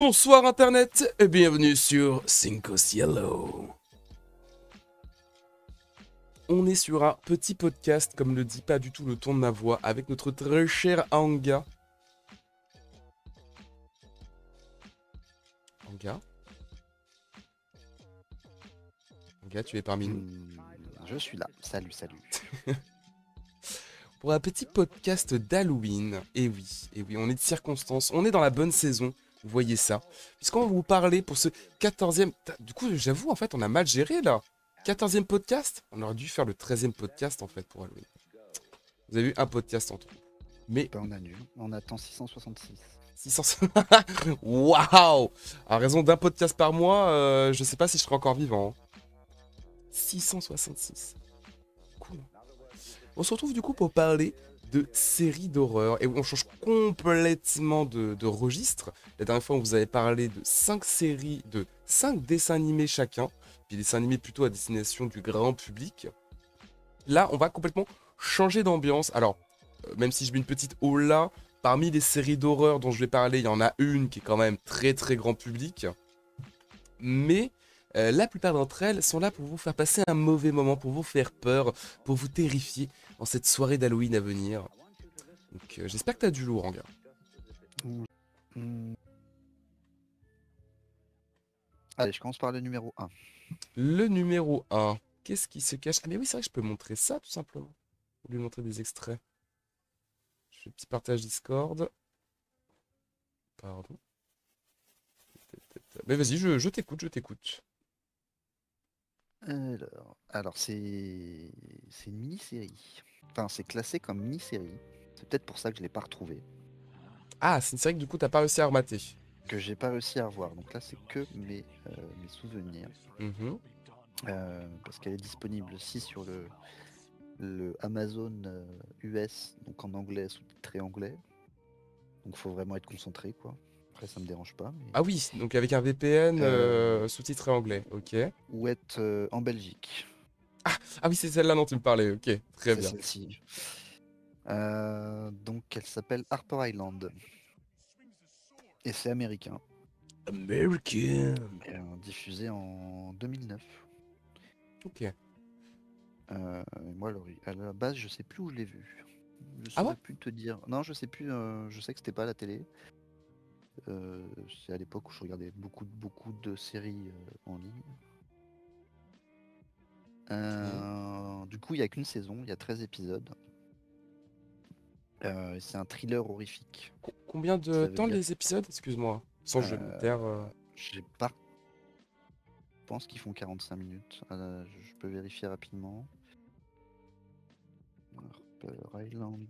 Bonsoir Internet et bienvenue sur Cinco Cielo. On est sur un petit podcast, comme le dit pas du tout le ton de ma voix, avec notre très cher Anga. Anga Anga, tu es parmi nous. Je suis là. Salut, salut. Pour un petit podcast d'Halloween. Et oui, on est de circonstances, on est dans la bonne saison, vous voyez ça. Puisqu'on va vous parler pour ce 14e... Du coup, j'avoue, en fait, on a mal géré là. 14e podcast. On aurait dû faire le 13e podcast en fait pour Halloween. Vous avez eu un podcast en trop. Mais Ben, on annule. On attend 666. 600... Waouh! À raison d'un podcast par mois, je sais pas si je serai encore vivant. 666. Cool. On se retrouve du coup pour parler de séries d'horreur. Et on change complètement de registre. La dernière fois, on vous avait parlé de 5 séries, de 5 dessins animés chacun. Puis des dessins animés plutôt à destination du grand public. Là, on va complètement changer d'ambiance. Alors, même si je mets une petite hola, parmi les séries d'horreur dont je vais parler, il y en a une qui est quand même très très grand public. Mais la plupart d'entre elles sont là pour vous faire passer un mauvais moment, pour vous faire peur, pour vous terrifier en cette soirée d'Halloween à venir. Donc j'espère que t'as du lourd, en gars. Hmm. Allez, je commence par le numéro 1. Le numéro 1. Qu'est-ce qui se cache? Ah mais oui, c'est vrai que je peux montrer ça tout simplement. Ou lui montrer des extraits. Je fais petit partage Discord. Pardon. Mais vas-y, je t'écoute, je t'écoute. Alors c'est une mini-série. Enfin, c'est classé comme mini-série. C'est peut-être pour ça que je l'ai pas retrouvé, Ah, c'est une série que du coup t'as pas réussi à remater. que j'ai pas réussi à revoir. Donc là, c'est que mes souvenirs. Mhm. Parce qu'elle est disponible aussi sur le Amazon US, donc en anglais, sous-titré anglais. Donc faut vraiment être concentré, quoi. Après, ça me dérange pas. Ah oui, donc avec un VPN Euh, sous-titré anglais, ok. ou être en Belgique. Ah oui, c'est celle-là dont tu me parlais, ok, très C'est bien. celle-ci. Donc elle s'appelle Harper Island. Et c'est américain. American. Et, diffusé en 2009. Ok. Moi, à la base, je sais plus où je l'ai vu. Je Ah saurais bon? plus te dire. Non, je sais plus. Je sais que c'était pas à la télé. C'est à l'époque où je regardais beaucoup de séries en ligne. Ok. Du coup, il n'y a qu'une saison, il y a 13 épisodes. C'est un thriller horrifique. Combien de Ça veut temps dire, les épisodes? Excuse-moi. Sans jeu de euh, terre. j'ai pas, je pense qu'ils font 45 minutes. Je peux vérifier rapidement. Harper Island,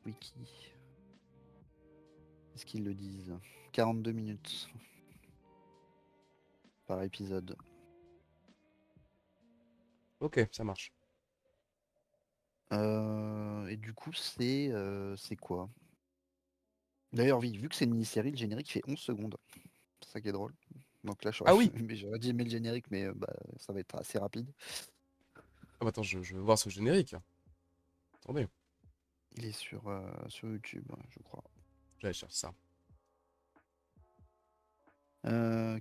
Wiki. Est-ce qu'ils le disent? 42 minutes par épisode. Ok, ça marche. Et du coup, c'est quoi? D'ailleurs, oui, vu que c'est une mini-série, le générique fait 11 secondes. C'est ça qui est drôle. Donc là, Ah oui! j'aurais dit aimer le générique, mais ça va être assez rapide. Ah bah attends, je veux voir ce générique. Attendez, Il est sur YouTube, je crois. j'allais chercher ça.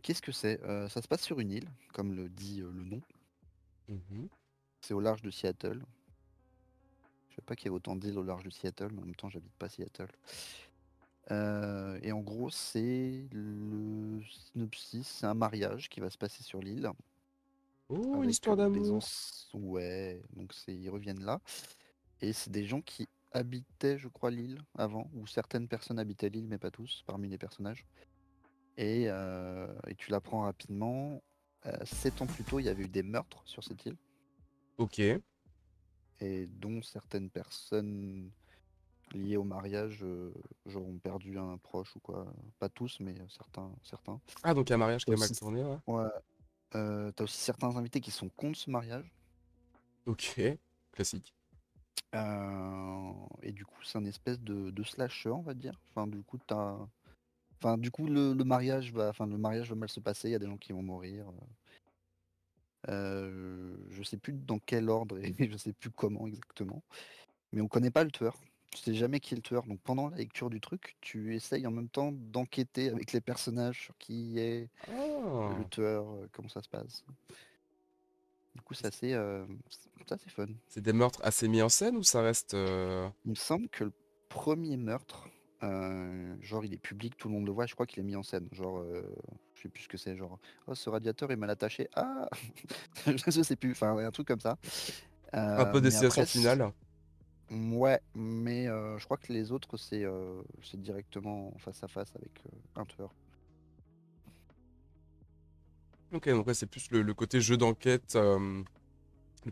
Qu'est-ce que c'est? Ça se passe sur une île, comme le dit le nom. Mhm. C'est au large de Seattle. Je sais pas qu'il y ait autant d'îles au large de Seattle, mais en même temps, j'habite pas Seattle. Et en gros, c'est le synopsis, c'est un mariage qui va se passer sur l'île Oh, une avec histoire d'amour. ouais, donc ils reviennent là. Et c'est des gens qui habitaient, je crois, l'île avant, ou certaines personnes habitaient l'île, mais pas tous, parmi les personnages. Et tu l'apprends rapidement. 7 ans plus tôt, il y avait eu des meurtres sur cette île, Ok. et dont certaines personnes liées au mariage genre ont perdu un proche ou quoi. Pas tous, mais certains. Ah, donc un mariage T'as qui a mal aussi, tourné, ouais. ouais, t'as aussi certains invités qui sont contre ce mariage. Ok. Classique. Et du coup, c'est un espèce de slasher, on va dire. Enfin, du coup, le mariage va mal se passer. Il y a des gens qui vont mourir. Je sais plus dans quel ordre et je sais plus comment exactement. Mais on connaît pas le tueur. tu sais jamais qui est le tueur. Donc pendant la lecture du truc, tu essayes en même temps d'enquêter avec les personnages sur qui est le Ah. tueur, comment ça se passe. Du coup, c'est assez fun. C'est des meurtres assez mis en scène ou ça reste... Il me semble que le premier meurtre, genre il est public, tout le monde le voit, je crois qu'il est mis en scène. Genre, je sais plus ce que c'est, genre, oh ce radiateur est mal attaché. Ah! Je sais plus, enfin ouais, un truc comme ça. un peu Mais destination après, finale? ouais, mais je crois que les autres, c'est directement face à face avec un tueur. Ok, donc ouais, c'est plus le côté jeu d'enquête, ne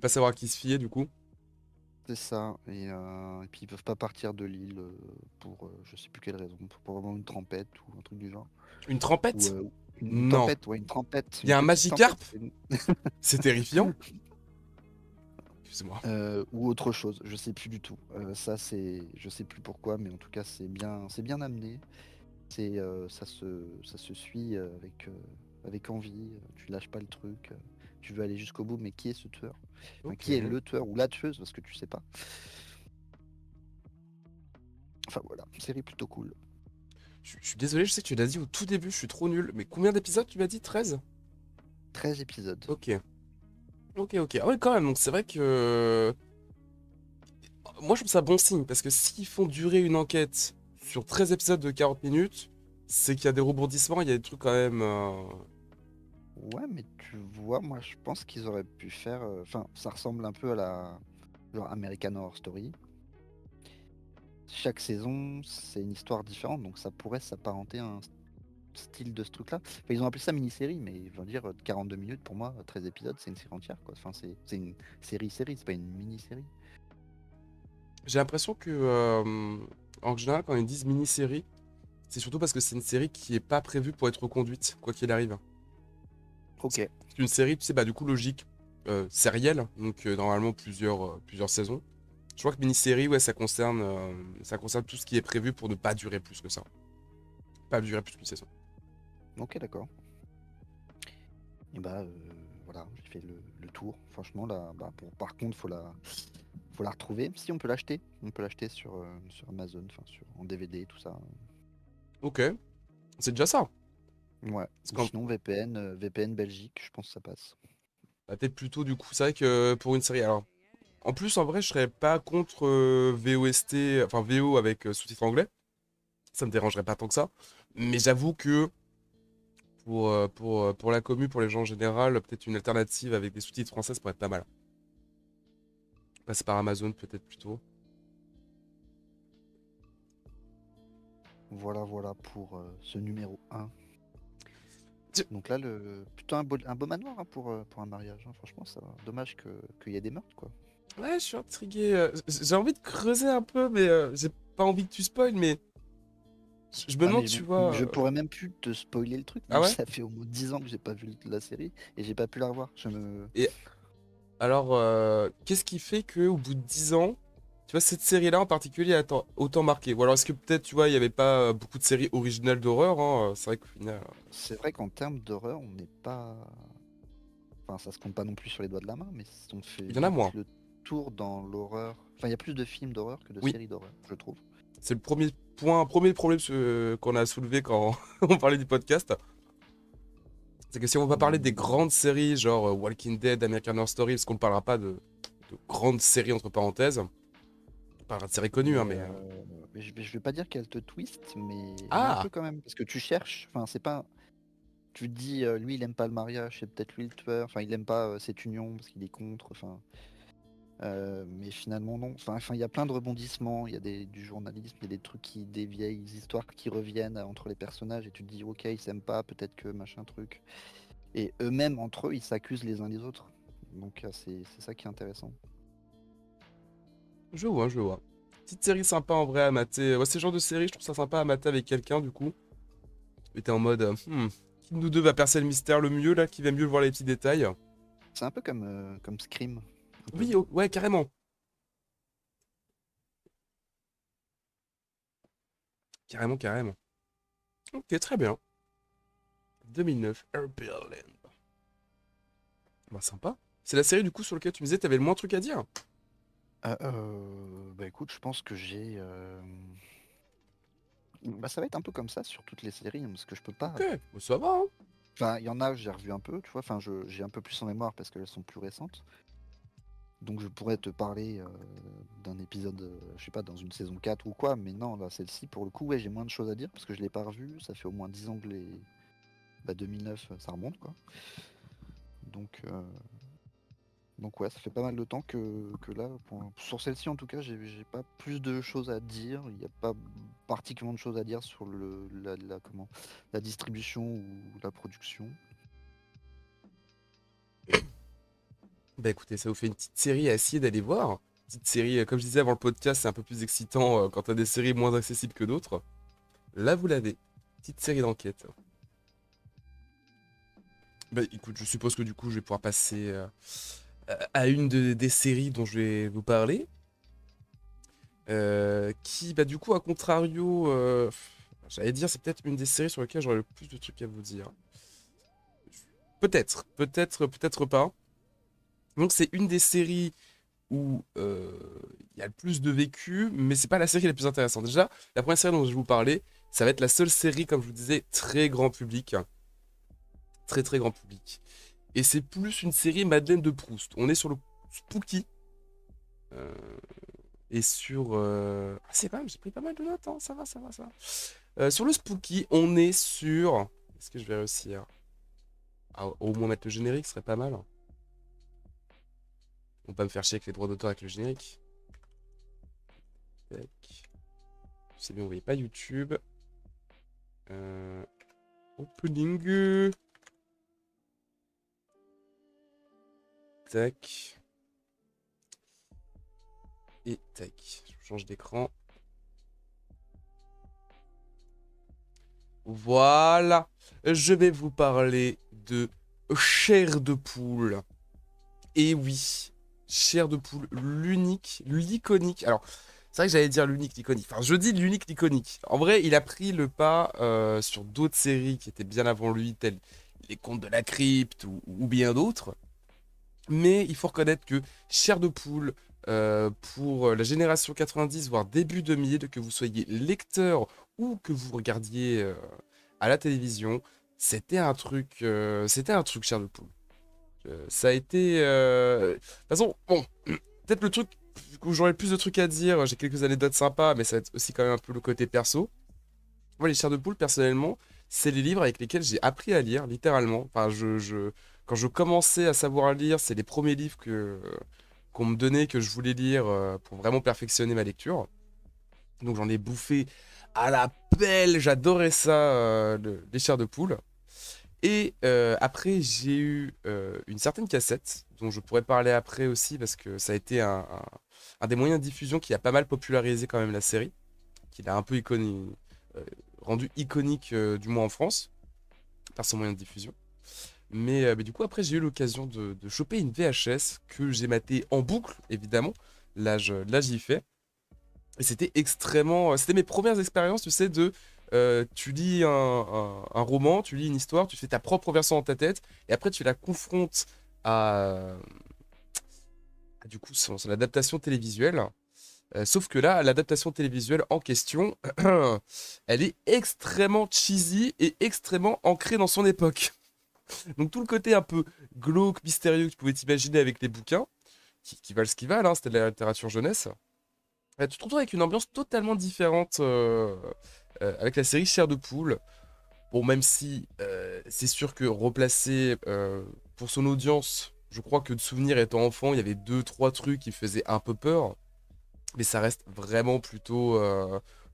pas savoir à qui se fier du coup. C'est ça, et puis ils peuvent pas partir de l'île pour je sais plus quelle raison, pour avoir une tempête ou un truc du genre. Une Ou trempette? une Non. tempête, ouais, une tempête, Il y une a un petite tempête. Magikarp? C'est terrifiant. Excusez-moi. Ou autre chose, je sais plus du tout. Ça c'est, je sais plus pourquoi, mais en tout cas c'est bien amené. Ça se suit avec envie. Tu lâches pas le truc. Tu veux aller jusqu'au bout, mais qui est ce tueur? Enfin, Ok. qui est le tueur ou la tueuse parce que tu sais pas. Enfin voilà, série plutôt cool. Je suis désolé, je sais que tu l'as dit au tout début, je suis trop nul. Mais combien d'épisodes tu m'as dit? 13? 13 épisodes. Ok. Ok, ok. Ah ouais, quand même, donc c'est vrai que... Moi, je trouve ça bon signe, parce que s'ils font durer une enquête sur 13 épisodes de 40 minutes, c'est qu'il y a des rebondissements, il y a des trucs quand même... Ouais, mais tu vois, moi je pense qu'ils auraient pu faire. Enfin, ça ressemble un peu à la genre American Horror Story. Chaque saison, c'est une histoire différente, donc ça pourrait s'apparenter à un style de ce truc-là. Enfin, ils ont appelé ça mini-série, mais ils vont dire 42 minutes pour moi, 13 épisodes, c'est une série entière, quoi. Enfin, c'est une série-série, c'est pas une mini-série. J'ai l'impression que, en général, quand ils disent mini-série, c'est surtout parce que c'est une série qui est pas prévue pour être reconduite, quoi qu'il arrive. Ok. C'est une série, tu sais, bah du coup, logique, sérielle, donc normalement plusieurs saisons. Je crois que mini-série, ouais, ça concerne tout ce qui est prévu pour ne pas durer plus que ça. Pas durer plus qu'une saison. Ok, d'accord. Et bah voilà, j'ai fait le tour. Franchement, là, bah, par contre, faut la retrouver. Si on peut l'acheter, sur Amazon, enfin en DVD, tout ça. Ok, c'est déjà ça. Ouais. Parce Ou qu'en sinon VPN Belgique, je pense que ça passe. bah, peut-être plutôt, du coup, c'est vrai que pour une série, alors, en plus, en vrai, je serais pas contre VOST, enfin VO avec sous-titres anglais. Ça me dérangerait pas tant que ça. Mais j'avoue que pour la commu, pour les gens en général, peut-être une alternative avec des sous-titres français, ça pourrait être pas mal. Passer par Amazon, peut-être plutôt. Voilà, voilà pour ce numéro 1. Tu- Donc là, plutôt un beau manoir hein, pour un mariage. Hein. Franchement, ça, dommage qu'il y ait des meurtres, quoi. Ouais, je suis intrigué. J'ai envie de creuser un peu, mais j'ai pas envie que tu spoil, mais je me Ah, demande, mais tu vois. je pourrais même plus te spoiler le truc. Ah Moi, ouais? ça fait au moins 10 ans que j'ai pas vu la série et j'ai pas pu la revoir. Et alors, qu'est-ce qui fait que au bout de 10 ans, tu vois, cette série-là en particulier a autant marqué? Ou alors est-ce que peut-être, tu vois, il n'y avait pas beaucoup de séries originales d'horreur, hein, c'est vrai qu'au final. C'est vrai qu'en termes d'horreur, on n'est pas. Enfin, ça se compte pas non plus sur les doigts de la main, mais on fait Il y en a vite moins. le tour dans l'horreur. Enfin, il y a plus de films d'horreur que de Oui, séries d'horreur, je trouve. c'est le premier problème qu'on a soulevé quand on parlait du podcast. C'est que si on va parler des Hmm, grandes séries, genre Walking Dead, American Horror Story, parce qu'on ne parlera pas de grandes séries entre parenthèses. On parlera de séries connues, hein, Mais, mais. je vais pas dire qu'elle te twist, mais un Ah! peu quand même. Parce que tu cherches, enfin, c'est pas. Tu te dis, lui, il aime pas le mariage, c'est peut-être lui le tueur. Enfin, il aime pas cette union parce qu'il est contre. Enfin, mais finalement, non. Enfin, il y a plein de rebondissements. Il y a du journalisme, il y a des trucs des vieilles histoires qui reviennent entre les personnages. Et tu te dis, ok, ils s'aiment pas, peut-être que machin truc. Et eux-mêmes, entre eux, ils s'accusent les uns les autres. Donc, c'est ça qui est intéressant. Je vois, je vois. Petite série sympa en vrai à mater. Ouais, c'est le genre de série, je trouve ça sympa à mater avec quelqu'un du coup. Et t'es en mode, qui de nous deux va percer le mystère le mieux là, qui va mieux voir les petits détails. C'est un peu comme Scream, un peu. Oui, oh, ouais, carrément. Carrément, carrément. Ok, très bien. 2009, Herberland. Bah, sympa. C'est la série du coup sur laquelle tu me disais t'avais le moins de trucs à dire. Bah écoute, je pense que j'ai. Bah ça va être un peu comme ça sur toutes les séries, hein, parce que je peux pas. Ok, bah, ça va, hein. Enfin, il y en a, j'ai revu un peu, tu vois. Enfin, j'ai un peu plus en mémoire parce qu'elles sont plus récentes. Donc je pourrais te parler d'un épisode, je sais pas, dans une saison 4 ou quoi, mais non, là, celle-ci, pour le coup, ouais, j'ai moins de choses à dire parce que je l'ai pas revue. Ça fait au moins 10 ans que les. Bah 2009, ça remonte, quoi. Donc, euh, Donc ouais, ça fait pas mal de temps que là, sur celle-ci en tout cas, j'ai pas plus de choses à dire. Il n'y a pas particulièrement de choses à dire sur la distribution ou la production. Bah écoutez, ça vous fait une petite série à essayer d'aller voir. Petite série, comme je disais avant le podcast, c'est un peu plus excitant quand t'as des séries moins accessibles que d'autres. Là, vous l'avez. Petite série d'enquête. Bah écoute, je suppose que du coup, je vais pouvoir passer à une des séries dont je vais vous parler. Qui, bah du coup, à contrario, j'allais dire, c'est peut-être une des séries sur lesquelles j'aurais le plus de trucs à vous dire. Peut-être, peut-être pas. Donc c'est une des séries où il y a le plus de vécu, mais c'est pas la série la plus intéressante. Déjà, la première série dont je vais vous parler, ça va être la seule série, comme je vous disais, très grand public. Très très grand public. Et c'est plus une série Madeleine de Proust. On est sur le spooky. euh, et sur... Ah, c'est quand même, j'ai pris pas mal de notes, hein. Ça va, ça va, ça va. Sur le spooky, on est sur... Est-ce que je vais réussir à au moins mettre le générique, ce serait pas mal. On va pas me faire chier avec les droits d'auteur avec le générique. Tac. C'est bien, vous voyez pas YouTube. Euh, Opening. Tac. Et tac. Je change d'écran. Voilà. Je vais vous parler de chair de poule. Et oui, chair de poule, l'unique, l'iconique. Alors, c'est vrai que j'allais dire l'unique, l'iconique. Enfin, je dis l'unique, l'iconique. En vrai, il a pris le pas sur d'autres séries qui étaient bien avant lui, telles Les Contes de la Crypte ou bien d'autres. Mais il faut reconnaître que chair de poule, pour la génération 90, voire début 2000, que vous soyez lecteur ou que vous regardiez à la télévision, c'était un truc chair de poule. Ça a été... De toute façon, bon, peut-être le truc où j'aurais le plus de trucs à dire, j'ai quelques anecdotes sympas, mais ça va être aussi quand même un peu le côté perso. Moi, les chairs de poule, personnellement, c'est les livres avec lesquels j'ai appris à lire, littéralement. Enfin, quand je commençais à savoir lire, c'est les premiers livres qu'on me donnait, que je voulais lire pour vraiment perfectionner ma lecture. Donc j'en ai bouffé à la pelle, j'adorais ça, les chairs de poule. Et après, j'ai eu une certaine cassette, dont je pourrais parler après aussi, parce que ça a été un des moyens de diffusion qui a pas mal popularisé quand même la série, qui l'a un peu euh, rendu iconique, du moins en France, par son moyen de diffusion. Mais du coup, après, j'ai eu l'occasion de choper une VHS que j'ai maté en boucle, évidemment. Là, j'y fais. Et c'était extrêmement. C'était mes premières expériences, tu sais, de. Tu lis un roman, tu lis une histoire, tu fais ta propre version dans ta tête, et après tu la confrontes du coup, son adaptation télévisuelle. Sauf que là, l'adaptation télévisuelle en question, elle est extrêmement cheesy et extrêmement ancrée dans son époque. Donc tout le côté un peu glauque, mystérieux que tu pouvais t'imaginer avec les bouquins, qui valent ce qu'ils valent, hein, c'était de la littérature jeunesse. Tu te retrouves avec une ambiance totalement différente avec la série Chair de Poule. Bon, même si c'est sûr que replacer pour son audience, je crois que de souvenirs étant enfant, il y avait deux, trois trucs qui faisaient un peu peur. Mais ça reste vraiment plutôt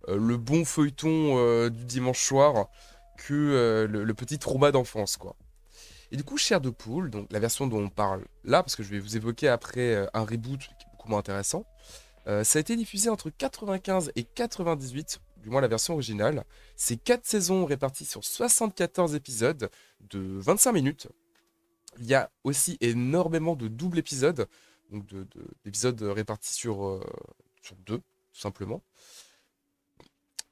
le bon feuilleton du dimanche soir que le petit trauma d'enfance, quoi. Et du coup, Chair de Poule, donc la version dont on parle là, parce que je vais vous évoquer après un reboot qui est beaucoup moins intéressant, ça a été diffusé entre 95 et 98, du moins la version originale. C'est 4 saisons réparties sur 74 épisodes de 25 minutes. Il y a aussi énormément de doubles épisodes, donc d'épisodes répartis sur deux, tout simplement.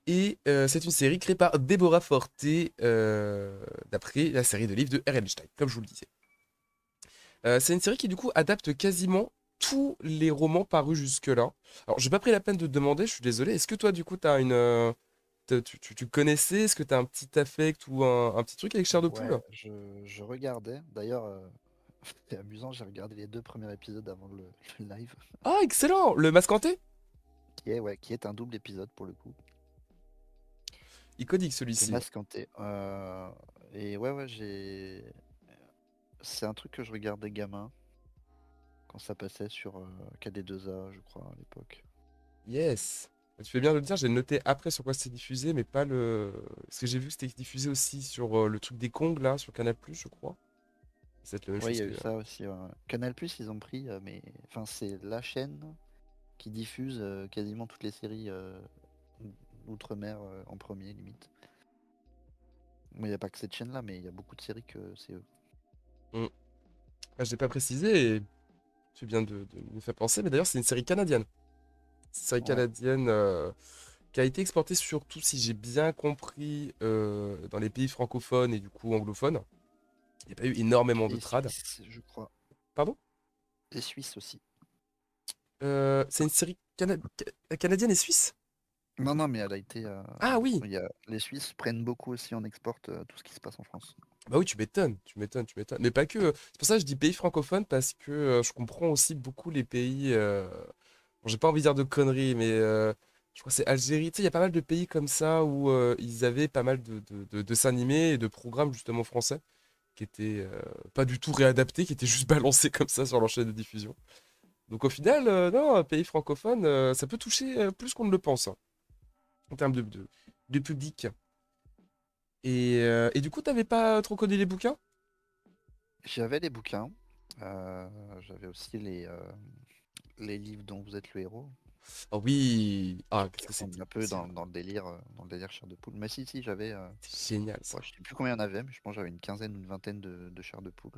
Et c'est une série créée par Deborah Forte, d'après la série de livres de R.L. Stein, comme je vous le disais. C'est une série qui du coup adapte quasiment tous les romans parus jusque-là. Alors, j'ai pas pris la peine de te demander, je suis désolé. Est-ce que toi, du coup, tu connaissais, est-ce que tu as un petit affect ou un petit truc avec Chair de Poule? Ouais, je regardais. D'ailleurs, c'est amusant, j'ai regardé les 2 premiers épisodes avant le live, Ah, excellent! Le masque hanté? qui est un double épisode pour le coup. Iconique Le celui-ci. masque hanté. Et ouais, c'est un truc que je regardais gamin, quand ça passait sur KD2A, je crois, à l'époque. Yes. Tu fais bien de le dire, j'ai noté après sur quoi c'était diffusé, mais pas le. Parce que j'ai vu que c'était diffusé aussi sur le truc des Kongs là, sur Canal+, je crois. C'est peut-être la même Ouais, il chose y a que. eu ça aussi. Ouais. Canal+, ils ont pris, mais enfin, c'est la chaîne qui diffuse quasiment toutes les séries outre-mer en premier, limite. Mais il n'y a pas que cette chaîne-là, mais il y a beaucoup de séries que c'est eux. Hmm. Ah, je l'ai pas précisé et tu viens de me faire penser, mais d'ailleurs c'est une série canadienne. C'est une série Ouais. canadienne qui a été exportée surtout, si j'ai bien compris, dans les pays francophones et du coup anglophones. Il n'y a pas eu énormément de Et trad. Suisse, je crois. Pardon? Et Suisse aussi. C'est une série canadienne et suisse? Non, non, mais elle a été. Ah oui! Les Suisses prennent beaucoup aussi, on exporte tout ce qui se passe en France. Bah oui, tu m'étonnes, tu m'étonnes, tu m'étonnes. Mais pas que. C'est pour ça que je dis pays francophones parce que je comprends aussi beaucoup les pays. Bon, j'ai pas envie de dire de conneries, mais je crois que c'est Algérie. Tu sais, il y a pas mal de pays comme ça où ils avaient pas mal de dessins animés et de programmes justement français qui étaient pas du tout réadaptés, qui étaient juste balancés comme ça sur leur chaîne de diffusion. Donc au final, non, pays francophone, ça peut toucher plus qu'on ne le pense hein, en termes de public. Et du coup, t'avais pas trop connu les bouquins? J'avais les bouquins. J'avais aussi les livres dont vous êtes le héros. Ah oui! Ah, qu'est-ce Qui que retombe c'était un peu excellent. dans le délire chair de poule. Mais si, j'avais. C'est génial ça. Ouais, je sais plus combien il y en avait, mais je pense que j'avais une quinzaine ou une vingtaine de chair de poule.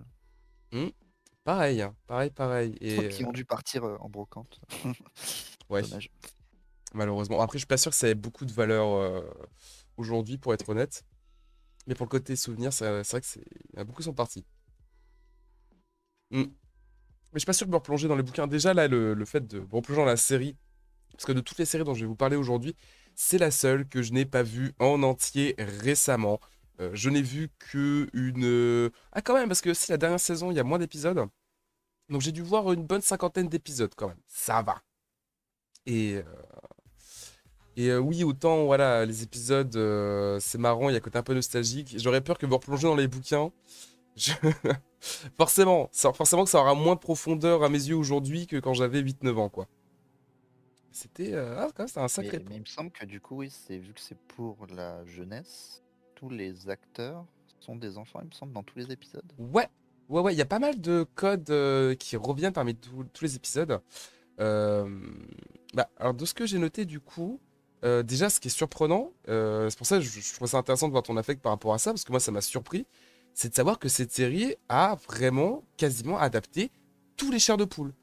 Hmm, pareil, hein, pareil, pareil. Et Qui ont dû partir en brocante. ouais, Dommage. malheureusement. Après, je suis pas sûr que ça ait beaucoup de valeur aujourd'hui, pour être honnête. Mais pour le côté souvenir, c'est vrai que il y en a beaucoup sont partis. Hmm. Mais je suis pas sûr de me replonger dans les bouquins. Déjà, là, le fait de me replonger dans la série, parce que de toutes les séries dont je vais vous parler aujourd'hui, c'est la seule que je n'ai pas vue en entier récemment. Je n'ai vu que une. Ah, quand même, parce que si la dernière saison, il y a moins d'épisodes. Donc j'ai dû voir une bonne cinquantaine d'épisodes quand même. Ça va. Et, oui, autant, voilà, les épisodes, c'est marrant, il y a un côté un peu nostalgique. J'aurais peur que vous replongez dans les bouquins. Je- forcément que ça aura moins de profondeur à mes yeux aujourd'hui que quand j'avais 8 9 ans, quoi. C'était quand même, c'était un sacré Mais pas. il me semble que du coup, oui, c'est vu que c'est pour la jeunesse, tous les acteurs sont des enfants, il me semble, dans tous les épisodes. Ouais, ouais, il y a pas mal de codes qui reviennent parmi tous les épisodes. Euh, Bah, alors, de ce que j'ai noté, du coup, déjà, ce qui est surprenant, c'est pour ça que je trouve ça intéressant de voir ton affect par rapport à ça, parce que moi, ça m'a surpris, c'est de savoir que cette série a vraiment quasiment adapté tous les chairs de poule.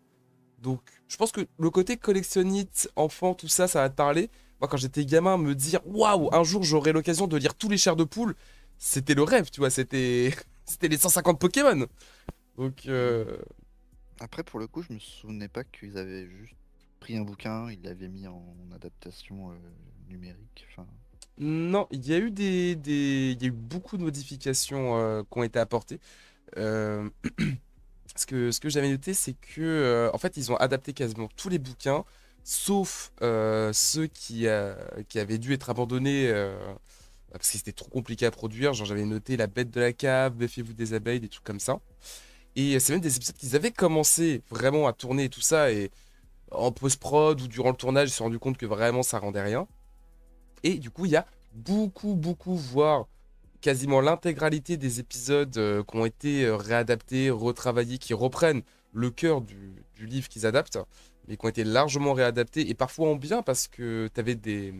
Donc, je pense que le côté collectionnite, enfant, tout ça, ça va te parler. Moi, quand j'étais gamin, me dire, waouh, un jour, j'aurai l'occasion de lire tous les chairs de poule, c'était le rêve, tu vois, c'était c'était les 150 Pokémon. Donc, Après, pour le coup, je me souvenais pas qu'ils avaient juste pris un bouquin, ils l'avaient mis en adaptation numérique. Enfin, non, il y a eu il y a eu beaucoup de modifications qui ont été apportées. Euh, ce que j'avais noté, c'est que en fait, ils ont adapté quasiment tous les bouquins, sauf ceux qui avaient dû être abandonnés parce que c'était trop compliqué à produire. Genre, j'avais noté La Bête de la Cave, Méfiez-vous des abeilles, des trucs comme ça. Et c'est même des épisodes qu'ils avaient commencé vraiment à tourner et tout ça, et en post-prod ou durant le tournage, ils se sont rendus compte que vraiment ça rendait rien. Et du coup, il y a beaucoup, voire quasiment l'intégralité des épisodes qui ont été réadaptés, retravaillés, qui reprennent le cœur du livre qu'ils adaptent, mais qui ont été largement réadaptés, et parfois en bien, parce que tu avais des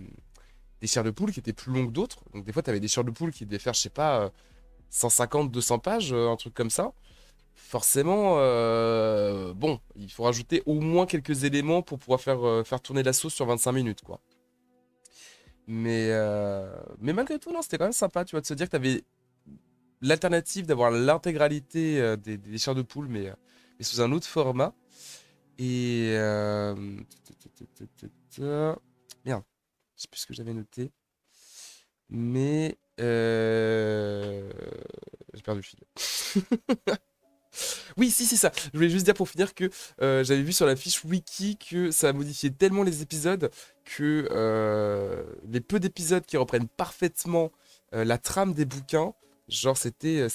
chairs de poule qui étaient plus longues que d'autres. Donc des fois, tu avais des chairs de poule qui devaient faire, je sais pas, 150, 200 pages, un truc comme ça. Forcément, bon, il faut rajouter au moins quelques éléments pour pouvoir faire tourner la sauce sur 25 minutes, quoi. Mais malgré tout, non, c'était quand même sympa, tu vois, de se dire que tu avais l'alternative d'avoir l'intégralité des chairs de poule, mais sous un autre format. Et... Merde, je sais plus ce que j'avais noté. Mais... J'ai perdu le fil. Oui, si, c'est ça. Je voulais juste dire pour finir que j'avais vu sur la fiche wiki que ça a modifié tellement les épisodes que les peu d'épisodes qui reprennent parfaitement la trame des bouquins, genre c'était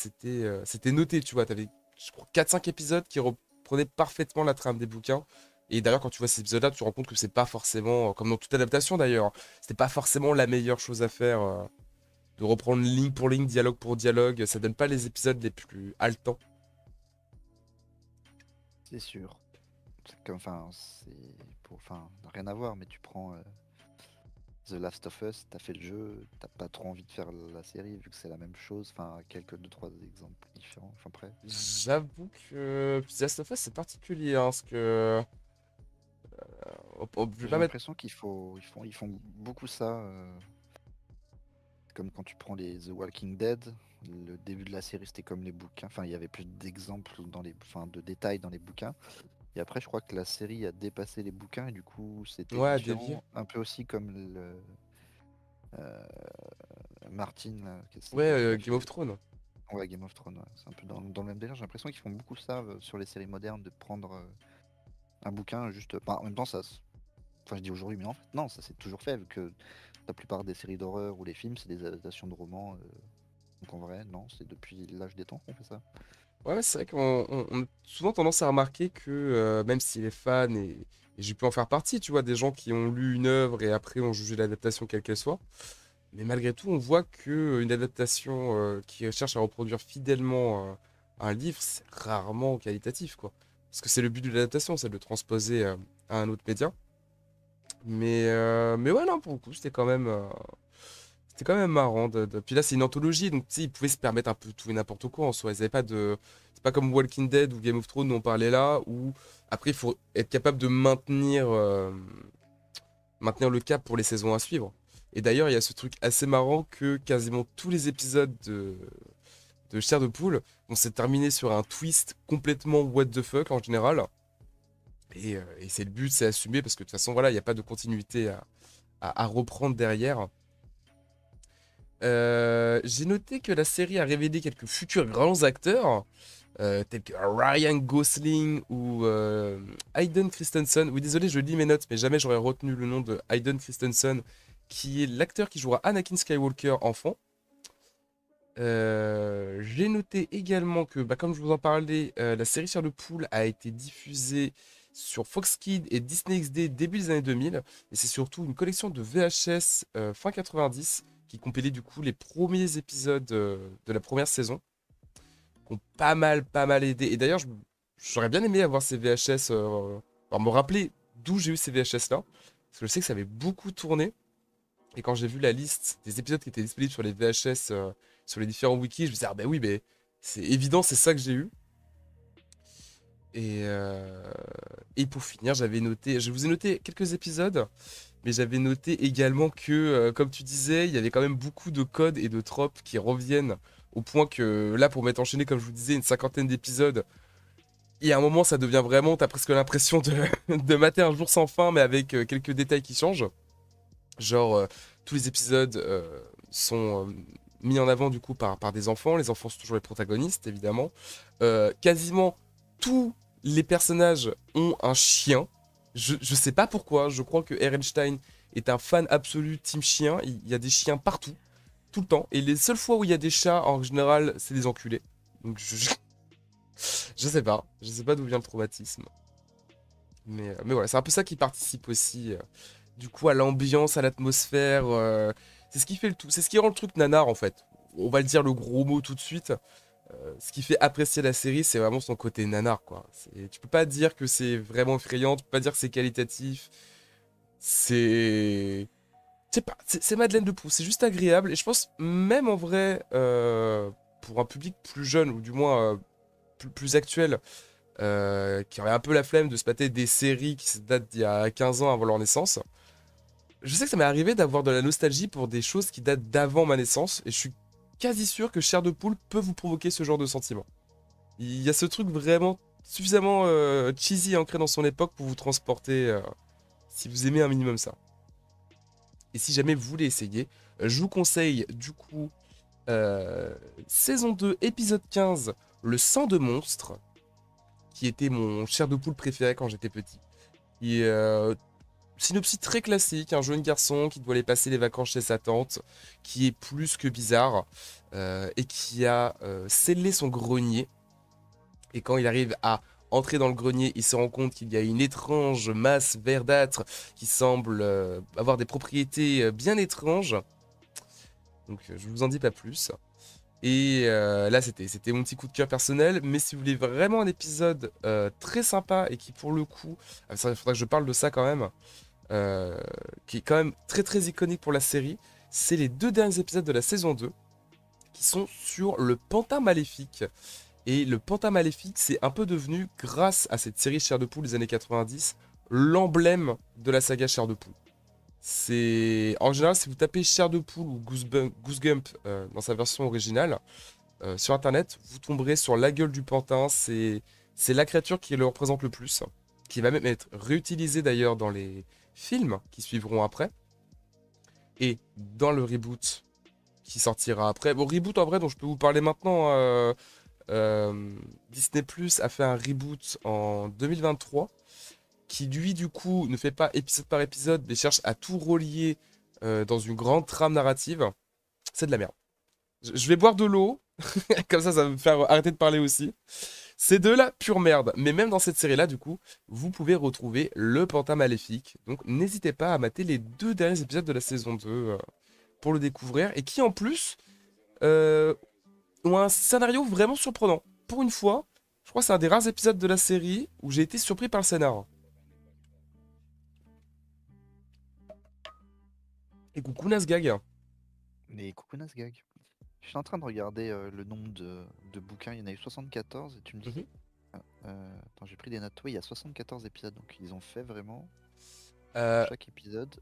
noté, tu vois. T'avais, je crois, 4-5 épisodes qui reprenaient parfaitement la trame des bouquins. Et d'ailleurs, quand tu vois ces épisodes-là, tu te rends compte que c'est pas forcément, comme dans toute adaptation d'ailleurs, hein, c'était pas forcément la meilleure chose à faire de reprendre ligne pour ligne, dialogue pour dialogue. Ça donne pas les épisodes les plus haletants. C'est sûr. C'est comme, enfin, enfin, rien à voir, mais tu prends The Last of Us, t'as fait le jeu, t'as pas trop envie de faire la série vu que c'est la même chose. Enfin, quelques deux trois exemples différents. Enfin, après, J'avoue que The Last of Us, c'est particulier, hein, parce que... je vais j'ai pas mettre... l'impression ils font beaucoup ça. Comme quand tu prends les The Walking Dead, le début de la série c'était comme les bouquins. Enfin, il y avait plus d'exemples enfin, de détails dans les bouquins. Et après, je crois que la série a dépassé les bouquins et du coup, c'était Ouais, à dévier. différent. Un peu aussi comme euh, Martin, là, c'est Ouais, quoi qui a Game fait of Thrones. Ouais, Game of Thrones. Ouais. C'est un peu dans le même délire. J'ai l'impression qu'ils font beaucoup ça sur les séries modernes, de prendre un bouquin juste. Enfin, en même temps, enfin, je dis aujourd'hui, mais en fait, non, ça c'est toujours fait, vu que la plupart des séries d'horreur ou les films, c'est des adaptations de romans. Donc en vrai, non, c'est depuis l'âge des temps qu'on fait ça. Ouais, ouais, c'est vrai qu'on a souvent tendance à remarquer que même si les fans, et j'ai pu en faire partie, tu vois, des gens qui ont lu une œuvre et après ont jugé l'adaptation quelle qu'elle soit, mais malgré tout, on voit que une adaptation qui cherche à reproduire fidèlement un livre, c'est rarement qualitatif, quoi. Parce que c'est le but de l'adaptation, c'est de le transposer à un autre média. Mais ouais, non, pour le coup, c'était quand même marrant. Puis là, c'est une anthologie, donc tu sais, ils pouvaient se permettre un peu tout et n'importe quoi en soi. Ils avaient pas de... C'est pas comme Walking Dead ou Game of Thrones dont on parlait là, où après, il faut être capable de maintenir le cap pour les saisons à suivre. Et d'ailleurs, il y a ce truc assez marrant que quasiment tous les épisodes de Chair de Poule vont se terminer sur un twist complètement what the fuck en général. Et c'est le but, c'est assumé parce que de toute façon, voilà, il n'y a pas de continuité à reprendre derrière. J'ai noté que la série a révélé quelques futurs grands acteurs, tels que Ryan Gosling ou Hayden Christensen. Oui, désolé, je lis mes notes, mais jamais j'aurais retenu le nom de Hayden Christensen, qui est l'acteur qui jouera Anakin Skywalker enfant. J'ai noté également que, bah, comme je vous en parlais, la série sur le pool a été diffusée sur Fox Kids et Disney XD début des années 2000. Et c'est surtout une collection de VHS fin 90 qui compilait du coup les premiers épisodes de la première saison, qui ont pas mal aidé. Et d'ailleurs, j'aurais bien aimé avoir ces VHS, alors me rappeler d'où j'ai eu ces VHS là, parce que je sais que ça avait beaucoup tourné. Et quand j'ai vu la liste des épisodes qui étaient disponibles sur les VHS, sur les différents wikis, je me disais, ah bah oui, mais c'est évident, c'est ça que j'ai eu. Et, euh, et pour finir, j'avais noté, je vous ai noté quelques épisodes, mais j'avais noté également que, comme tu disais, il y avait quand même beaucoup de codes et de tropes qui reviennent, au point que là, pour m'être enchaîné, comme je vous disais, une cinquantaine d'épisodes, et à un moment, ça devient vraiment, t'as presque l'impression de, de mater un jour sans fin, mais avec quelques détails qui changent. Genre, tous les épisodes sont mis en avant du coup par des enfants. Les enfants sont toujours les protagonistes, évidemment. Quasiment tous les personnages ont un chien. Je sais pas pourquoi. Je crois que Ehrenstein est un fan absolu team chien. Il y a des chiens partout, tout le temps. Et les seules fois où il y a des chats, en général, c'est des enculés. Donc je sais pas. Je sais pas d'où vient le traumatisme. Mais voilà, c'est un peu ça qui participe aussi du coup à l'ambiance, à l'atmosphère. C'est ce qui fait le tout. C'est ce qui rend le truc nanar en fait. On va le dire le gros mot tout de suite. Ce qui fait apprécier la série, c'est vraiment son côté nanar quoi. Tu peux pas dire que c'est vraiment effrayant, tu peux pas dire que c'est qualitatif. C'est. Je sais pas, c'est Madeleine de Proust, c'est juste agréable. Et je pense même en vrai, pour un public plus jeune, ou du moins plus actuel, qui aurait un peu la flemme de se mater des séries qui se datent d'il y a 15 ans avant leur naissance. Je sais que ça m'est arrivé d'avoir de la nostalgie pour des choses qui datent d'avant ma naissance, et je suis quasi sûr que Chair de Poule peut vous provoquer ce genre de sentiment. Il y a ce truc vraiment suffisamment cheesy et ancré dans son époque pour vous transporter si vous aimez un minimum ça. Et si jamais vous voulez essayer, je vous conseille du coup saison 2, épisode 15, Le sang de monstre, qui était mon chair de poule préféré quand j'étais petit. Et synopsis très classique, un jeune garçon qui doit aller passer les vacances chez sa tante, qui est plus que bizarre, et qui a scellé son grenier. Et quand il arrive à entrer dans le grenier, il se rend compte qu'il y a une étrange masse verdâtre qui semble avoir des propriétés bien étranges. Donc je vous en dis pas plus. Et là c'était mon petit coup de cœur personnel. Mais si vous voulez vraiment un épisode très sympa et qui pour le coup, il faudra que je parle de ça quand même, qui est quand même très très iconique pour la série, c'est les 2 derniers épisodes de la saison 2 qui sont sur le pantin maléfique. Et le pantin maléfique, c'est un peu devenu, grâce à cette série Chair de Poule des années 90, l'emblème de la saga Chair de Poule. C'est en général, si vous tapez Chair de Poule ou Goose Gump dans sa version originale sur internet, vous tomberez sur la gueule du pantin. C'est la créature qui le représente le plus, qui va même être réutilisée d'ailleurs dans les films qui suivront après et dans le reboot qui sortira après. Bon, reboot en vrai dont je peux vous parler maintenant. Disney Plus a fait un reboot en 2023 qui lui du coup ne fait pas épisode par épisode mais cherche à tout relier dans une grande trame narrative. C'est de la merde. Je vais boire de l'eau, comme ça va me faire arrêter de parler aussi. C'est de la pure merde. Mais même dans cette série là du coup, vous pouvez retrouver le pantin maléfique. Donc n'hésitez pas à mater les 2 derniers épisodes de la saison 2 pour le découvrir. Et qui en plus ont un scénario vraiment surprenant. Pour une fois, je crois que c'est un des rares épisodes de la série où j'ai été surpris par le scénar. Et coucou Nasgag. Mais coucou Nasgag. Je suis en train de regarder le nombre de bouquins. Il y en a eu 74 et tu me dis. Mhm. Attends, j'ai pris des notes. Oui, il y a 74 épisodes, donc ils ont fait vraiment Euh, chaque épisode.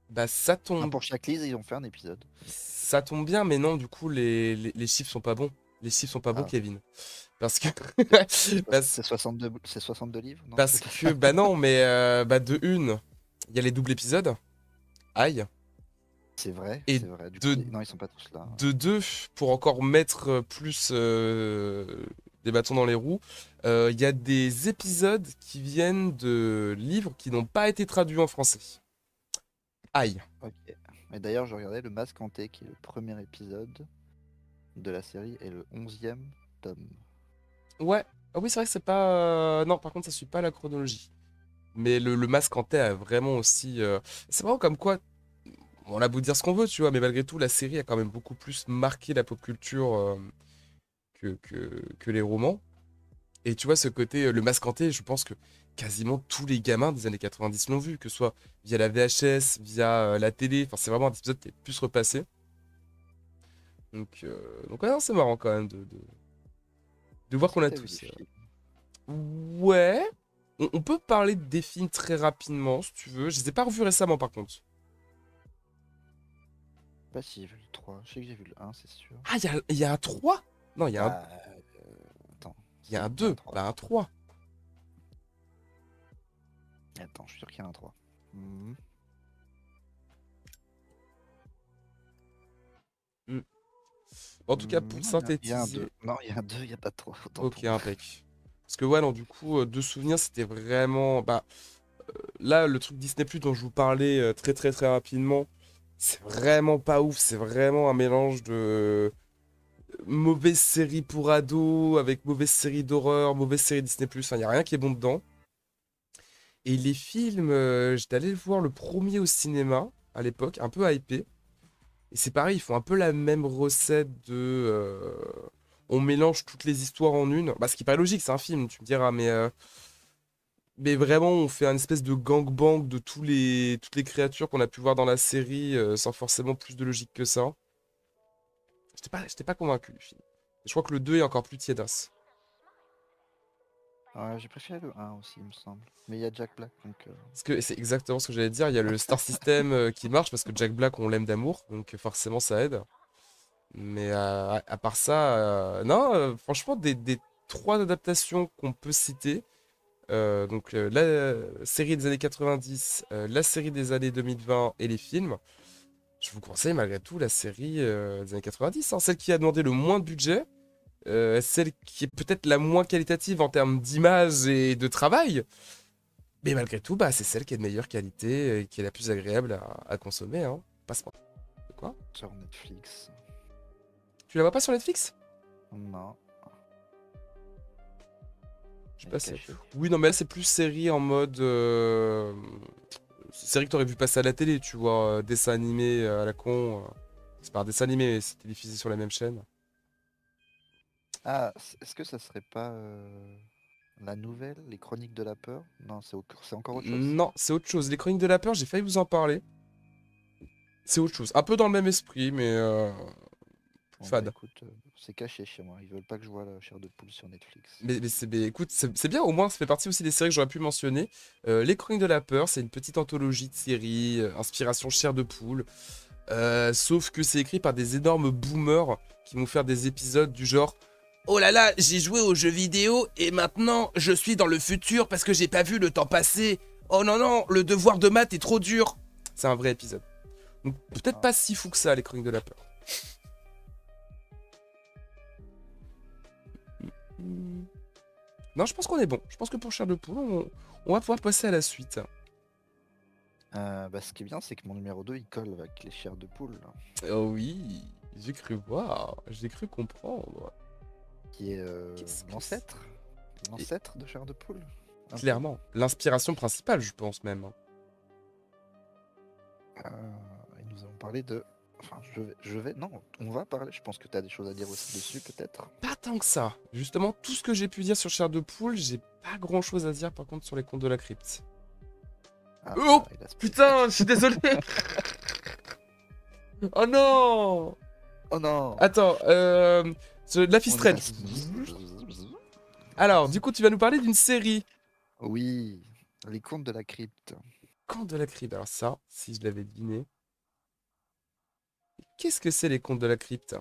Bah ça tombe, Pour chaque lise, ils ont fait un épisode. ça tombe bien, mais non, du coup les chiffres sont pas bons. Les chiffres sont pas bons, Ah. Kevin. Parce que C'est 62 livres, non? parce que bah non, mais bah de une, il y a les doubles épisodes. Aïe. C'est vrai, Et c'est vrai. Du coup, de non, ils sont pas tous là. de deux, pour encore mettre plus des bâtons dans les roues, il y a des épisodes qui viennent de livres qui n'ont pas été traduits en français. Aïe. Ok. Mais d'ailleurs, je regardais le Masque Hanté, qui est le premier épisode de la série et le 11e tome. Ouais. Ah oui, c'est vrai que c'est pas. Non, par contre, ça suit pas la chronologie. Mais le masque hanté a vraiment aussi. C'est vraiment comme quoi. On a beau dire ce qu'on veut, tu vois, mais malgré tout, la série a quand même beaucoup plus marqué la pop culture que les romans. Et tu vois, ce côté, le masque hanté, je pense que quasiment tous les gamins des années 90 l'ont vu, que ce soit via la VHS, via la télé. Enfin, c'est vraiment un épisode qui est plus repassé. Donc ouais, non, c'est marrant quand même de voir Est-ce qu'on que a t'as vu tous. les films? Ouais. On peut parler des films très rapidement, si tu veux. Je les ai pas revus récemment, par contre. Pas si j'ai vu le 3. Je sais que j'ai vu le 1, c'est sûr. Ah, il y a un 3. Non, Bah, attends. il y a un Si, 2. 3. Bah, un 3. Attends, je suis sûr qu'il y a un 3. Mhm. Hmm. En tout cas, pour Non, il y a un synthétiser. 2. Non, il y a un 2, il n'y a pas de 3. Autant Ok, pour moi. impec. Parce que, ouais, non, du coup, de souvenirs, c'était vraiment. Bah, là, le truc Disney Plus dont je vous parlais très, très, très rapidement, c'est vraiment pas ouf. C'est vraiment un mélange de mauvaise série pour ados avec mauvaise série d'horreur, mauvaise série Disney Plus. Il n'y a rien qui est bon dedans. Et les films, j'étais allé voir le premier au cinéma à l'époque, un peu hypé. Et c'est pareil, ils font un peu la même recette de. On mélange toutes les histoires en une. Bah, ce qui paraît logique, c'est un film, tu me diras, mais vraiment, on fait un espèce de gangbang de toutes les créatures qu'on a pu voir dans la série, sans forcément plus de logique que ça. J'étais pas convaincu du film. Je crois que le 2 est encore plus tiédasse. Ouais, j'ai préféré le 1 aussi, il me semble. Mais il y a Jack Black, donc. Parce que c'est exactement ce que j'allais dire, il y a le Star System qui marche, parce que Jack Black, on l'aime d'amour, donc forcément ça aide. Mais à part ça, non, franchement, des 3 adaptations qu'on peut citer. Donc la série des années 90, la série des années 2020 et les films. Je vous conseille malgré tout la série des années 90, hein, celle qui a demandé le moins de budget, celle qui est peut-être la moins qualitative en termes d'image et de travail. Mais malgré tout, bah, c'est celle qui est de meilleure qualité et qui est la plus agréable à consommer. Hein. Passe pas. Quoi? Sur Netflix. Tu la vois pas sur Netflix? Non. Je sais pas si... Oui, non, mais là, c'est plus série en mode... série que t'aurais vu passer à la télé, tu vois. Dessin animé à la con. C'est pas un dessin animé, mais c'était diffusé sur la même chaîne. Ah, est-ce que ça serait pas la nouvelle, les Chroniques de la peur? Non, c'est encore autre chose. Non, c'est autre chose. Les Chroniques de la peur, j'ai failli vous en parler. C'est autre chose. Un peu dans le même esprit, mais Bon, fade. bah, écoute, c'est caché chez moi. Ils veulent pas que je vois la chair de poule sur Netflix. Mais écoute, c'est bien, au moins, ça fait partie aussi des séries que j'aurais pu mentionner. Les Chroniques de la peur, c'est une petite anthologie de séries, inspiration chair de poule. Sauf que c'est écrit par des énormes boomers qui vont faire des épisodes du genre oh là là, j'ai joué aux jeux vidéo et maintenant je suis dans le futur parce que j'ai pas vu le temps passer. Oh non non, le devoir de maths est trop dur. C'est un vrai épisode. Donc peut-être pas si fou que ça, les Chroniques de la peur. Non, je pense qu'on est bon. Je pense que pour Chair de Poule, on va pouvoir passer à la suite. Bah, ce qui est bien, c'est que mon numéro 2 il colle avec les chairs de poule, là, Oh oui, j'ai cru voir, j'ai cru comprendre. qui est Qu'est-ce que l'ancêtre. L'ancêtre de chair de poule. Un peu. Clairement, l'inspiration principale, je pense même. Et nous allons parler de. Enfin, Non, on va parler. Je pense que tu as des choses à dire aussi dessus, peut-être. Pas tant que ça. Justement, tout ce que j'ai pu dire sur Chair de Poule, j'ai pas grand chose à dire par contre sur les contes de la crypte. Ah, Oh hélas, putain, je suis désolé. Oh non. Oh non. Attends, Life is On est Strange. passé- Alors, du coup, tu vas nous parler d'une série. Oui, les contes de la crypte. Contes de la crypte. Alors ça, si je l'avais deviné. Qu'est-ce que c'est les contes de la crypte?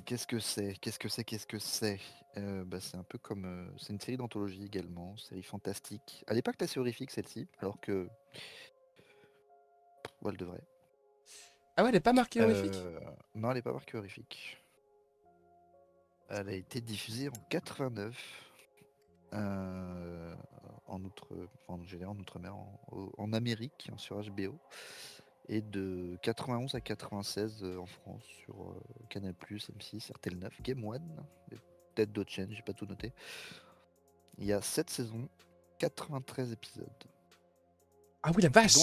Qu'est-ce que c'est? Qu'est-ce que c'est? Bah, c'est un peu comme. C'est une série d'anthologie également, série fantastique. Elle n'est pas classée horrifique celle-ci, alors que. Elle devrait. Ah ouais, elle est pas marquée horrifique? Non, elle n'est pas marquée horrifique. Elle a été diffusée en 89 en en Outre-mer, en Amérique, hein, sur HBO, et de 91 à 96 en France sur Canal+, M6, RTL9, Game One, et peut-être d'autres chaînes, j'ai pas tout noté. Il y a 7 saisons, 93 épisodes, Ah oui, la vache!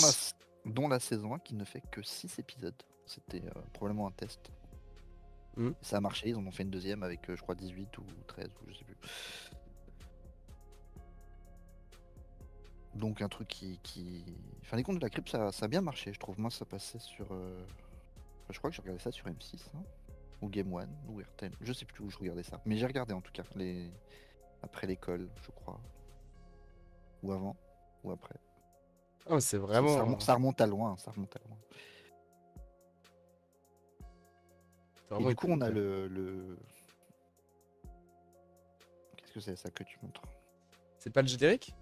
dont la saison 1 qui ne fait que 6 épisodes. C'était probablement un test. Ça a marché, ils en ont fait une deuxième avec, je crois, 18 ou 13, ou je sais plus. Donc un truc Enfin, les contes de la crypte, ça a bien marché, je trouve. Moi, ça passait sur... je crois que j'ai regardé ça sur M6, hein, ou Game One, ou RTL. Je sais plus où je regardais ça. Mais j'ai regardé en tout cas, après l'école, je crois. Ou avant, ou après. Oh, c'est vraiment... Ça remonte à loin, ça remonte à loin. Et du coup, on a le... Qu'est-ce que c'est ça que tu montres? C'est pas le générique?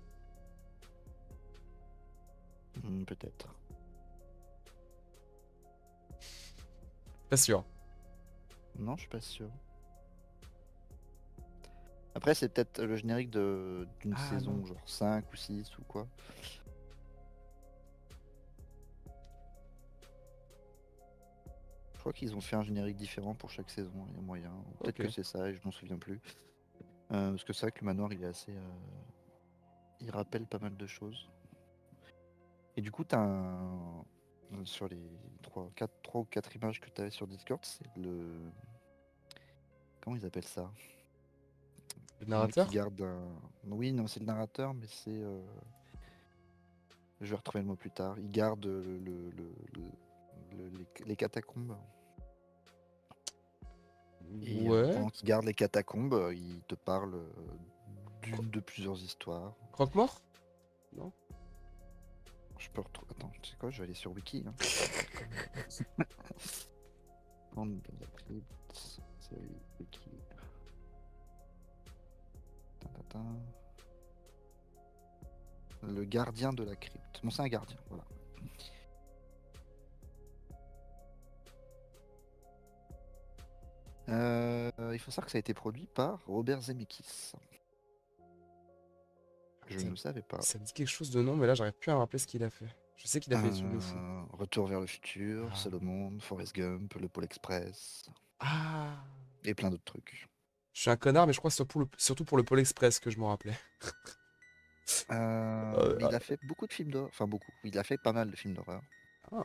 Peut-être. Pas sûr. Non, je suis pas sûr. Après, c'est peut-être le générique d'une saison, non. genre 5 ou 6 ou quoi. Je crois qu'ils ont fait un générique différent pour chaque saison, il y a moyen. Peut-être que c'est ça et je m'en souviens plus. Parce que c'est vrai que le manoir, il est assez... Il rappelle pas mal de choses. Et du coup, sur les 3 ou 4 images que tu avais sur Discord, c'est le... Comment ils appellent ça? Le narrateur? Qui garde un... Oui, non, c'est le narrateur, mais c'est... Je vais retrouver le mot plus tard. Il garde les catacombes. Et Ouais. pendant qu'il garde les catacombes, il te parle d'une de plusieurs histoires. Croque-mort? Non. Je peux retrouver... Attends, tu sais quoi, je vais aller sur Wiki. Hein. Conte de la crypte, série Wiki. Le gardien de la crypte. Bon, c'est un gardien, voilà. Il faut savoir que ça a été produit par Robert Zemeckis. Je Ça- ne le savais pas. Ça me dit quelque chose de nom, mais là, j'arrive plus à me rappeler ce qu'il a fait. Je sais qu'il a fait des trucs de fou. Retour vers le futur, Ah. Seul au monde, Forrest Gump, Le Pôle Express Ah, et plein d'autres trucs. je suis un connard, mais je crois que c'est surtout pour le Pôle Express que je m'en rappelais. Mais il a fait beaucoup de films d'horreur, enfin beaucoup. Il a fait pas mal de films d'horreur, Ah,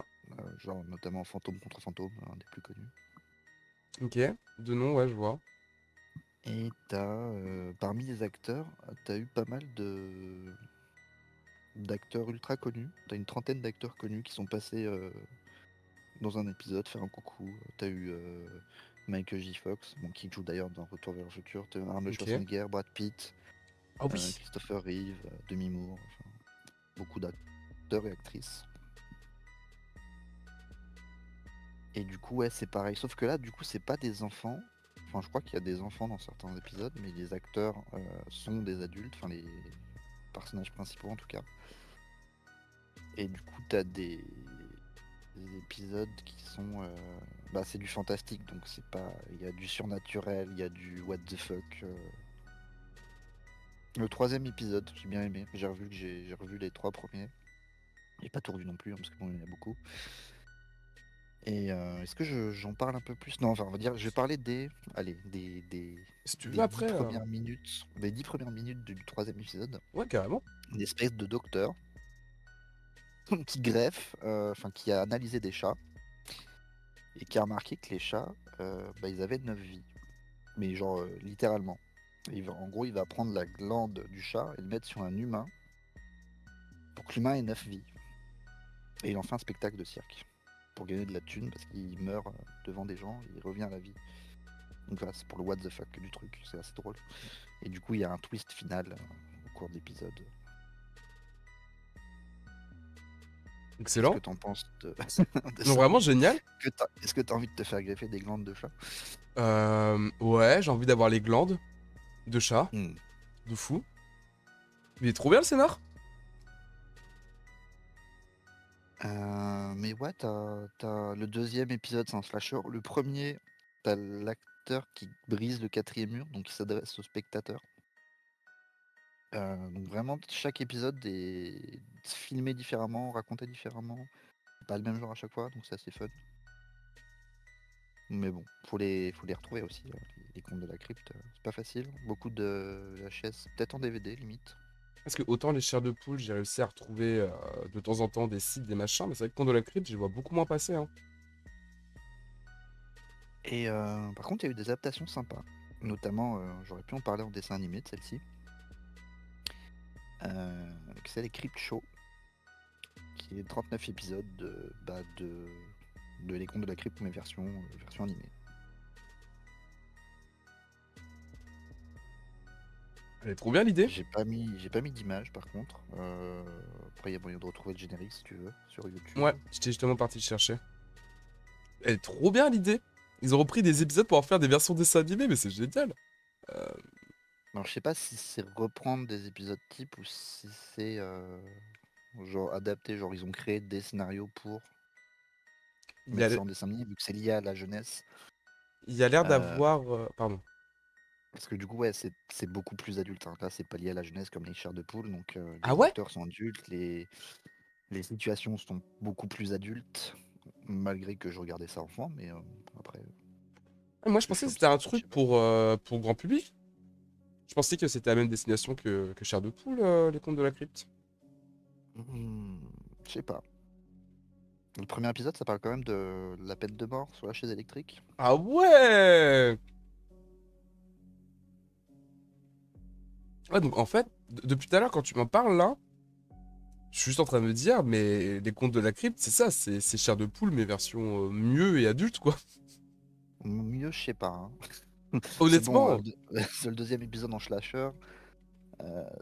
genre notamment Fantôme contre Fantôme, un des plus connus. ok, de nom, ouais, je vois. Et parmi les acteurs, t'as eu pas mal d'acteurs ultra connus. T'as une trentaine d'acteurs connus qui sont passés dans un épisode faire un coucou. T'as eu Michael J. Fox, bon, qui joue d'ailleurs dans Retour vers le futur. T'as eu Arnold Ok. Schwarzenegger, Brad Pitt, Ah oui. Christopher Reeve, Demi Moore, enfin, beaucoup d'acteurs et actrices. Et du coup, ouais, c'est pareil. Sauf que là, du coup, c'est pas des enfants. Enfin, je crois qu'il y a des enfants dans certains épisodes, mais les acteurs sont des adultes, enfin les personnages principaux en tout cas. Et du coup, t'as des épisodes qui sont, bah, c'est du fantastique, donc c'est pas, il y a du surnaturel, il y a du what the fuck. Le troisième épisode, j'ai bien aimé. J'ai revu les trois premiers. J'ai pas tout revu non plus, hein, parce que bon, il y en a beaucoup. Et est-ce que j'en parle un peu plus? Non, enfin, on va dire, je vais parler allez, Si tu veux des 10 après. premières minutes, des 10 premières minutes du troisième épisode. Ouais, carrément. Une espèce de docteur qui greffe, enfin, qui a analysé des chats et qui a remarqué que les chats, bah, ils avaient 9 vies. Mais genre, littéralement. En gros, il va prendre la glande du chat et le mettre sur un humain pour que l'humain ait 9 vies. Et il en fait un spectacle de cirque pour gagner de la thune parce qu'il meurt devant des gens et il revient à la vie. Donc voilà, c'est pour le what the fuck du truc, c'est assez drôle. Et du coup, il y a un twist final au cours de l'épisode. Qu'est-ce Excellent. que t'en penses de Non, ça? vraiment génial. Est-ce que t'as envie de te faire greffer des glandes de chat? Ouais, j'ai envie d'avoir les glandes de chat, Hmm. de fou. Il est trop bien le scénar. Mais ouais, t'as le deuxième épisode, c'est un slasher. Le premier, t'as l'acteur qui brise le quatrième mur, donc il s'adresse au spectateur. Donc vraiment, chaque épisode est filmé différemment, raconté différemment. C'est pas le même genre à chaque fois, donc c'est assez fun. Mais bon, faut les retrouver aussi, les contes de la crypte. C'est pas facile. Beaucoup de VHS, peut-être en DVD limite. Parce que autant les chairs de poule, j'ai réussi à retrouver de temps en temps des sites, des machins, mais c'est vrai que Conte de la Crypte, je les vois beaucoup moins passer. Hein. Et par contre, il y a eu des adaptations sympas. Notamment, j'aurais pu en parler en dessin animé de celle-ci. C'est les Crypt Show, qui est 39 épisodes de Les Contes de la Crypte, mais version animée. Elle est trop bien l'idée. J'ai pas mis d'image par contre. Après, il y a moyen de retrouver le générique si tu veux sur YouTube. Ouais, j'étais justement parti le chercher. Elle est trop bien l'idée. Ils ont repris des épisodes pour en faire des versions dessin animé, mais c'est génial. Alors, je sais pas si c'est reprendre des épisodes types ou si c'est genre adapté, genre ils ont créé des scénarios pour Il y a, mettre ça en dessin animé, vu que c'est lié à la jeunesse. il y a l'air Euh, d'avoir. Pardon. Parce que du coup, ouais, c'est beaucoup plus adulte, hein. Là, c'est pas lié à la jeunesse comme les chairs de poule, donc Ah les ouais? acteurs sont adultes, les situations sont beaucoup plus adultes, malgré que je regardais ça enfant, mais après, Moi, je je suis pensais que un c'était un petit truc schéma. pour grand public. Je pensais que c'était à la même destination que Chair de Poule, les contes de la crypte. Je sais pas. Le premier épisode, ça parle quand même de la peine de mort sur la chaise électrique. Ah ouais! Ouais, donc en fait, depuis tout à l'heure, quand tu m'en parles là, je suis juste en train de me dire, mais les contes de la crypte, c'est ça, c'est Chair de Poule, mais version mieux et adulte, quoi. Mieux, je sais pas, hein. C'est bon, Honnêtement, c'est le deuxième épisode en slasher.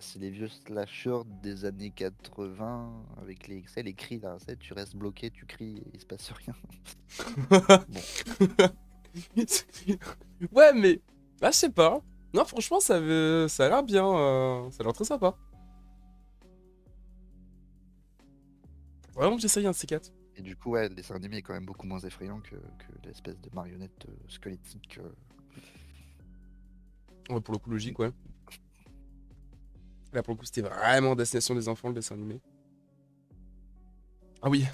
C'est les vieux slashers des années 80 avec les cris là, tu restes bloqué, tu cries et il se passe rien. Bon, ouais, mais. Bah, je sais pas. Non, franchement, ça a l'air bien. Ça a l'air très sympa. Vraiment que j'essaye un de ces quatre. Et du coup, ouais, le dessin animé est quand même beaucoup moins effrayant que l'espèce de marionnette squelettique. Ouais, pour le coup, logique, ouais. Là, pour le coup, c'était vraiment destination des enfants, le dessin animé. Ah oui,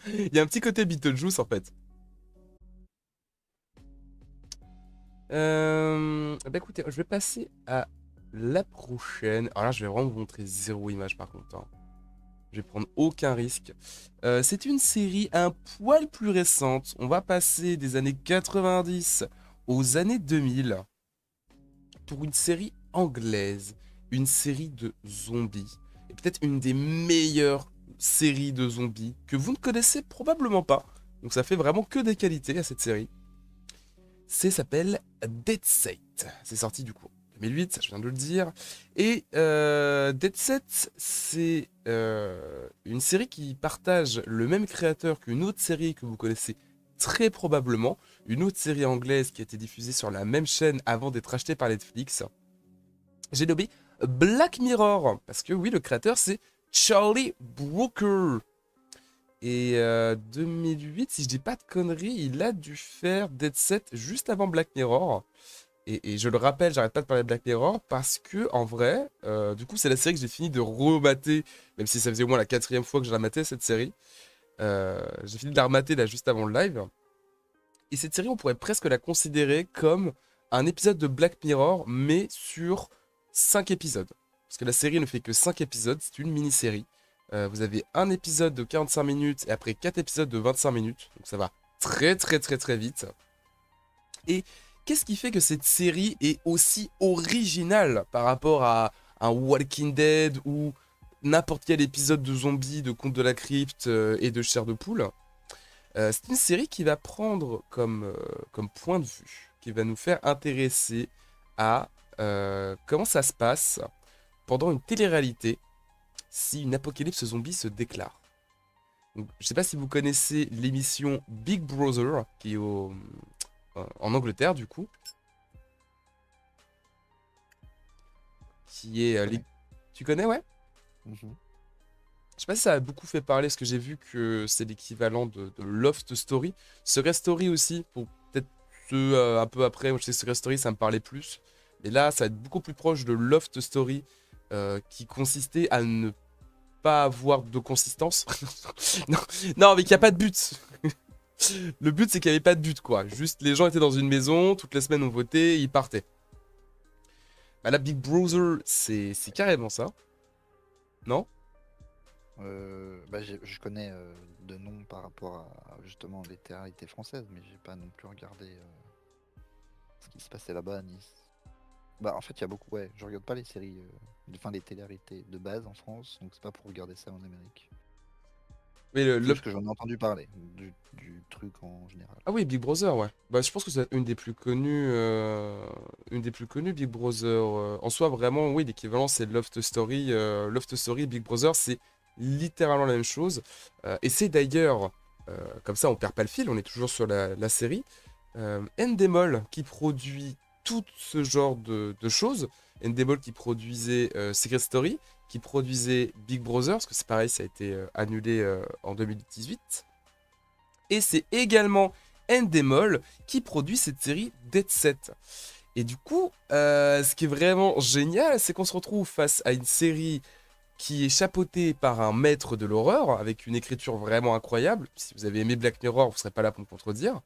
il y a un petit côté Beetlejuice en fait. Bah écoutez, je vais passer à la prochaine. Alors là, je vais vraiment vous montrer zéro image par contre, hein. Je vais prendre aucun risque. C'est une série un poil plus récente. On va passer des années 90 aux années 2000 pour une série anglaise. Une série de zombies. Et peut-être une des meilleures séries de zombies que vous ne connaissez probablement pas. Donc ça fait vraiment que des qualités à cette série. C'est s'appelle Dead Set. C'est sorti du coup en 2008, ça je viens de le dire. Et Dead Set, c'est une série qui partage le même créateur qu'une autre série que vous connaissez très probablement. Une autre série anglaise qui a été diffusée sur la même chaîne avant d'être achetée par Netflix. J'ai nommé Black Mirror. Parce que oui, le créateur c'est Charlie Brooker. Et 2008, si je dis pas de conneries, il a dû faire Dead Set juste avant Black Mirror. Et je le rappelle, j'arrête pas de parler de Black Mirror parce que, en vrai, du coup, c'est la série que j'ai fini de remater, même si ça faisait au moins la quatrième fois que je la matais, cette série. J'ai fini de la remater là juste avant le live. Et cette série, on pourrait presque la considérer comme un épisode de Black Mirror, mais sur 5 épisodes. Parce que la série ne fait que 5 épisodes, c'est une mini-série. Vous avez un épisode de 45 minutes et après 4 épisodes de 25 minutes. Donc ça va très très très très vite. Et qu'est-ce qui fait que cette série est aussi originale par rapport à un Walking Dead ou n'importe quel épisode de zombies, de Contes de la Crypte et de Chair de Poule? C'est une série qui va prendre comme point de vue, qui va nous faire intéresser à comment ça se passe pendant une télé-réalité si une apocalypse zombie se déclare. Donc, je ne sais pas si vous connaissez l'émission Big Brother, qui est en Angleterre du coup, qui est... Tu connais, ouais? Mhm. Je sais pas si ça a beaucoup fait parler, parce que j'ai vu que c'est l'équivalent de Loft Story. Secret Story aussi, pour peut-être ceux un peu après, moi je sais Secret Story ça me parlait plus. Mais là, ça va être beaucoup plus proche de Loft Story, qui consistait à ne pas avoir de consistance. non, non, mais qu'il n'y a pas de but. Le but, c'est qu'il n'y avait pas de but, quoi. Juste, les gens étaient dans une maison, toutes les semaines on votait, ils partaient. Bah, la Big Brother, c'est carrément ça. Non? Bah, je connais de nom par rapport à justement les télé-réalités françaises, mais j'ai pas non plus regardé ce qui se passait là-bas à Nice. Bah en fait il y a beaucoup, ouais, je regarde pas les séries, enfin les télé-réalités de base en France, donc c'est pas pour regarder ça en Amérique. Mais C'est juste que j'en ai entendu parler, du truc en général. Ah oui, Big Brother, ouais. Bah, je pense que c'est une des plus connues, Big Brother. En soi, vraiment, oui, l'équivalent, c'est Loft Story. Loft Story, Big Brother, c'est littéralement la même chose. Et c'est d'ailleurs, comme ça, on perd pas le fil, on est toujours sur la série. Endemol qui produit tout ce genre de choses. Endemol qui produisait Secret Story, qui produisait Big Brother, parce que c'est pareil, ça a été annulé en 2018. Et c'est également Endemol qui produit cette série Dead Set. Et du coup, ce qui est vraiment génial, c'est qu'on se retrouve face à une série qui est chapeautée par un maître de l'horreur, avec une écriture vraiment incroyable. Si vous avez aimé Black Mirror, vous ne serez pas là pour me contredire.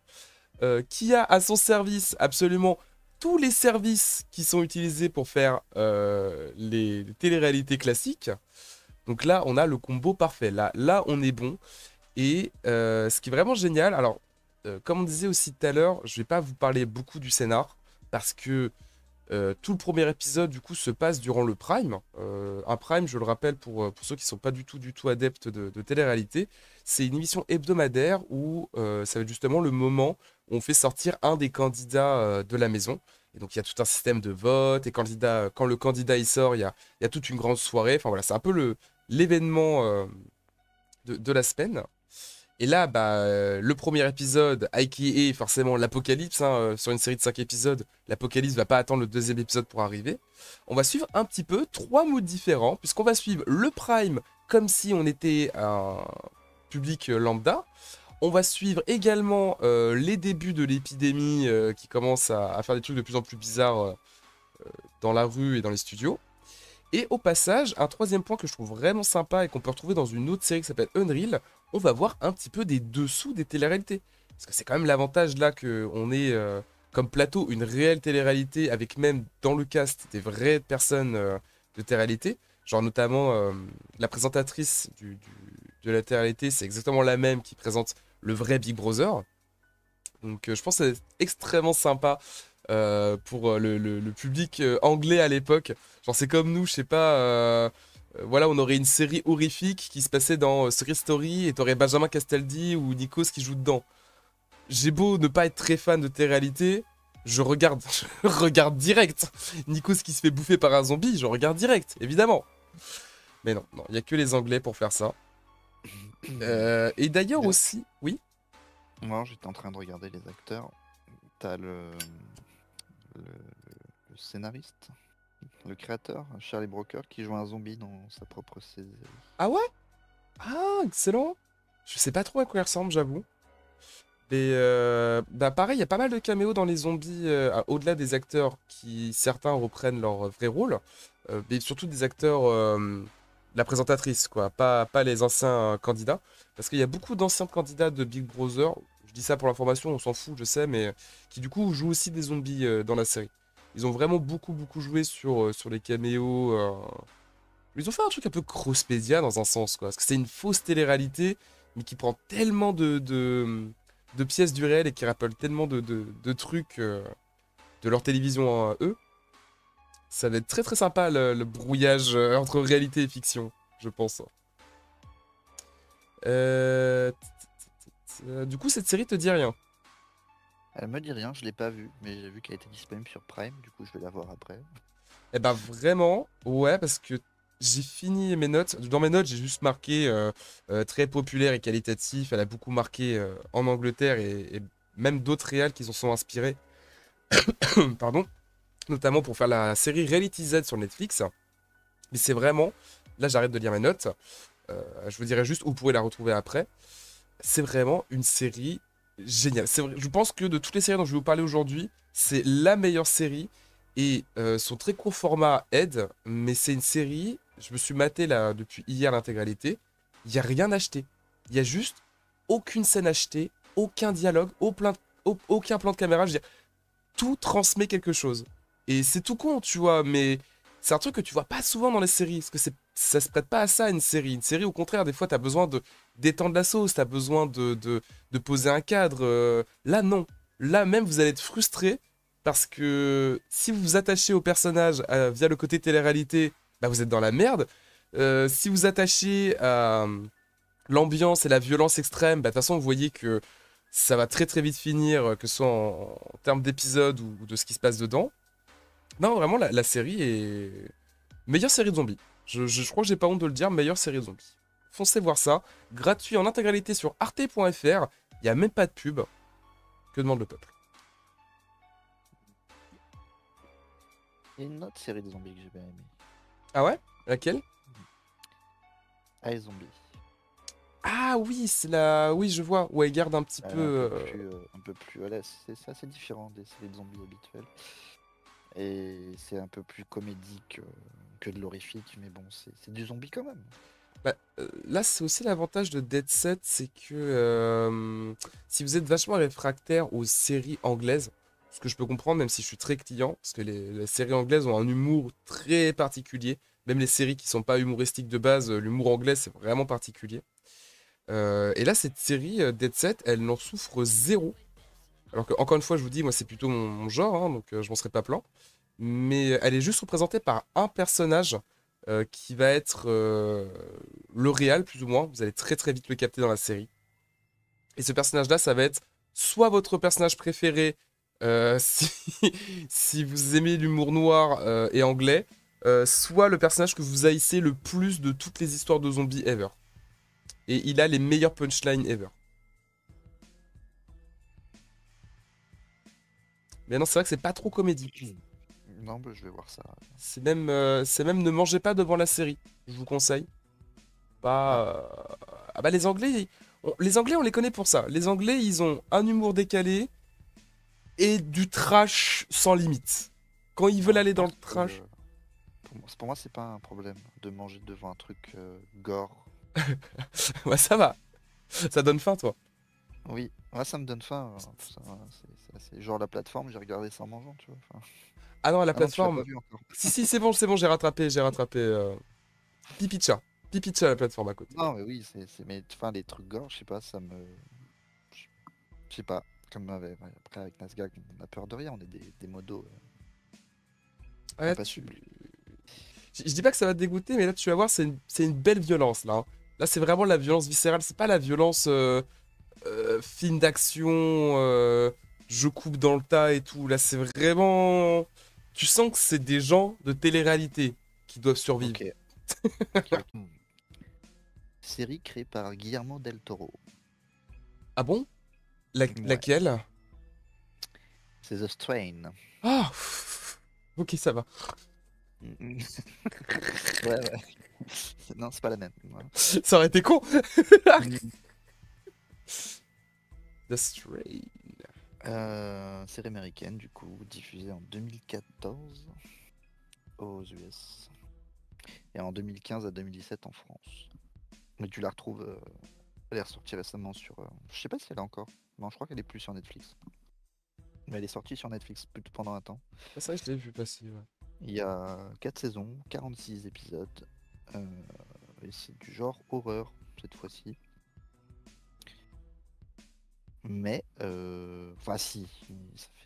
Qui a à son service absolument tous les services qui sont utilisés pour faire les télé-réalités classiques. Donc là, on a le combo parfait. Là on est bon. Et ce qui est vraiment génial, alors, comme on disait aussi tout à l'heure, je vais pas vous parler beaucoup du scénar, parce que tout le premier épisode, du coup, se passe durant le Prime. Un Prime, je le rappelle pour ceux qui sont pas du tout adeptes de télé-réalité, c'est une émission hebdomadaire où ça va être justement le moment où on fait sortir un des candidats de la maison. Et donc, il y a tout un système de vote, et quand le candidat il sort, il y a toute une grande soirée. Enfin voilà, c'est un peu l'événement de la semaine. Et là, le premier épisode, qui est forcément l'apocalypse, hein, sur une série de 5 épisodes, l'apocalypse va pas attendre le deuxième épisode pour arriver. On va suivre un petit peu 3 moods différents, puisqu'on va suivre le Prime comme si on était un public lambda. On va suivre également les débuts de l'épidémie qui commence à faire des trucs de plus en plus bizarres dans la rue et dans les studios. Et au passage, un troisième point que je trouve vraiment sympa et qu'on peut retrouver dans une autre série qui s'appelle Unreal, on va voir un petit peu des dessous des téléréalités. Parce que c'est quand même l'avantage là qu'on ait comme plateau une réelle télé-réalité avec même dans le cast des vraies personnes de télé-réalité. Genre notamment la présentatrice de la télé-réalité, c'est exactement la même qui présente le vrai Big Brother. Donc je pense que c'est extrêmement sympa pour le public anglais à l'époque. Genre c'est comme nous, je sais pas, voilà, on aurait une série horrifique qui se passait dans Secret Story et t'aurais Benjamin Castaldi ou Nikos qui joue dedans. J'ai beau ne pas être très fan de télé-réalité, je regarde, je regarde direct. Nikos qui se fait bouffer par un zombie, je regarde direct, évidemment. Mais non, il n'y a que les Anglais pour faire ça. Et d'ailleurs aussi, oui. Moi, j'étais en train de regarder les acteurs. T'as le scénariste, le créateur, Charlie Brooker, qui joue un zombie dans sa propre série. Ah ouais? Ah, excellent. Je sais pas trop à quoi il ressemble, j'avoue. Mais pareil, il y a pas mal de caméos dans les zombies, au-delà des acteurs qui, certains reprennent leur vrai rôle, mais surtout des acteurs, la présentatrice, quoi, pas les anciens candidats. Parce qu'il y a beaucoup d'anciens candidats de Big Brother, je dis ça pour l'information, on s'en fout, je sais, mais qui du coup jouent aussi des zombies dans la série. Ils ont vraiment beaucoup joué sur les caméos. Ils ont fait un truc un peu Crospedia dans un sens, quoi. Parce que c'est une fausse télé-réalité, mais qui prend tellement de pièces du réel et qui rappelle tellement de trucs de leur télévision à eux. Ça va être très sympa le brouillage entre réalité et fiction, je pense. Du coup, cette série te dit rien. Elle me dit rien, je l'ai pas vue, mais j'ai vu qu'elle était disponible sur Prime, du coup je vais la voir après. Eh ben vraiment, ouais, parce que j'ai fini mes notes. Dans mes notes, j'ai juste marqué très populaire et qualitatif. Elle a beaucoup marqué en Angleterre et même d'autres réals qui s'en sont inspirés. Pardon. Notamment pour faire la série Reality Z sur Netflix. Mais c'est vraiment, là j'arrête de lire mes notes. Je vous dirai juste où vous pourrez la retrouver après. C'est vraiment une série géniale. Je pense que de toutes les séries dont je vais vous parler aujourd'hui, c'est la meilleure série. Et son très court format aide, mais c'est une série, je me suis maté là depuis hier l'intégralité, il n'y a rien acheté. Il y a juste aucune scène achetée, aucun dialogue, aucun plan de caméra, je veux dire, tout transmet quelque chose. Et c'est tout con, tu vois, mais c'est un truc que tu vois pas souvent dans les séries, parce que ça se prête pas à ça une série. Une série, au contraire, des fois, t'as besoin de d'étendre la sauce, t'as besoin de poser un cadre. Là, non. Là, même, vous allez être frustré parce que si vous vous attachez au personnage via le côté télé-réalité, bah vous êtes dans la merde. Si vous attachez à l'ambiance et la violence extrême, bah de toute façon vous voyez que ça va très vite finir, que ce soit en termes d'épisodes ou de ce qui se passe dedans. Non, vraiment, la série est... Meilleure série de zombies. Je crois que j'ai pas honte de le dire, meilleure série de zombies. Foncez voir ça, gratuit en intégralité sur arte.fr, il n'y a même pas de pub. Que demande le peuple? Il y a une autre série de zombies que j'ai bien aimée. Ah ouais? Laquelle? iZombie. Ah oui, c'est la... Oui, je vois. Ouais, garde un petit peu... Un peu plus... Voilà, c'est assez différent des séries de zombies habituelles. Et c'est un peu plus comédique que de l'horrifique, mais bon, c'est du zombie quand même. Là, c'est aussi l'avantage de Dead Set, c'est que si vous êtes vachement réfractaire aux séries anglaises, ce que je peux comprendre, même si je suis très client, parce que les séries anglaises ont un humour très particulier, même les séries qui sont pas humoristiques de base, l'humour anglais, c'est vraiment particulier. Et là, cette série, Dead Set, elle n'en souffre zéro. Alors que, encore une fois, je vous dis, moi, c'est plutôt mon genre, hein, donc je m'en serais pas plaint. Mais elle est juste représentée par un personnage qui va être le réal, plus ou moins. Vous allez très vite le capter dans la série. Et ce personnage-là, ça va être soit votre personnage préféré, si, si vous aimez l'humour noir et anglais, soit le personnage que vous haïssez le plus de toutes les histoires de zombies ever. Et il a les meilleures punchlines ever. Mais non, c'est vrai que c'est pas trop comédie. Non, bah, je vais voir ça. C'est même ne mangez pas devant la série. Je vous conseille. Ah, Pas. Ah bah les Anglais, les Anglais, on les connaît pour ça. Les Anglais, ils ont un humour décalé et du trash sans limite. Quand ils veulent non, je aller dans pense le que trash, pour moi, c'est pas un problème de manger devant un truc gore. ouais, ça va. Ça donne faim, toi. Oui, moi ça me donne faim. C'est genre la plateforme, j'ai regardé ça en mangeant, tu vois. Enfin, Ah non, la ah non, tu l'as pas plateforme. vu encore. Si, si, c'est bon, j'ai rattrapé, j'ai rattrapé. Pipicha. Pipicha, la plateforme à côté. Non, mais oui, mais enfin, les trucs gore, je sais pas, ça me. Je sais pas. Comme après avec Nasgag, on a peur de rien, on est des modos Ouais, impassibles. je dis pas que ça va te dégoûter, mais là, tu vas voir, c'est une belle violence, là, hein. Là, c'est vraiment la violence viscérale. C'est pas la violence film d'action, je coupe dans le tas et tout. Là, c'est vraiment. Tu sens que c'est des gens de télé-réalité qui doivent survivre. Ok, ok. Série créée par Guillermo del Toro. Ah bon? Ouais, Laquelle? c'est The Strain. Ah! Ok, ça va. Mm. Ouais, ouais. Non, c'est pas la même. Voilà. Ça aurait été con! Mm. The Stray. Série américaine, du coup, diffusée en 2014 aux US et en 2015 à 2017 en France. Mais tu la retrouves, elle est ressortie récemment sur. Je sais pas si elle est encore. Non, je crois qu'elle est plus sur Netflix. Mais elle est sortie sur Netflix pendant un temps. Ah, c'est vrai, je l'ai vu passer, ouais. Il y a 4 saisons, 46 épisodes. euh, et c'est du genre horreur cette fois-ci. Mais, enfin si,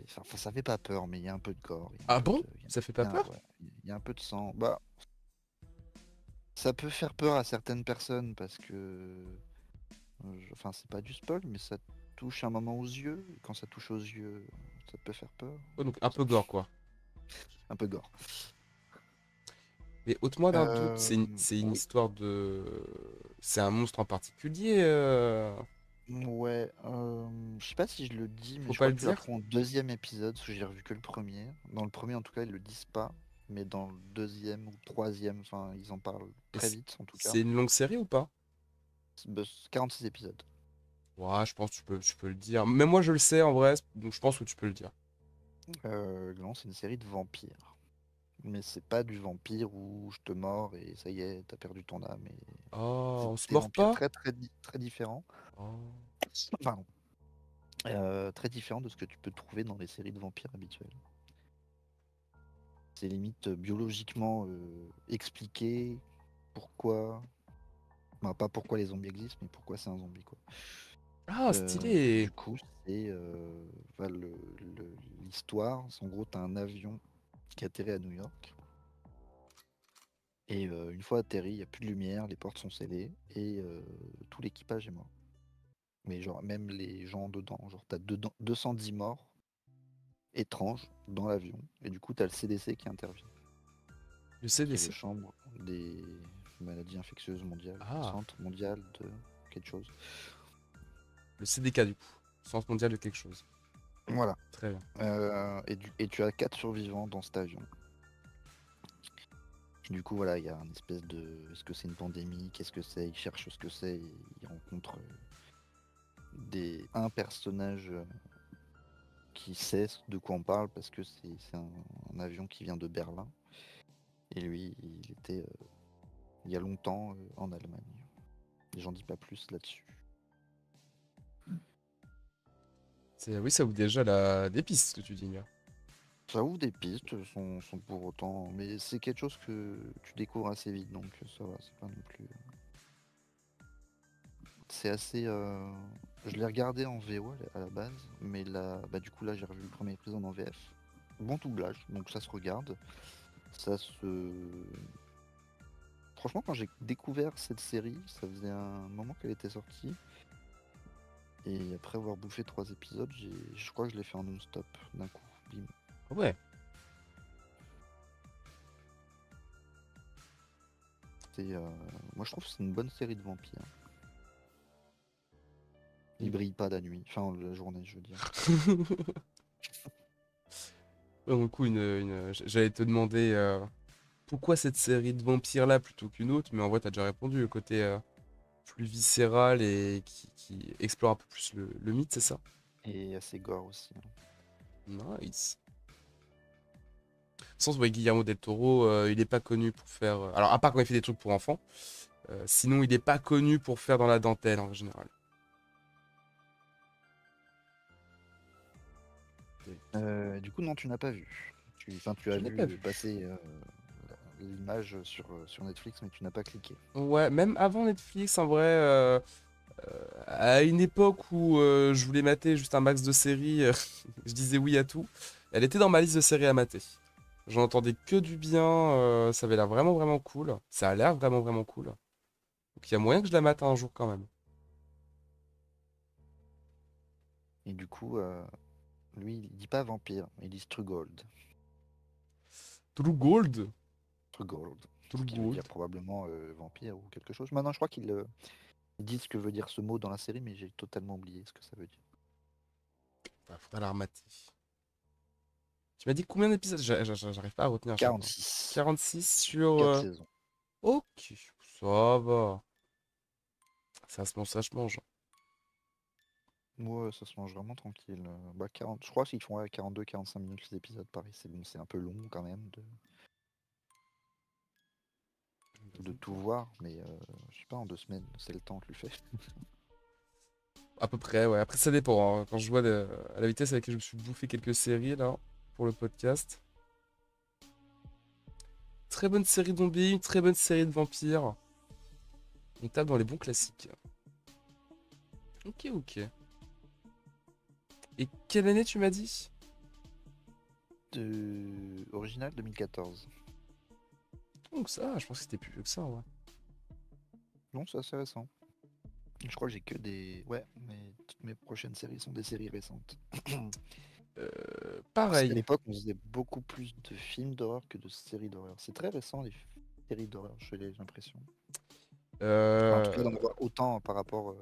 ça fait pas peur, mais il y a un peu de gore, il y a un Ah peu bon? de, Ça fait pas peur? ouais, il y a un peu de sang. Bah, ça peut faire peur à certaines personnes parce que, enfin, c'est pas du spoil, mais ça touche un moment aux yeux. Et quand ça touche aux yeux, ça peut faire peur. Oh, donc un peu gore, quoi. Un peu gore. Mais ôte-moi d'un doute, c'est une Oui. histoire de. C'est un monstre en particulier. Ouais, je sais pas si je le dis, mais Faut je pas crois le que tu dire. l'apprends au deuxième épisode, parce que j'ai revu que le premier. Dans le premier, en tout cas, ils le disent pas, mais dans le deuxième ou troisième, enfin, ils en parlent Et très vite, en tout cas. c'est une longue série ou pas? 46 épisodes. Ouais, je pense que tu peux le dire. Même moi, je le sais en vrai, donc je pense que tu peux le dire. Non, c'est une série de vampires. Mais c'est pas du vampire où je te mords et ça y est, t'as perdu ton âme. Et Oh, c'est on se des mord vampires pas? très différents. Oh. Pardon. Très différents de ce que tu peux trouver dans les séries de vampires habituelles. C'est limite biologiquement expliqué pourquoi. Bah, pas pourquoi les zombies existent, mais pourquoi c'est un zombie, quoi. Ah, Du stylé! coup, c'est bah, l'histoire. En gros, t'as un avion qui atterrit à New York. Et une fois atterri, il n'y a plus de lumière, les portes sont scellées et tout l'équipage est mort. Mais genre, même les gens dedans, genre, t'as 210 morts étranges dans l'avion. Et du coup, t'as le CDC qui intervient, Le qui est le CDC. chambre des maladies infectieuses mondiales, Ah, centre mondial de quelque chose. le CDK du coup. Centre mondial de quelque chose. Voilà. Très bien. Et tu as 4 survivants dans cet avion. Du coup, voilà, il y a une espèce de. Est-ce que c'est une pandémie? Qu'est-ce que c'est? Ils cherchent ce que c'est. Ils rencontrent un personnage qui sait de quoi on parle parce que c'est un avion qui vient de Berlin. Et lui, il était il y a longtemps en Allemagne. Et j'en dis pas plus là-dessus. Oui, ça ouvre déjà des pistes, ce que tu dis là. Ça ouvre des pistes sans pour autant. Mais c'est quelque chose que tu découvres assez vite, donc ça va, c'est pas non plus. C'est assez. Je l'ai regardé en VO à la base, mais là, bah, du coup, là, j'ai revu le premier épisode en VF. Bon doublage, donc ça se regarde. Ça se. Franchement, quand j'ai découvert cette série, ça faisait un moment qu'elle était sortie. Et après avoir bouffé 3 épisodes, je crois que je l'ai fait en non-stop d'un coup. Bim. Ah ouais. Moi, je trouve que c'est une bonne série de vampires. Ils brillent pas la nuit, enfin la journée, je veux dire. Du coup, j'allais te demander pourquoi cette série de vampires là plutôt qu'une autre, mais en vrai, t'as déjà répondu, le côté plus viscéral et qui explore un peu plus le mythe, c'est ça? Et assez gore aussi, hein. Nice. Sans ouais, Guillermo del Toro, il est pas connu pour faire. Alors, à part quand il fait des trucs pour enfants, sinon, il est pas connu pour faire dans la dentelle en général. Du coup, non, tu n'as pas vu. Enfin, tu as Je n'ai pas vu vu. passer l'image sur Netflix, mais tu n'as pas cliqué. Ouais, même avant Netflix, en vrai, à une époque où je voulais mater juste un max de séries, je disais oui à tout. Elle était dans ma liste de séries à mater. J'en entendais que du bien, ça avait l'air vraiment vraiment cool. Ça a l'air vraiment vraiment cool. Donc il y a moyen que je la mate un jour quand même. Et du coup, lui, il dit pas vampire, il dit Strugold. True Gold? Strugold. True Ce qui veut dire Gold? probablement vampire ou quelque chose. Maintenant, je crois qu'il dit ce que veut dire ce mot dans la série, mais j'ai totalement oublié ce que ça veut dire. Bah, faudra la remater. Tu m'as dit combien d'épisodes? J'arrive pas à retenir à chaque fois. 46. 46 sur... 4 saisons. Ok, ça va. Ça se mange, ça se mange. Moi, ça se mange vraiment tranquille. Bah, 40, je crois qu'ils font 42-45 minutes les épisodes, pareil. C'est bon, c'est un peu long quand même de tout voir, mais je sais pas, en 2 semaines, c'est le temps que je lui fais. À peu près, ouais. Après, ça dépend, hein. Quand je vois à la vitesse à laquelle je me suis bouffé quelques séries, là, pour le podcast. Très bonne série de zombies, une très bonne série de vampires. On tape dans les bons classiques. Ok, ok. Et quelle année tu m'as dit? Original 2014. Donc ça, je pense que c'était plus vieux que ça, ouais. Non, c'est assez récent. Je crois que j'ai que des. Ouais, mais toutes mes prochaines séries sont des séries récentes. Parce qu'à Pareil. l'époque, on faisait beaucoup plus de films d'horreur que de séries d'horreur. C'est très récent, les séries d'horreur, j'ai l'impression. Enfin, en tout cas, d'en avoir autant par rapport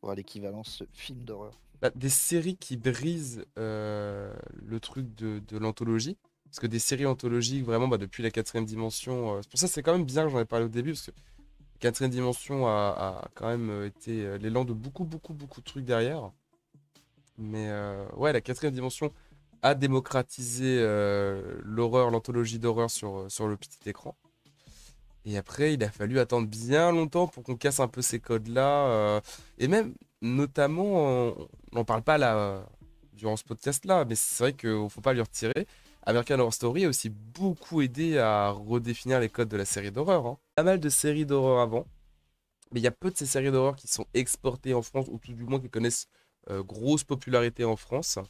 à l'équivalence film d'horreur. Bah, des séries qui brisent le truc de l'anthologie. Parce que des séries anthologiques, vraiment, bah, depuis la quatrième dimension. C'est pour ça que c'est quand même bien que j'en ai parlé au début. Parce que la quatrième dimension a quand même été l'élan de beaucoup, beaucoup, beaucoup de trucs derrière. Mais ouais, la quatrième dimension a démocratisé l'horreur, l'anthologie d'horreur sur le petit écran. Et après, il a fallu attendre bien longtemps pour qu'on casse un peu ces codes-là. Et même, notamment, on n'en parle pas là, durant ce podcast-là, mais c'est vrai qu'il ne faut pas lui retirer. American Horror Story a aussi beaucoup aidé à redéfinir les codes de la série d'horreur, hein. Pas mal de séries d'horreur avant, mais il y a peu de ces séries d'horreur qui sont exportées en France, ou tout du moins qui connaissent grosse popularité en France.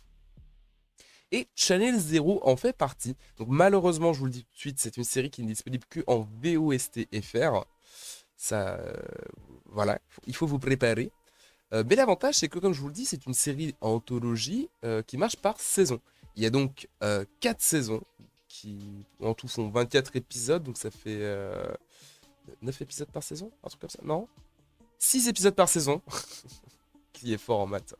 Et Channel Zero en fait partie. Donc malheureusement, je vous le dis tout de suite, c'est une série qui n'est disponible que en VOST FR. Ça, voilà, il faut vous préparer. Mais l'avantage, c'est que comme je vous le dis, c'est une série en anthologie qui marche par saison. Il y a donc 4 saisons qui en tout font 24 épisodes, donc ça fait 9 épisodes par saison, un truc comme ça. Non, 6 épisodes par saison, qui est fort en maths.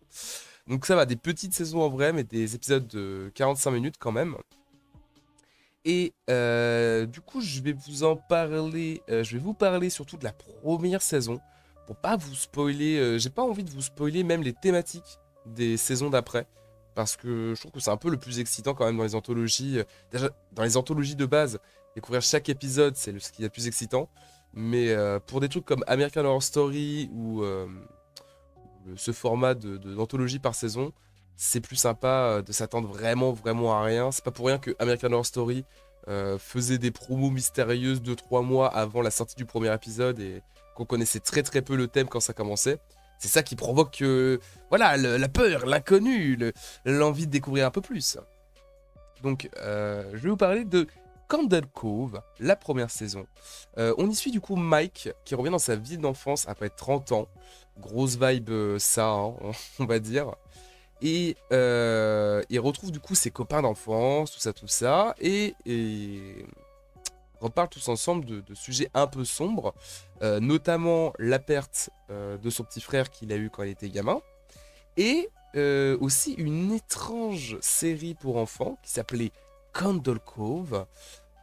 Donc ça va, des petites saisons en vrai, mais des épisodes de 45 minutes quand même. Et du coup, je vais vous en parler. Je vais vous parler surtout de la première saison. Pour pas vous spoiler. J'ai pas envie de vous spoiler même les thématiques des saisons d'après. Parce que je trouve que c'est un peu le plus excitant quand même dans les anthologies. Déjà, dans les anthologies de base, découvrir chaque épisode, c'est ce qui est le plus excitant. Mais pour des trucs comme American Horror Story ou ce format d'anthologie par saison, c'est plus sympa de s'attendre vraiment, vraiment à rien. C'est pas pour rien que American Horror Story faisait des promos mystérieuses 2-3 mois avant la sortie du premier épisode et qu'on connaissait très très peu le thème quand ça commençait. C'est ça qui provoque voilà, la peur, l'inconnu, l'envie de découvrir un peu plus. Donc, je vais vous parler de Candle Cove, la première saison. On y suit du coup Mike qui revient dans sa ville d'enfance après 30 ans. Grosse vibe ça, hein, on va dire. Et il retrouve du coup ses copains d'enfance, tout ça. Et reparlent tous ensemble de sujets un peu sombres, notamment la perte de son petit frère qu'il a eu quand il était gamin. Et aussi une étrange série pour enfants qui s'appelait Candle Cove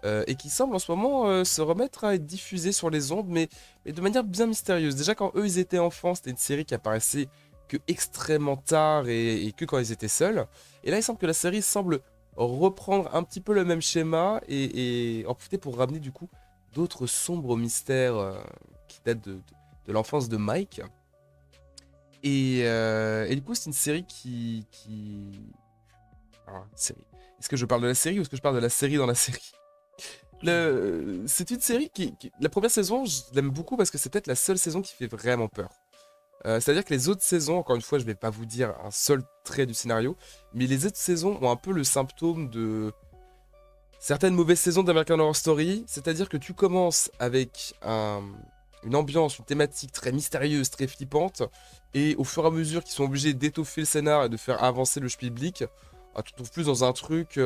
et qui semble en ce moment se remettre à être diffusée sur les ondes, mais de manière bien mystérieuse. Déjà, quand eux ils étaient enfants, c'était une série qui apparaissait que extrêmement tard et que quand ils étaient seuls. Et là, il semble que la série semble reprendre un petit peu le même schéma et en profiter pour ramener du coup d'autres sombres mystères qui datent de l'enfance de Mike. Et du coup, c'est une série Alors, série. Est-ce que je parle de la série ou est-ce que je parle de la série dans la série? C'est une série La première saison, je l'aime beaucoup parce que c'est peut-être la seule saison qui fait vraiment peur. C'est-à-dire que les autres saisons, encore une fois, je vais pas vous dire un seul trait du scénario, mais les autres saisons ont un peu le symptôme de certaines mauvaises saisons d'American Horror Story. C'est-à-dire que tu commences avec une ambiance, une thématique très mystérieuse, très flippante, et au fur et à mesure qu'ils sont obligés d'étoffer le scénar et de faire avancer le schmilblick, tu te trouves plus dans un truc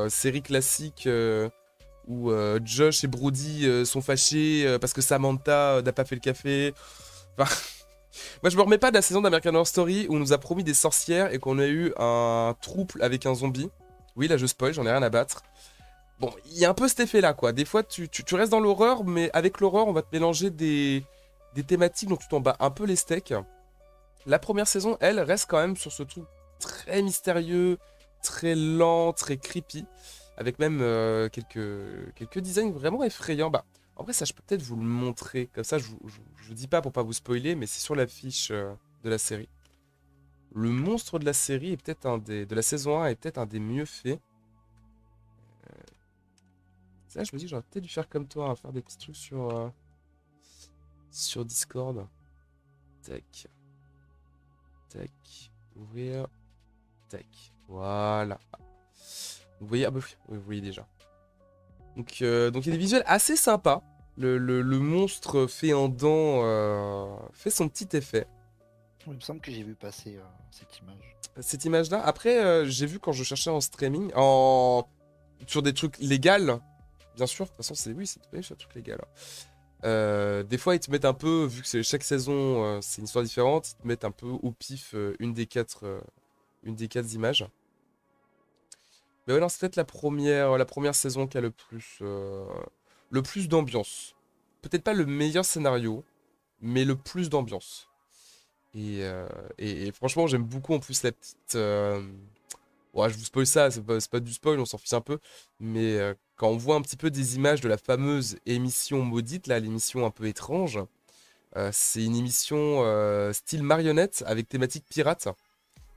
série classique où Josh et Brody sont fâchés parce que Samantha n'a pas fait le café. Enfin, moi je me remets pas de la saison d'American Horror Story où on nous a promis des sorcières et qu'on a eu un trouble avec un zombie. Oui, là je spoil, j'en ai rien à battre. Bon, il y a un peu cet effet là quoi. Des fois tu restes dans l'horreur, mais avec l'horreur on va te mélanger des thématiques dont tu t'en bats un peu les steaks. La première saison, elle, reste quand même sur ce truc très mystérieux, très lent, très creepy, avec même quelques designs vraiment effrayants. Bah, en vrai, ça, je peux peut-être vous le montrer. Comme ça, je vous dis pas pour pas vous spoiler, mais c'est sur l'affiche de la série. Le monstre de la série est peut-être de la saison 1 est peut-être un des mieux faits. Ça, je me dis que j'aurais peut-être dû faire comme toi, hein, faire des petits trucs sur Discord. Tac, tac, ouvrir. Tac. Voilà. Vous voyez, ah bah oui, vous voyez déjà. Donc il y a des visuels assez sympas. Le monstre fait en dents fait son petit effet. Il me semble que j'ai vu passer cette image. Cette image-là, après, j'ai vu quand je cherchais en streaming, sur des trucs légaux, bien sûr, de toute façon, c'est sur des trucs légaux. Des fois, ils te mettent un peu, vu que chaque saison, c'est une histoire différente, ils te mettent un peu au pif une des quatre images. Mais ouais, non, c'est peut-être la première saison qui a le plus d'ambiance. Peut-être pas le meilleur scénario, mais le plus d'ambiance. Et franchement, j'aime beaucoup en plus la petite. Ouais, je vous spoil ça, c'est pas du spoil, on s'en fiche un peu. Mais quand on voit un petit peu des images de la fameuse émission maudite, là, l'émission un peu étrange, c'est une émission style marionnette avec thématique pirate.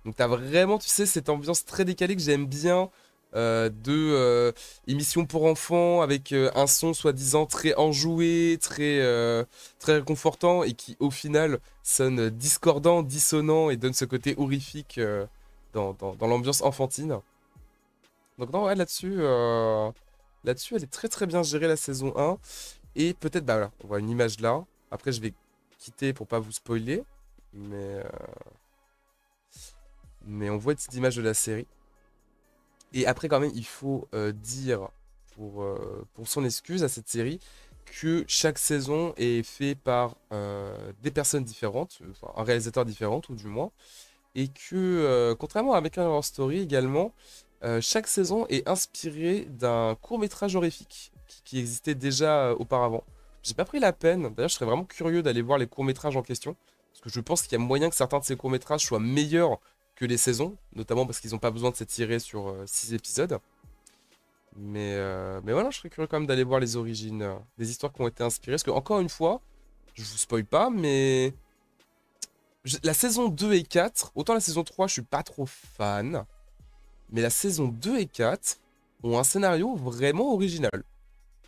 Donc t'as vraiment, tu sais, cette ambiance très décalée que j'aime bien de émissions pour enfants avec un son soi-disant très enjoué, très réconfortant et qui au final sonne discordant, dissonant et donne ce côté horrifique dans l'ambiance enfantine. Donc non, ouais, là-dessus, elle est très très bien gérée la saison 1. Et peut-être, bah voilà, on voit une image là. Après, je vais quitter pour pas vous spoiler. Mais on voit une petite image de la série. Et après, quand même, il faut dire, pour son excuse à cette série, que chaque saison est fait par des personnes différentes, enfin, un réalisateur différent, tout du moins. Et que, contrairement à American Horror Story également, chaque saison est inspirée d'un court-métrage horrifique qui existait déjà auparavant. J'ai pas pris la peine, d'ailleurs, je serais vraiment curieux d'aller voir les courts-métrages en question. Parce que je pense qu'il y a moyen que certains de ces courts-métrages soient meilleurs que les saisons, notamment parce qu'ils n'ont pas besoin de s'étirer sur 6 épisodes. Mais voilà, je serais curieux quand même d'aller voir les origines des histoires qui ont été inspirées. Parce que, encore une fois, je vous spoil pas, mais la saison 2 et 4, autant la saison 3, je suis pas trop fan, mais la saison 2 et 4 ont un scénario vraiment original.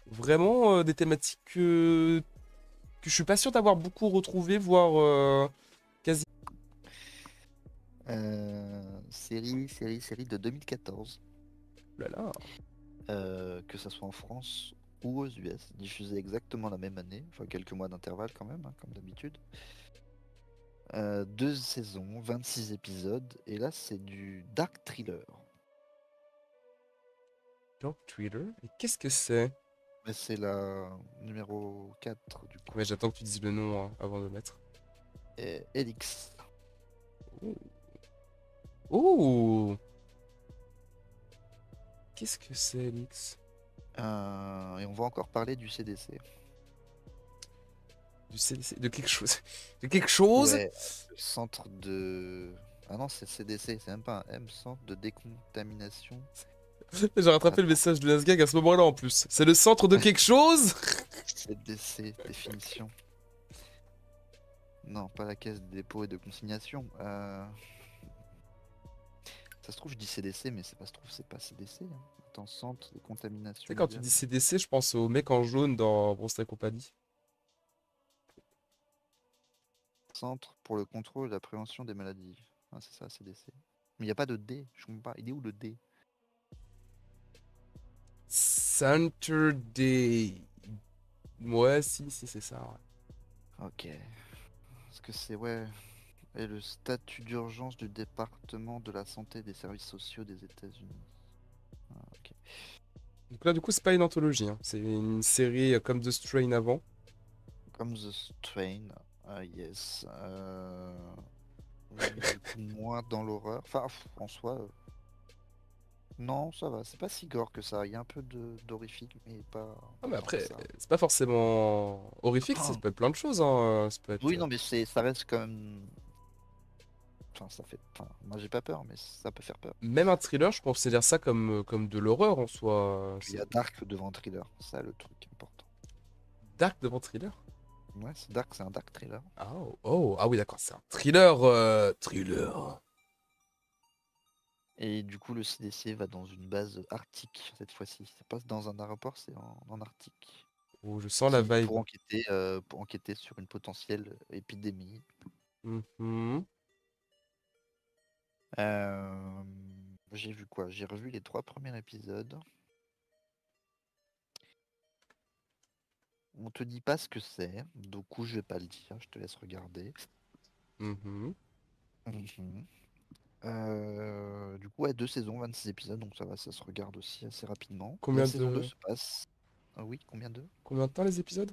Vraiment des thématiques que je suis pas sûr d'avoir beaucoup retrouvé, voire quasi. Série de 2014. Là là. Que ça soit en France ou aux US, diffusée exactement la même année, enfin quelques mois d'intervalle quand même, hein, comme d'habitude. 2 saisons, 26 épisodes, et là c'est du dark thriller. Dark Thriller. Et qu'est-ce que c'est? Mais c'est la numéro 4 du coup. Ouais, j'attends que tu dises le nom hein, avant de le mettre. Et Elix. Ouh. Oh! Qu'est-ce que c'est, Lix? Et on va encore parler du CDC. Du CDC? De quelque chose? De quelque chose? Ouais, le centre de... Ah non, c'est CDC, c'est même pas un M, centre de décontamination. J'ai rattrapé le Attends, message de Nasgag à ce moment-là en plus. C'est le centre de quelque chose? CDC, définition. Non, pas la caisse de dépôt et de consignation. Ça se trouve, je dis CDC, mais c'est pas, se trouve, c'est pas CDC. Hein. Attends, centre de Tu contamination sais, quand tu mondiale. dis CDC, je pense au mec en jaune dans Bronze et compagnie. Centre pour le contrôle et la prévention des maladies. Ah, c'est ça, CDC. Mais il n'y a pas de D, je comprends pas. Il est où le D? Center Day. Ouais, si, c'est ça. Ouais. Ok. Parce que c'est, ouais. Et le statut d'urgence du département de la santé et des services sociaux des États-Unis. Ah, ok. Donc là, du coup, c'est pas une anthologie, hein. C'est une série comme The Strain avant. Comme The Strain. Ah, yes. Oui, du coup, moins dans l'horreur. Enfin, en soi. Non, ça va. C'est pas si gore que ça. Il y a un peu d'horrifique, mais pas, Ah, pas mais tant que après, ça. c'est pas forcément horrifique, ça peut être plein de choses, hein. Ça peut être Oui, non, mais ça reste quand même. Enfin, ça fait. Enfin, moi, j'ai pas peur, mais ça peut faire peur. même un thriller, je considère ça comme de l'horreur en soi. Puis il y C'est a Dark devant Thriller. Ça, le truc important. dark devant thriller. Ouais, c'est Dark, c'est un Dark Thriller. Ah, ah oui, d'accord, c'est un thriller. Thriller. Et du coup, le CDC va dans une base arctique cette fois-ci. C'est pas dans un aéroport, c'est en Arctique. Oh, je sens la vibe. Pour enquêter sur une potentielle épidémie. Mhm. Euh, J'ai vu quoi? J'ai revu les 3 premiers épisodes. On te dit pas ce que c'est, du coup je vais pas le dire, je te laisse regarder. Mhm. Mhm. Du coup, ouais, 2 saisons, 26 épisodes, donc ça va, ça se regarde aussi assez rapidement. La Combien saison 2 de... se passe. Ah oui, combien de? Combien de temps les épisodes?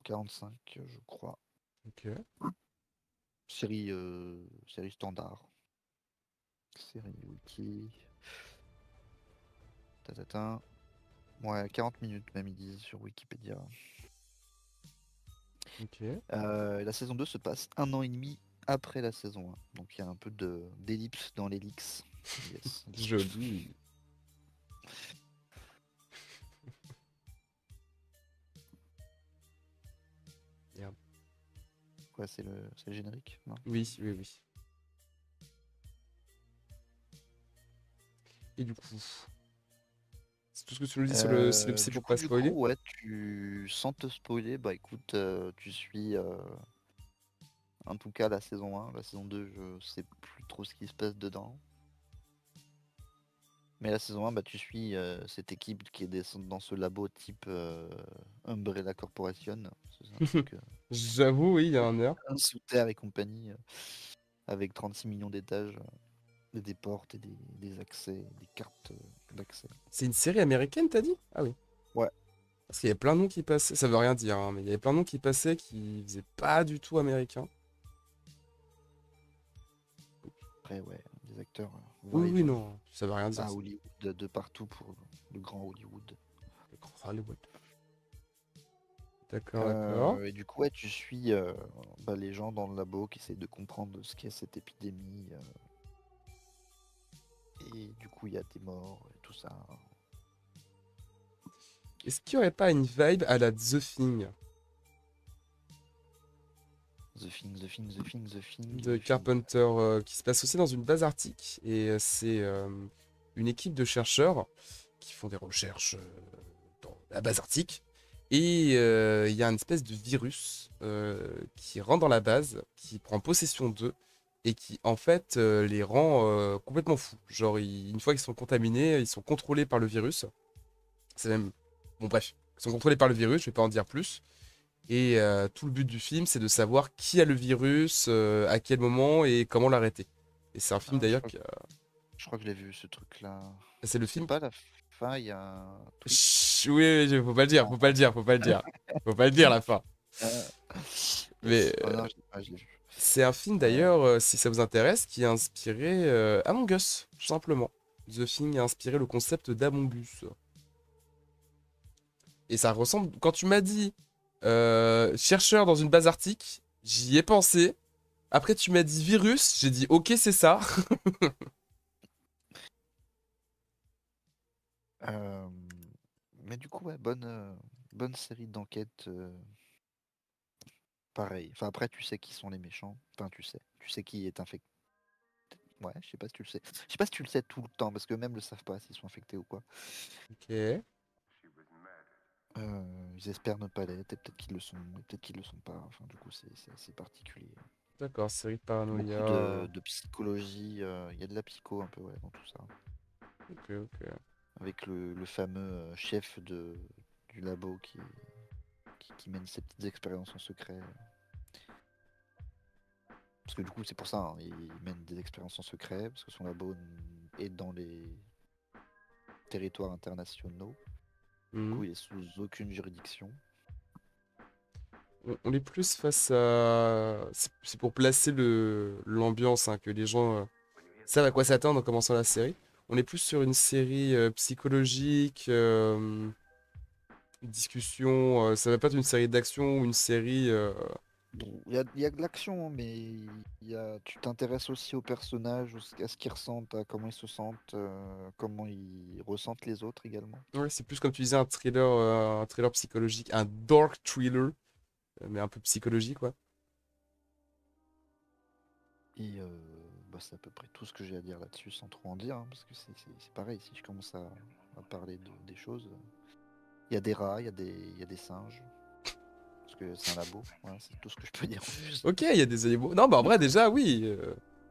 45, je crois. Ok. Série standard. Série wiki. Tatata. Ouais, 40 minutes même, ils disent sur Wikipédia. Ok. La saison 2 se passe 1 an et demi après la saison 1. Donc il y a un peu d'ellipse dans l'ellix. Yes. Joli. Merde. Quoi, c'est le générique? Non. Oui. Et du coup, c'est tout ce que tu nous dis sur le synopsis pour pas Du coup, spoiler? ouais, sans te spoiler, bah écoute, tu suis en tout cas la saison 1. La saison 2, je sais plus trop ce qui se passe dedans. Mais la saison 1, bah tu suis cette équipe qui est dans ce labo type Umbrella Corporation. C'est un truc J'avoue, oui, il y a un air. sous terre et compagnie, avec 36 millions d'étages, et des portes et des accès, des cartes d'accès. C'est une série américaine, t'as dit? Ah oui. Ouais. Parce qu'il y a plein de noms qui passaient, ça veut rien dire, hein, mais il y avait plein de noms qui passaient qui faisaient pas du tout américain. Après, ouais, des acteurs Oui, vivent non, ça veut rien dire. à Hollywood, de partout pour le grand Hollywood. Le grand Hollywood. D'accord. Et du coup, ouais, tu suis bah, les gens dans le labo qui essayent de comprendre ce qu'est cette épidémie. Et du coup, il y a des morts et tout ça. Est-ce qu'il y aurait pas une vibe à la The Thing The Thing, The Thing, The Thing, The Thing, de The Thing. Carpenter qui se passe aussi dans une base arctique? Et c'est une équipe de chercheurs qui font des recherches dans la base arctique. Et il y a une espèce de virus qui rentre dans la base, qui prend possession d'eux et qui en fait les rend complètement fous. Genre une fois qu'ils sont contaminés, ils sont contrôlés par le virus. C'est même... Bon bref, ils sont contrôlés par le virus, je vais pas en dire plus. Et tout le but du film, c'est de savoir qui a le virus, à quel moment et comment l'arrêter. Et c'est un film Ah, d'ailleurs je crois que je l'ai vu ce truc-là. C'est le C'est film... pas la fin, il y a un twist. Chut, oui, faut pas le dire. Faut pas le dire. Faut pas le dire la fin. Euh, Mais yes. Oh non, je l'ai vu. C'est un film Euh, d'ailleurs, si ça vous intéresse, qui a inspiré Among Us, tout simplement. The Thing a inspiré le concept d'Among Us. Et ça ressemble. Quand tu m'as dit chercheur dans une base arctique, j'y ai pensé. Après, tu m'as dit virus, j'ai dit ok, c'est ça. euh, mais du coup, ouais, bonne série d'enquêtes. Pareil. Enfin, après, tu sais qui sont les méchants. Enfin, tu sais. Tu sais qui est infecté. Ouais, je sais pas si tu le sais. Je sais pas si tu le sais tout le temps, parce que même le savent pas s'ils sont infectés ou quoi. Ok, Ils espèrent ne pas l'être, et peut-être qu'ils le sont, et peut-être qu'ils le sont pas. Enfin, du coup, c'est assez particulier. d'accord, série de Beaucoup paranoïa. de psychologie, il y a de la psycho un peu, ouais, dans tout ça. Ok, ok. Avec le fameux chef du labo qui mène ses petites expériences en secret. Parce que du coup, c'est pour ça, hein, il mène des expériences en secret, parce que son labo est dans les territoires internationaux. Du Mhm. coup, il est sous aucune juridiction. On est plus face à. C'est pour placer l'ambiance, hein, que les gens savent à quoi s'attendre en commençant la série. On est plus sur une série psychologique, discussion. Ça va pas être une série d'action ou une série. Bon, il y a de l'action, hein, mais tu t'intéresses aussi aux personnages, à ce qu'ils ressentent, à comment ils se sentent, comment ils ressentent les autres également. Ouais, c'est plus comme tu disais un thriller psychologique, un dark thriller, mais un peu psychologique, quoi. Et bah, c'est à peu près tout ce que j'ai à dire là-dessus, sans trop en dire, hein, parce que c'est pareil, si je commence à parler des choses, il y a des rats, il y a des singes, parce que c'est un labo, voilà, c'est tout ce que je peux dire en plus. Ok, il y a des animaux. Non, bah en vrai, déjà, oui.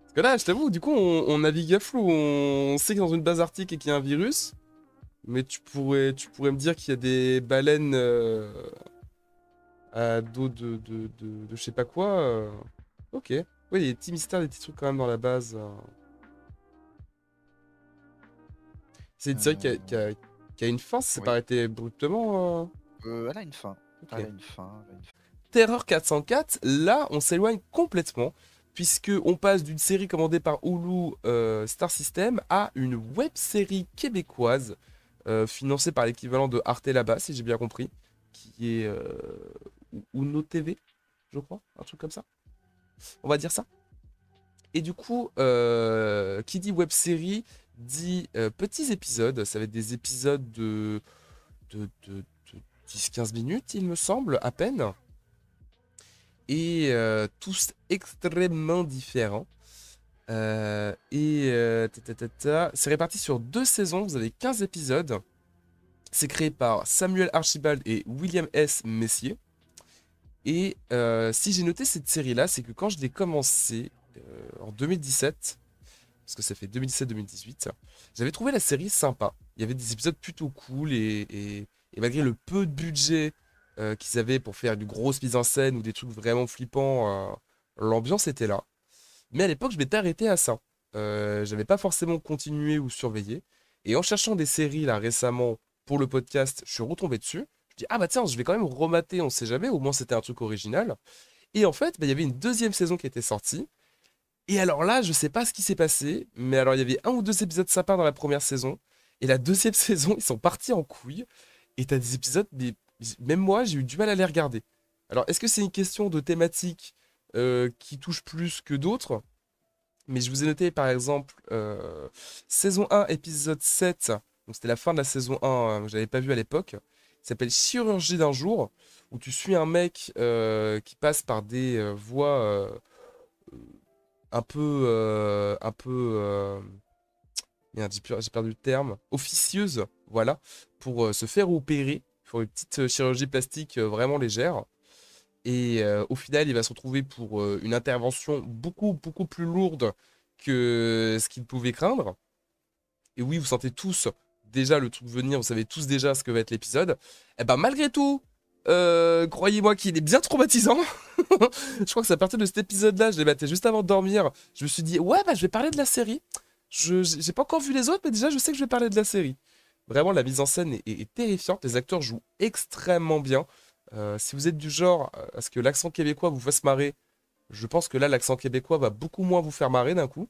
Parce que là, je t'avoue, du coup, on navigue à flou. On sait que dans une base arctique et qu'il y a un virus. Mais tu pourrais me dire qu'il y a des baleines à dos de je sais pas quoi. Ok. Oui, il y a des petits mystères, des petits trucs quand même dans la base. C'est une série Euh, qui a une fin, ça s'est pas oui, arrêté abruptement. elle a une fin, elle Ok. a une fin, elle a une fin. Terreur 404, là, on s'éloigne complètement, puisque on passe d'une série commandée par Hulu Star System à une web série québécoise financée par l'équivalent de Arte là-bas, si j'ai bien compris, qui est Uno TV, je crois, un truc comme ça. On va dire ça. Et du coup, qui dit web série dit petits épisodes. Ça va être des épisodes de 10-15 minutes, il me semble, à peine. Et tous extrêmement différents. C'est réparti sur 2 saisons, vous avez 15 épisodes. C'est créé par Samuel Archibald et William S. Messier. Et si j'ai noté cette série-là, c'est que quand je l'ai commencé en 2017, parce que ça fait 2017-2018, j'avais trouvé la série sympa. Il y avait des épisodes plutôt cool et malgré le peu de budget qu'ils avaient pour faire du grosse mise en scène ou des trucs vraiment flippants, l'ambiance était là. Mais à l'époque, je m'étais arrêté à ça. J'avais pas forcément continué ou surveillé. Et en cherchant des séries là récemment pour le podcast, je suis retombé dessus. Je dis, ah bah tiens, je vais quand même remater, on sait jamais, au moins c'était un truc original. Et en fait, bah, il y avait une deuxième saison qui était sortie. Et alors là, je sais pas ce qui s'est passé, mais alors il y avait un ou deux épisodes sympas dans la première saison. Et la deuxième saison, ils sont partis en couille. Et t'as des épisodes, mais même moi, j'ai eu du mal à les regarder. Alors, est-ce que c'est une question de thématique qui touche plus que d'autres? Mais je vous ai noté par exemple saison 1, épisode 7. Donc c'était la fin de la saison 1 que j'avais pas vu à l'époque. Il s'appelle Chirurgie d'un jour, où tu suis un mec qui passe par des voies un peu, merde, j'ai perdu le terme, officieuses, voilà, pour se faire opérer, pour une petite chirurgie plastique vraiment légère. Et au final, il va se retrouver pour une intervention beaucoup, beaucoup plus lourde que ce qu'il pouvait craindre. Et oui, vous sentez tous déjà le truc venir, vous savez tous déjà ce que va être l'épisode. Et ben malgré tout, croyez-moi qu'il est bien traumatisant. Je crois que c'est à partir de cet épisode-là, je l'ai maté juste avant de dormir. Je me suis dit, ouais, bah je vais parler de la série. J'ai pas encore vu les autres, mais déjà je sais que je vais parler de la série. Vraiment, la mise en scène est terrifiante. Les acteurs jouent extrêmement bien. Si vous êtes du genre à ce que l'accent québécois vous fasse marrer, je pense que là, l'accent québécois va beaucoup moins vous faire marrer d'un coup.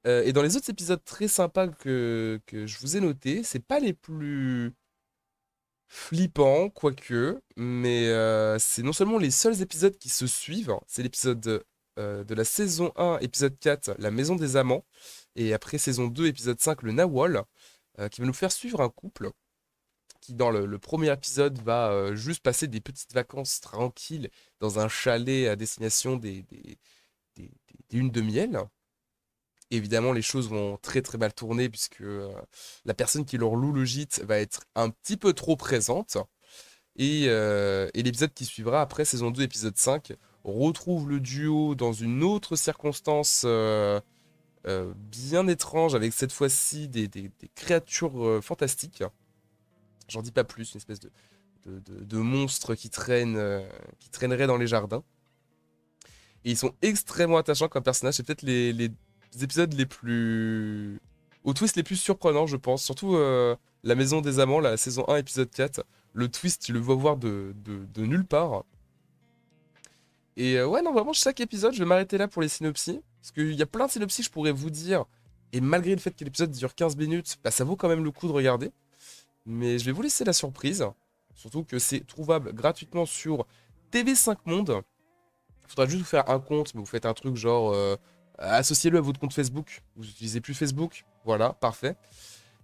Et dans les autres épisodes très sympas que je vous ai notés, c'est pas les plus flippants, quoique, mais c'est non seulement les seuls épisodes qui se suivent, hein, c'est l'épisode de la saison 1, épisode 4, La Maison des Amants, et après saison 2, épisode 5, le Nawal, qui va nous faire suivre un couple qui, dans le premier épisode, va juste passer des petites vacances tranquilles dans un chalet à destination des lunes de miel. Évidemment, les choses vont très très mal tourner puisque la personne qui leur loue le gîte va être un petit peu trop présente. Et l'épisode qui suivra, après saison 2, épisode 5, retrouve le duo dans une autre circonstance bien étrange, avec cette fois-ci des créatures fantastiques. J'en dis pas plus, une espèce de monstre qui traînerait dans les jardins. Et ils sont extrêmement attachants comme personnages. C'est peut-être les épisodes les plus... aux twists les plus surprenants, je pense. Surtout La Maison des Amants, la saison 1, épisode 4. Le twist, tu le vois voir de nulle part. Et ouais, non, vraiment, chaque épisode, je vais m'arrêter là pour les synopsis. Parce qu'il y a plein de synopsis que je pourrais vous dire. Et malgré le fait que l'épisode dure 15 minutes, bah, ça vaut quand même le coup de regarder. Mais je vais vous laisser la surprise. Surtout que c'est trouvable gratuitement sur TV5 Monde. Il faudra juste vous faire un compte, mais vous faites un truc genre associez-le à votre compte Facebook. Vous n'utilisez plus Facebook. Voilà, parfait.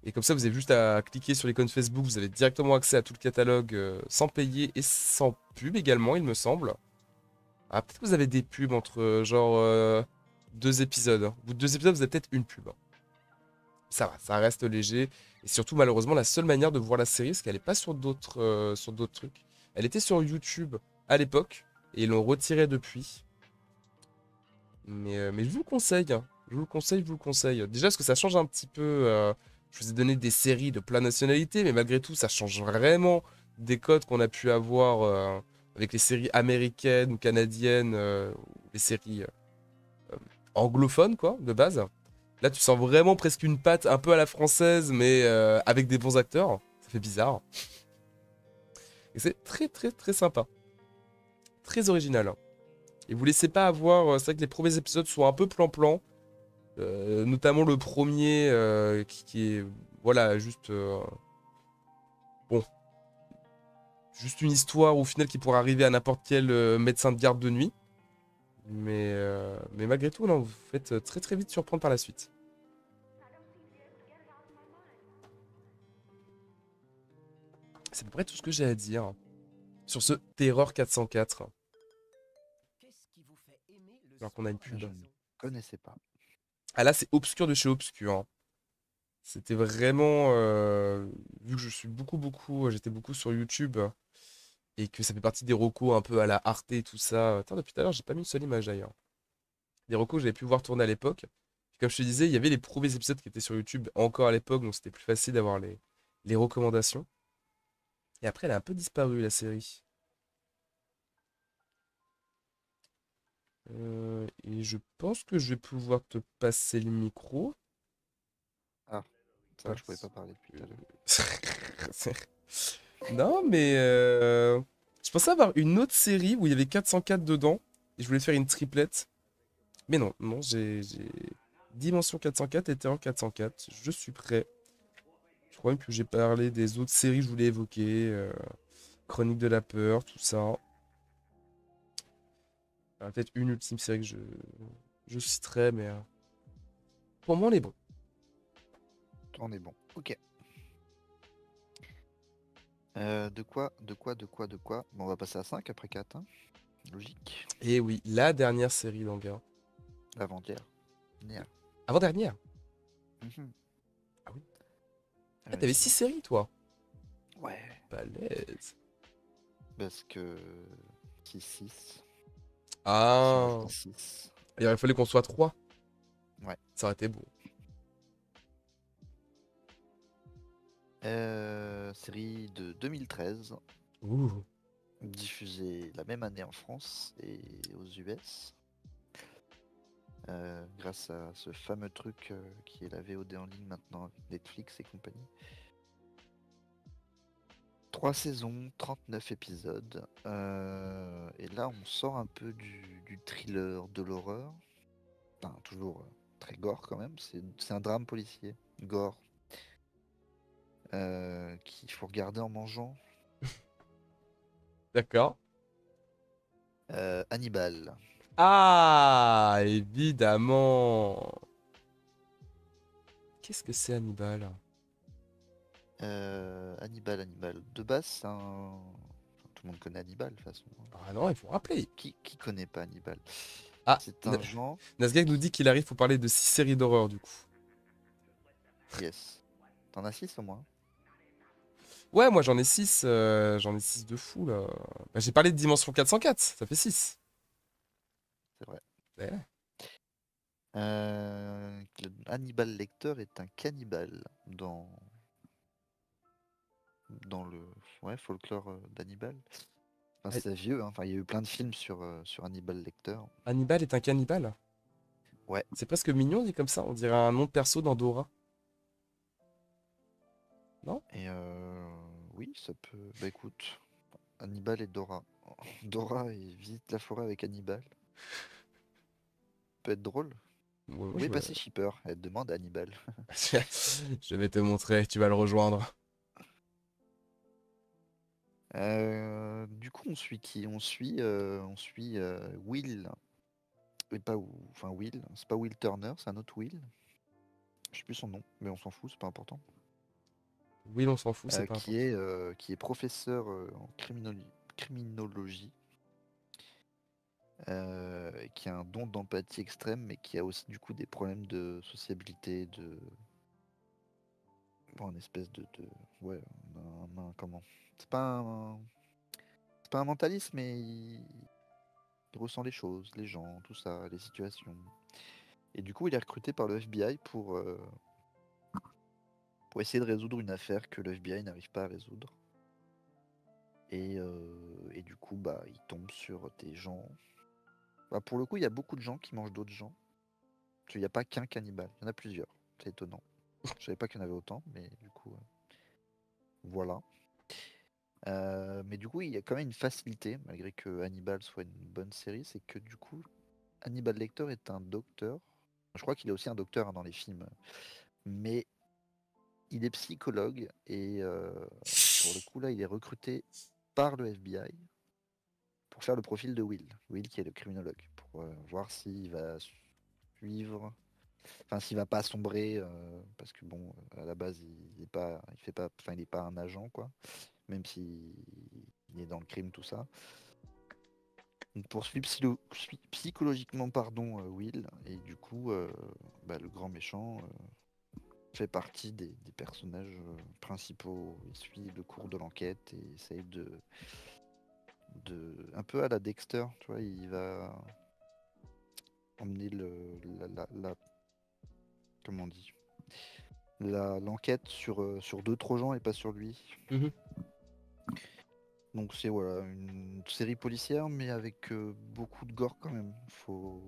Et comme ça, vous avez juste à cliquer sur l'icône Facebook. Vous avez directement accès à tout le catalogue sans payer et sans pub également, il me semble. Ah, peut-être que vous avez des pubs entre deux épisodes, hein. Au bout de deux épisodes, vous avez peut-être une pub, hein. Ça va, ça reste léger. Et surtout, malheureusement, la seule manière de voir la série, c'est qu'elle n'est pas sur d'autres trucs. Elle était sur YouTube à l'époque, et ils l'ont retirée depuis. Mais je vous le conseille, hein. Je vous le conseille, je vous le conseille. Déjà, parce que ça change un petit peu. Je vous ai donné des séries de plein de nationalités, mais malgré tout, ça change vraiment des codes qu'on a pu avoir avec les séries américaines ou canadiennes, ou les séries anglophones, quoi, de base. Là, tu sens vraiment presque une patte un peu à la française, mais avec des bons acteurs. Ça fait bizarre. Et c'est très, très, très sympa. Très original. Et vous laissez pas avoir. C'est vrai que les premiers épisodes sont un peu plan-plan. Notamment le premier qui est. Voilà, juste. Bon. Juste une histoire au final qui pourrait arriver à n'importe quel médecin de garde de nuit. Mais malgré tout, non, vous vous faites très très vite surprendre par la suite. C'est à peu près tout ce que j'ai à dire sur ce Terror 404. Alors qu'on a une pub. Je ne connaissais pas. Ah là, c'est obscur de chez obscur, hein. C'était vraiment. Vu que je suis j'étais beaucoup sur YouTube et que ça fait partie des recos un peu à la Arte et tout ça. Attends, depuis tout à l'heure, j'ai pas mis une seule image d'ailleurs. Des recos que j'avais pu voir tourner à l'époque. Comme je te disais, il y avait les premiers épisodes qui étaient sur YouTube encore à l'époque, donc c'était plus facile d'avoir les recommandations. Et après, elle a un peu disparu la série. Et je pense que je vais pouvoir te passer le micro. Ah, ça va, je pouvais Parce pas parler depuis tout à l'heure. que... Non, mais je pensais avoir une autre série où il y avait 404 dedans. Et je voulais faire une triplette. Mais non, non, j'ai Dimension 404 et Terreur 404. Je suis prêt. Je crois même que j'ai parlé des autres séries que je voulais évoquer. Chronique de la peur, tout ça. Il y aura peut-être une ultime série que je citerai, mais pour moi, on est bon. On est bon. Ok. De quoi? Bon, on va passer à 5 après 4, hein. Logique. Et oui, la dernière série d'Anga. Avant-hier. Hier. Avant-dernière. Mhm. Ah oui. Ah, t'avais 6 séries, toi. Ouais. Balèze. Parce que 6-6. Ah. 6. Il aurait fallu qu'on soit 3. Ouais. Ça aurait été beau. Série de 2013, Ouh. diffusée la même année en France et aux US. Grâce à ce fameux truc qui est la VOD en ligne maintenant avec Netflix et compagnie. 3 saisons, 39 épisodes. Et là, on sort un peu du thriller, de l'horreur. Enfin, toujours très gore quand même. C'est un drame policier. Gore. Qu'il faut regarder en mangeant. D'accord. Hannibal. Ah, évidemment. Qu'est-ce que c'est Hannibal? Hannibal. De base, tout le monde connaît Hannibal de toute façon. Ah non, il faut rappeler. Qui connaît pas Hannibal? Ah, C'est un genre. Nazgûl nous dit qu'il arrive pour parler de 6 séries d'horreur du coup. Yes. T'en as 6 au moins? Ouais, moi j'en ai 6 de fou là. Bah, j'ai parlé de Dimension 404, ça fait 6. C'est vrai. Ouais. Hannibal Lecter est un cannibale dans le folklore d'Hannibal. Enfin, Ah, c'est vieux, hein. Enfin, il y a eu plein de films sur Hannibal Lecter. Hannibal est un cannibale. Ouais. C'est presque mignon dit comme ça, on dirait un nom de perso dans Dora. Non? Et oui, ça peut. Bah écoute, Hannibal et Dora. Dora il visite la forêt avec Hannibal. Peut être drôle. Ouais, Où est passé Shipper? Elle demande à Hannibal. Je vais te montrer, tu vas le rejoindre. Du coup, on suit qui? On suit Will. Et pas, enfin Will. C'est pas Will Turner, c'est un autre Will. Je sais plus son nom, mais on s'en fout, c'est pas important. Oui, on s'en fout, c'est pas important. Qui est professeur en criminologie, qui a un don d'empathie extrême, mais qui a aussi du coup des problèmes de sociabilité, bon, une espèce ouais, comment? C'est pas un, c'est pas un mentaliste, mais il ressent les choses, les gens, tout ça, les situations. Et du coup, il est recruté par le FBI pour essayer de résoudre une affaire que le FBI n'arrive pas à résoudre. Et du coup, bah, il tombe sur des gens. Bah, pour le coup, il y a beaucoup de gens qui mangent d'autres gens. Parce qu'il n'y a pas qu'un cannibale, il y en a plusieurs. C'est étonnant. Je savais pas qu'il y en avait autant, mais du coup, voilà. Mais du coup, il y a quand même une facilité, malgré que Hannibal soit une bonne série, c'est que du coup, Hannibal Lecter est un docteur. Je crois qu'il est aussi un docteur hein, dans les films, mais il est psychologue et pour le coup là, il est recruté par le FBI pour faire le profil de Will. Will qui est le criminologue, pour voir s'il va suivre, enfin s'il va pas sombrer, parce que bon, à la base il est pas, il fait pas, enfin il est pas un agent quoi, même s'il est dans le crime tout ça. Donc pour suivre psychologiquement pardon Will et du coup bah, le grand méchant fait partie des personnages principaux. Il suit le cours de l'enquête et essaye un peu à la Dexter, tu vois, il va emmener comment on dit, l'enquête sur d'autres gens et pas sur lui. Mhm. Donc c'est voilà une série policière mais avec beaucoup de gore quand même. Faut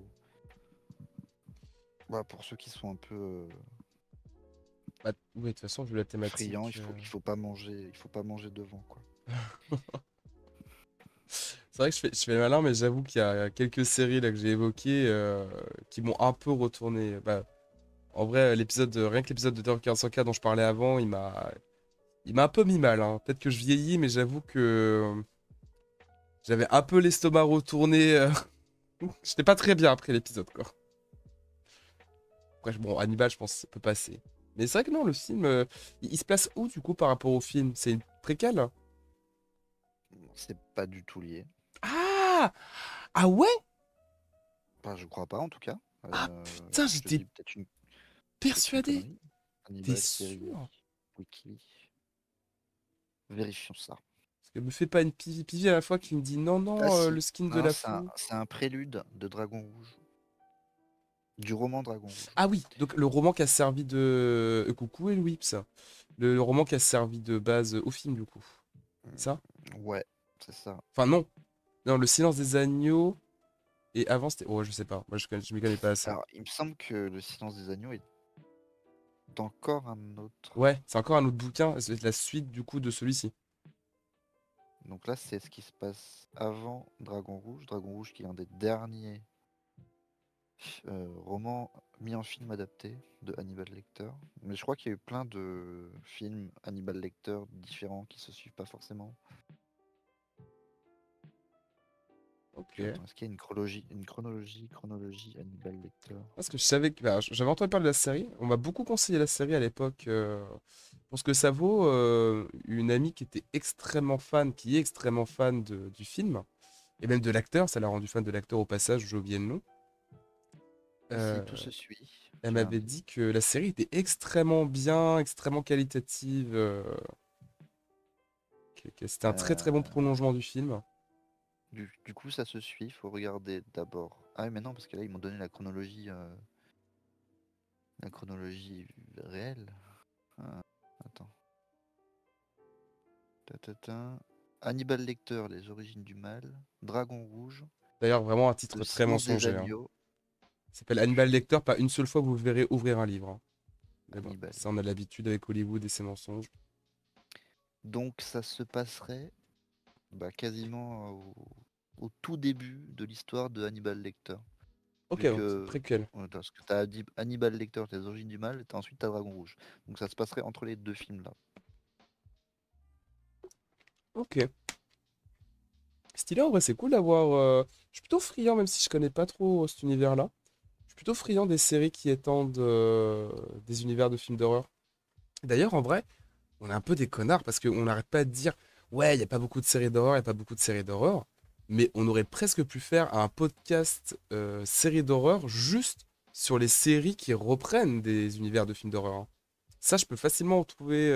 voilà, pour ceux qui sont un peu Bah, oui, de toute façon, vu la friands, thématique. il faut pas manger devant quoi. C'est vrai que je fais le malin, mais j'avoue qu'il y a quelques séries là que j'ai évoquées qui m'ont un peu retourné. Bah, en vrai, rien que l'épisode de Terror 404 dont je parlais avant, il m'a un peu mis mal, hein. Peut-être que je vieillis, mais j'avoue que j'avais un peu l'estomac retourné. J'étais pas très bien après l'épisode, quoi. Après, bon, Hannibal, je pense que ça peut passer. Mais c'est vrai que non, le film, il se place où, du coup, par rapport au film? C'est une préquelle? C'est pas du tout lié. Ah! Ah ouais? Enfin, je crois pas en tout cas. Ah putain, Je te j'étais dis peut-être une persuadé. connerie. T'es Hannibal série sûr? Wiki. Vérifions ça. Parce que me fais pas une pivi à la fois qui me dit non, Ah non, si. le skin de Non, la fou. c'est un prélude de Dragon Rouge. Du roman Dragon Rouge. Ah oui, donc le roman qui a servi de. Coucou et Louis, ça. Le roman qui a servi de base au film, du coup. C'est ça? Ouais, c'est ça. Enfin, non. Non, Le Silence des Agneaux. Et avant, c'était. Oh, je sais pas. Moi, je m'y connais pas assez. Alors, il me semble que Le Silence des Agneaux est encore un autre. Ouais, c'est encore un autre bouquin. C'est la suite, du coup, de celui-ci. Donc là, c'est ce qui se passe avant Dragon Rouge. Dragon Rouge qui est un des derniers romans mis en film adapté de Hannibal Lecter. Mais je crois qu'il y a eu plein de films Hannibal Lecter différents qui se suivent pas forcément. Ok. Attends, est-ce qu'il y a une chronologie Hannibal Lecter? Parce que je savais que. Bah, j'avais entendu parler de la série. On m'a beaucoup conseillé la série à l'époque. Pour ce que ça vaut, une amie qui était extrêmement fan, qui est extrêmement fan du film, et même de l'acteur, ça l'a rendu fan de l'acteur au passage, j'ai oublié le nom. Si Euh, tout se suit, Elle tu as un m'avait dit que la série était extrêmement bien, extrêmement qualitative, que c'était un très très bon Euh, prolongement du film. du coup, ça se suit. Il faut regarder d'abord. Ah oui, mais non, parce que là, ils m'ont donné la chronologie réelle. Attends. Ta. Hannibal Lecter, Les origines du mal. Dragon Rouge. D'ailleurs, vraiment un Le titre très silence des mensonger, hein. agneaux. Ça s'appelle Hannibal Lecter, pas une seule fois que vous verrez ouvrir un livre, hein. Mais bon, Hannibal. ça on a l'habitude avec Hollywood et ses mensonges. Donc, ça se passerait quasiment au tout début de l'histoire de Hannibal Lecter. Ok, Vu donc c'est que, préquel. parce que tu as Hannibal Lecter, Les origines du mal, et ensuite tu as Dragon Rouge. Donc ça se passerait entre les deux films là. Ok. Stylé, en vrai, c'est cool d'avoir. Je suis plutôt friand, même si je connais pas trop cet univers-là. Je suis plutôt friand des séries qui étendent des univers de films d'horreur. D'ailleurs, en vrai, on est un peu des connards parce qu'on n'arrête pas de dire ouais, il n'y a pas beaucoup de séries d'horreur, il n'y a pas beaucoup de séries d'horreur. Mais on aurait presque pu faire un podcast séries d'horreur juste sur les séries qui reprennent des univers de films d'horreur, hein. Ça, je peux facilement en trouver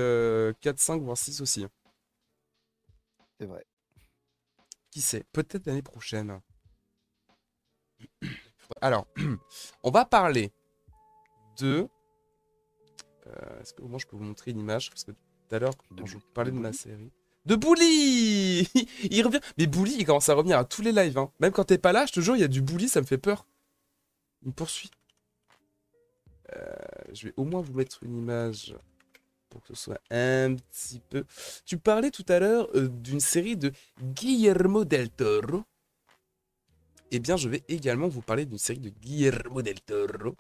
4, 5, voire 6 aussi, hein. C'est vrai. Qui sait, peut-être l'année prochaine. Alors, on va parler de. Est-ce que au moins je peux vous montrer une image? Parce que tout à l'heure, quand je vous parlais de ma Bully. série. De Bully. Il revient. Mais Bully, il commence à revenir à tous les lives, hein. Même quand t'es pas là, je te jure, il y a du Bully, ça me fait peur. Il me poursuit. Je vais au moins vous mettre une image pour que ce soit un petit peu. Tu parlais tout à l'heure d'une série de Guillermo del Toro. Eh bien, je vais également vous parler d'une série de Guillermo del Toro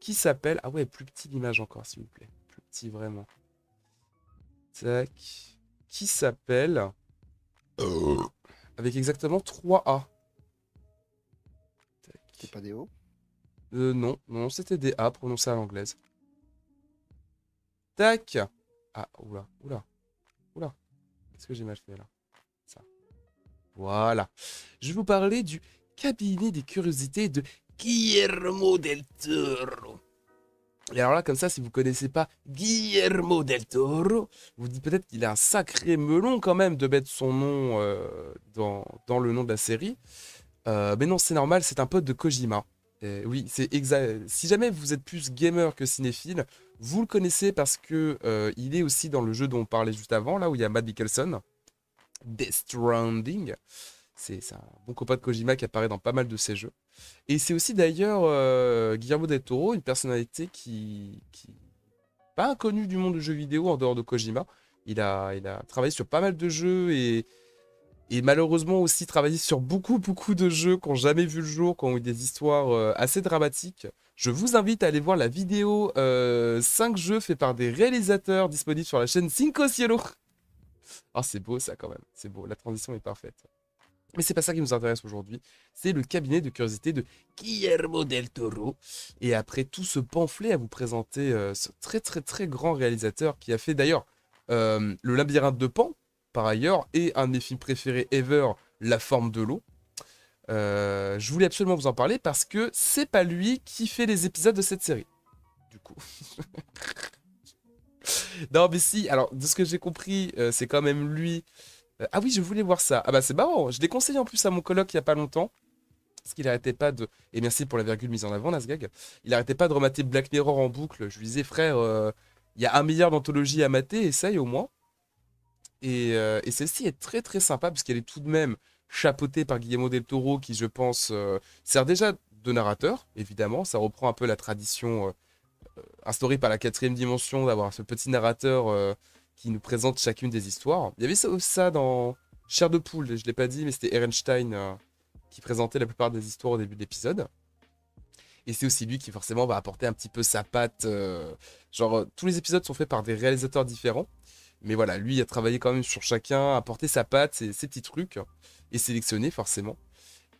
qui s'appelle. Ah ouais, plus petit l'image encore, s'il vous plaît. Plus petit, vraiment. Tac. Qui s'appelle. Avec exactement 3 A. C'est Tac. pas des hauts. Non, non, c'était des A prononcés à l'anglaise. Tac. Ah, oula, oula, oula. Qu'est-ce que j'ai mal fait là? Ça. Voilà. Je vais vous parler du cabinet des curiosités de Guillermo del Toro. Et alors là, comme ça, si vous connaissez pas Guillermo del Toro, vous vous dites peut-être qu'il a un sacré melon quand même de mettre son nom dans le nom de la série. Mais non, c'est normal, c'est un pote de Kojima. Et oui, c'est exact. Si jamais vous êtes plus gamer que cinéphile, vous le connaissez parce que il est aussi dans le jeu dont on parlait juste avant, là où il y a Matt Mikkelsen, Death Stranding. C'est un bon copain de Kojima qui apparaît dans pas mal de ses jeux. Et c'est aussi d'ailleurs Guillermo del Toro, une personnalité qui pas inconnue du monde du jeu vidéo en dehors de Kojima. Il a travaillé sur pas mal de jeux et malheureusement aussi travaillé sur beaucoup beaucoup de jeux qui n'ont jamais vu le jour, qui ont eu des histoires assez dramatiques. Je vous invite à aller voir la vidéo 5 jeux faits par des réalisateurs disponibles sur la chaîne Cinco Cielo. Ah, c'est beau ça quand même, c'est beau, la transition est parfaite. Mais c'est pas ça qui nous intéresse aujourd'hui, c'est le cabinet de curiosité de Guillermo del Toro. Et après tout ce pamphlet à vous présenter ce très très très grand réalisateur qui a fait d'ailleurs Le Labyrinthe de Pan, par ailleurs, et un de mes films préférés ever, La Forme de l'eau. Je voulais absolument vous en parler parce que c'est pas lui qui fait les épisodes de cette série. Du coup. Non mais si, alors de ce que j'ai compris, c'est quand même lui. Ah oui, je voulais voir ça. Ah bah c'est marrant. Je l'ai conseillé en plus à mon coloc il y a pas longtemps. Parce qu'il arrêtait pas de. Et merci pour la virgule mise en avant, Nasgag. Il arrêtait pas de remater Black Mirror en boucle. Je lui disais, frère, il y a 1 milliard d'anthologies à mater, essaye au moins. Et celle-ci est très très sympa parce qu'elle est tout de même chapeautée par Guillermo del Toro qui, je pense, sert déjà de narrateur, évidemment. Ça reprend un peu la tradition instaurée par la quatrième dimension d'avoir ce petit narrateur qui nous présente chacune des histoires. Il y avait ça dans Chair de poule, je l'ai pas dit, mais c'était Ehrenstein qui présentait la plupart des histoires au début de l'épisode. Et c'est aussi lui qui forcément va apporter un petit peu sa patte. Tous les épisodes sont faits par des réalisateurs différents. Mais voilà, lui a travaillé quand même sur chacun, apporté sa patte, ses petits trucs, et sélectionné forcément.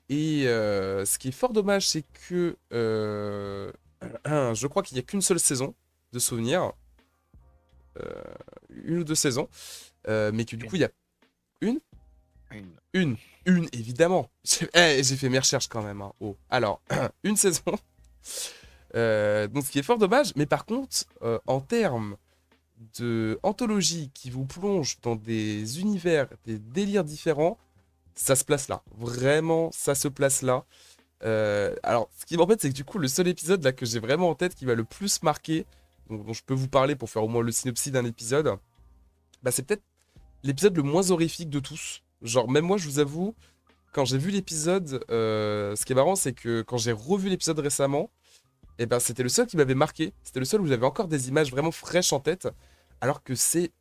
Et ce qui est fort dommage, c'est que je crois qu'il n'y a qu'une seule saison de souvenir. Une ou deux saisons. Mais que du coup, il y a une. Une, évidemment. J'ai fait mes recherches quand même. Hein. Oh. Alors, une saison. Donc, ce qui est fort dommage. Mais par contre, en termes de anthologie qui vous plonge dans des univers, des délires différents, ça se place là. Vraiment, ça se place là. Alors, ce qui m'embête, c'est que du coup, le seul épisode là que j'ai vraiment en tête qui m'a le plus marqué, dont je peux vous parler pour faire au moins le synopsis d'un épisode, bah, c'est peut-être l'épisode le moins horrifique de tous. Genre, même moi, je vous avoue, quand j'ai vu l'épisode, ce qui est marrant, c'est que quand j'ai revu l'épisode récemment, et ben, c'était le seul qui m'avait marqué. C'était le seul où j'avais encore des images vraiment fraîches en tête. Alors que c'est,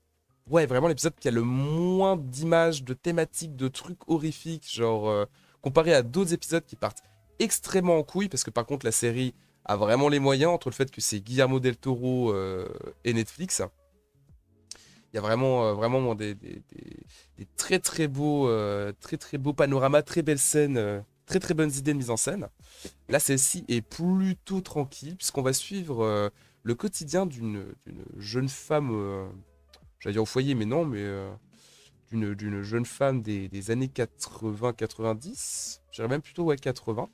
ouais, vraiment l'épisode qui a le moins d'images, de thématiques, de trucs horrifiques. Genre, comparé à d'autres épisodes qui partent extrêmement en couille. Parce que par contre, la série a vraiment les moyens entre le fait que c'est Guillermo del Toro et Netflix. Il y a vraiment des très très beaux panoramas, très belles scènes, très très bonnes idées de mise en scène. Là, celle-ci est plutôt tranquille, puisqu'on va suivre le quotidien d'une jeune femme, j'allais dire au foyer, mais non, mais d'une jeune femme des années 80-90, je dirais même plutôt ouais, 80.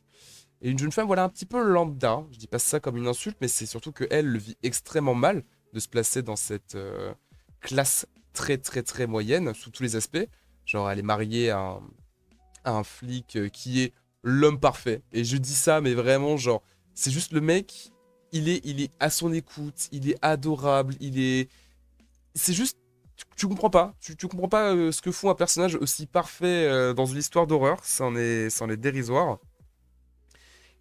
Et une jeune femme, voilà, un petit peu lambda. Je dis pas ça comme une insulte, mais c'est surtout qu'elle le vit extrêmement mal de se placer dans cette classe très très très moyenne, sous tous les aspects. Genre, elle est mariée à un flic qui est l'homme parfait. Et je dis ça, mais vraiment, genre, c'est juste le mec, il est à son écoute, il est adorable, c'est juste, tu comprends pas. Tu comprends pas ce que font un personnage aussi parfait dans une histoire d'horreur. C'en est dérisoire.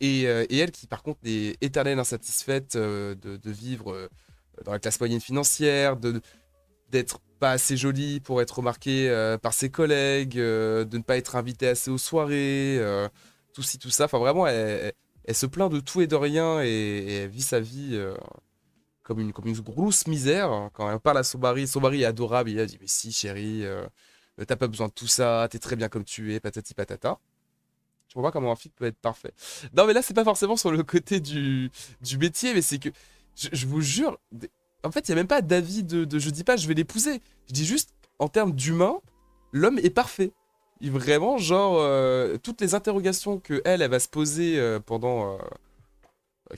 Et elle qui, par contre, est éternelle insatisfaite de vivre dans la classe moyenne financière, d'être pas assez jolie pour être remarquée par ses collègues, de ne pas être invitée assez aux soirées, tout ci, tout ça. Enfin, vraiment, elle se plaint de tout et de rien et elle vit sa vie comme une grosse misère. Quand elle parle à son mari est adorable, il a dit, mais si, chérie, t'as pas besoin de tout ça, t'es très bien comme tu es, patati patata. Je vois pas comment un film peut être parfait. Non, mais là, c'est pas forcément sur le côté du métier, mais c'est que, je vous jure, en fait, il n'y a même pas d'avis je dis pas je vais l'épouser. Je dis juste, en termes d'humain, l'homme est parfait. Vraiment, genre, toutes les interrogations que elle va se poser pendant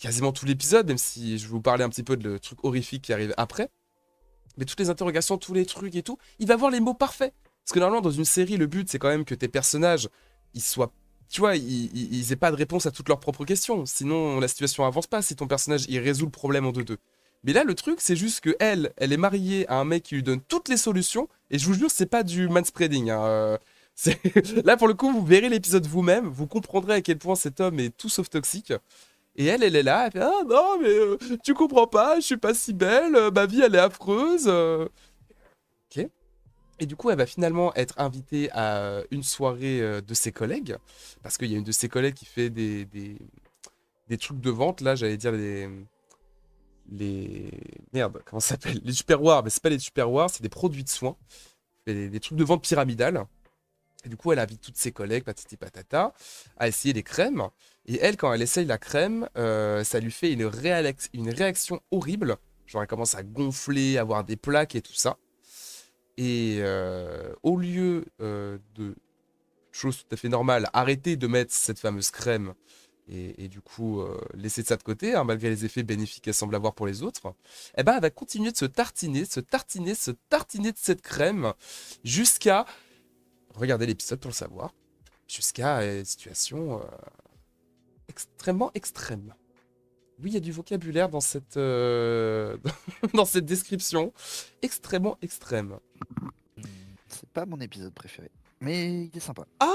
quasiment tout l'épisode, même si je vais vous parler un petit peu de le truc horrifique qui arrive après. Mais toutes les interrogations, tous les trucs et tout, il va avoir les mots parfaits. Parce que normalement, dans une série, le but, c'est quand même que tes personnages, ils soient, tu vois, ils aient pas de réponse à toutes leurs propres questions. Sinon, la situation avance pas si ton personnage, il résout le problème en deux-deux. Mais là, le truc, c'est juste que elle est mariée à un mec qui lui donne toutes les solutions. Et je vous jure, c'est pas du manspreading. Hein. Là, pour le coup, vous verrez l'épisode vous-même. Vous comprendrez à quel point cet homme est tout sauf toxique. Et elle est là. Elle fait, ah non, mais tu comprends pas, je suis pas si belle. Ma vie, elle est affreuse. Ok. Et du coup, elle va finalement être invitée à une soirée de ses collègues. Parce qu'il y a une de ses collègues qui fait des trucs de vente. Là, j'allais dire Merde, comment ça s'appelle? Les tupperwares, mais c'est pas les tupperwares, c'est des produits de soins. Des trucs de vente pyramidales. Et du coup, elle invite toutes ses collègues, patati patata, à essayer les crèmes. Et elle, quand elle essaye la crème, ça lui fait une réaction horrible. Genre, elle commence à gonfler, avoir des plaques et tout ça. Et au lieu de chose tout à fait normale, arrêter de mettre cette fameuse crème et du coup laisser ça de côté, hein, malgré les effets bénéfiques qu'elle semble avoir pour les autres, eh ben, elle va continuer de se tartiner de cette crème jusqu'à, regardez l'épisode pour le savoir, jusqu'à une situation extrêmement extrême. Oui, il y a du vocabulaire dans cette, dans cette description. Extrêmement extrême. C'est pas mon épisode préféré, mais il est sympa. Ah,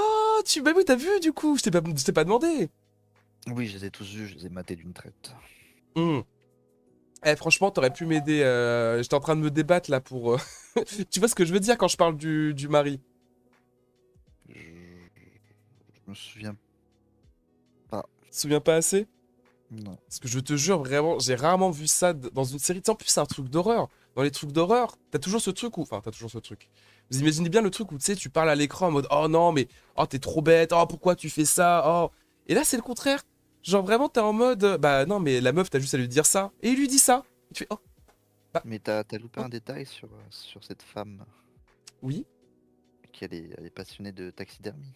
bah oui, t'as vu du coup, je t'ai pas demandé. Oui, je les ai tous vus, je les ai matés d'une traite. Eh, franchement, t'aurais pu m'aider. J'étais en train de me débattre là pour. Tu vois ce que je veux dire quand je parle du mari? me souviens pas. Tu te souviens pas assez? Non. Parce que je te jure, vraiment, j'ai rarement vu ça dans une série. Tu sais, en plus, c'est un truc d'horreur. Dans les trucs d'horreur, t'as toujours ce truc où... Enfin, t'as toujours ce truc. Vous imaginez bien le truc où, tu sais, tu parles à l'écran en mode « Oh non, mais... Oh, t'es trop bête. Oh, pourquoi tu fais ça? Oh... » Et là, c'est le contraire. Genre, vraiment, t'es en mode Bah non, mais la meuf, t'as juste à lui dire ça. Et il lui dit ça. Et tu fais « Oh, bah... Mais t'as loupé oh. un détail sur cette femme, Oui. elle est passionnée de taxidermie.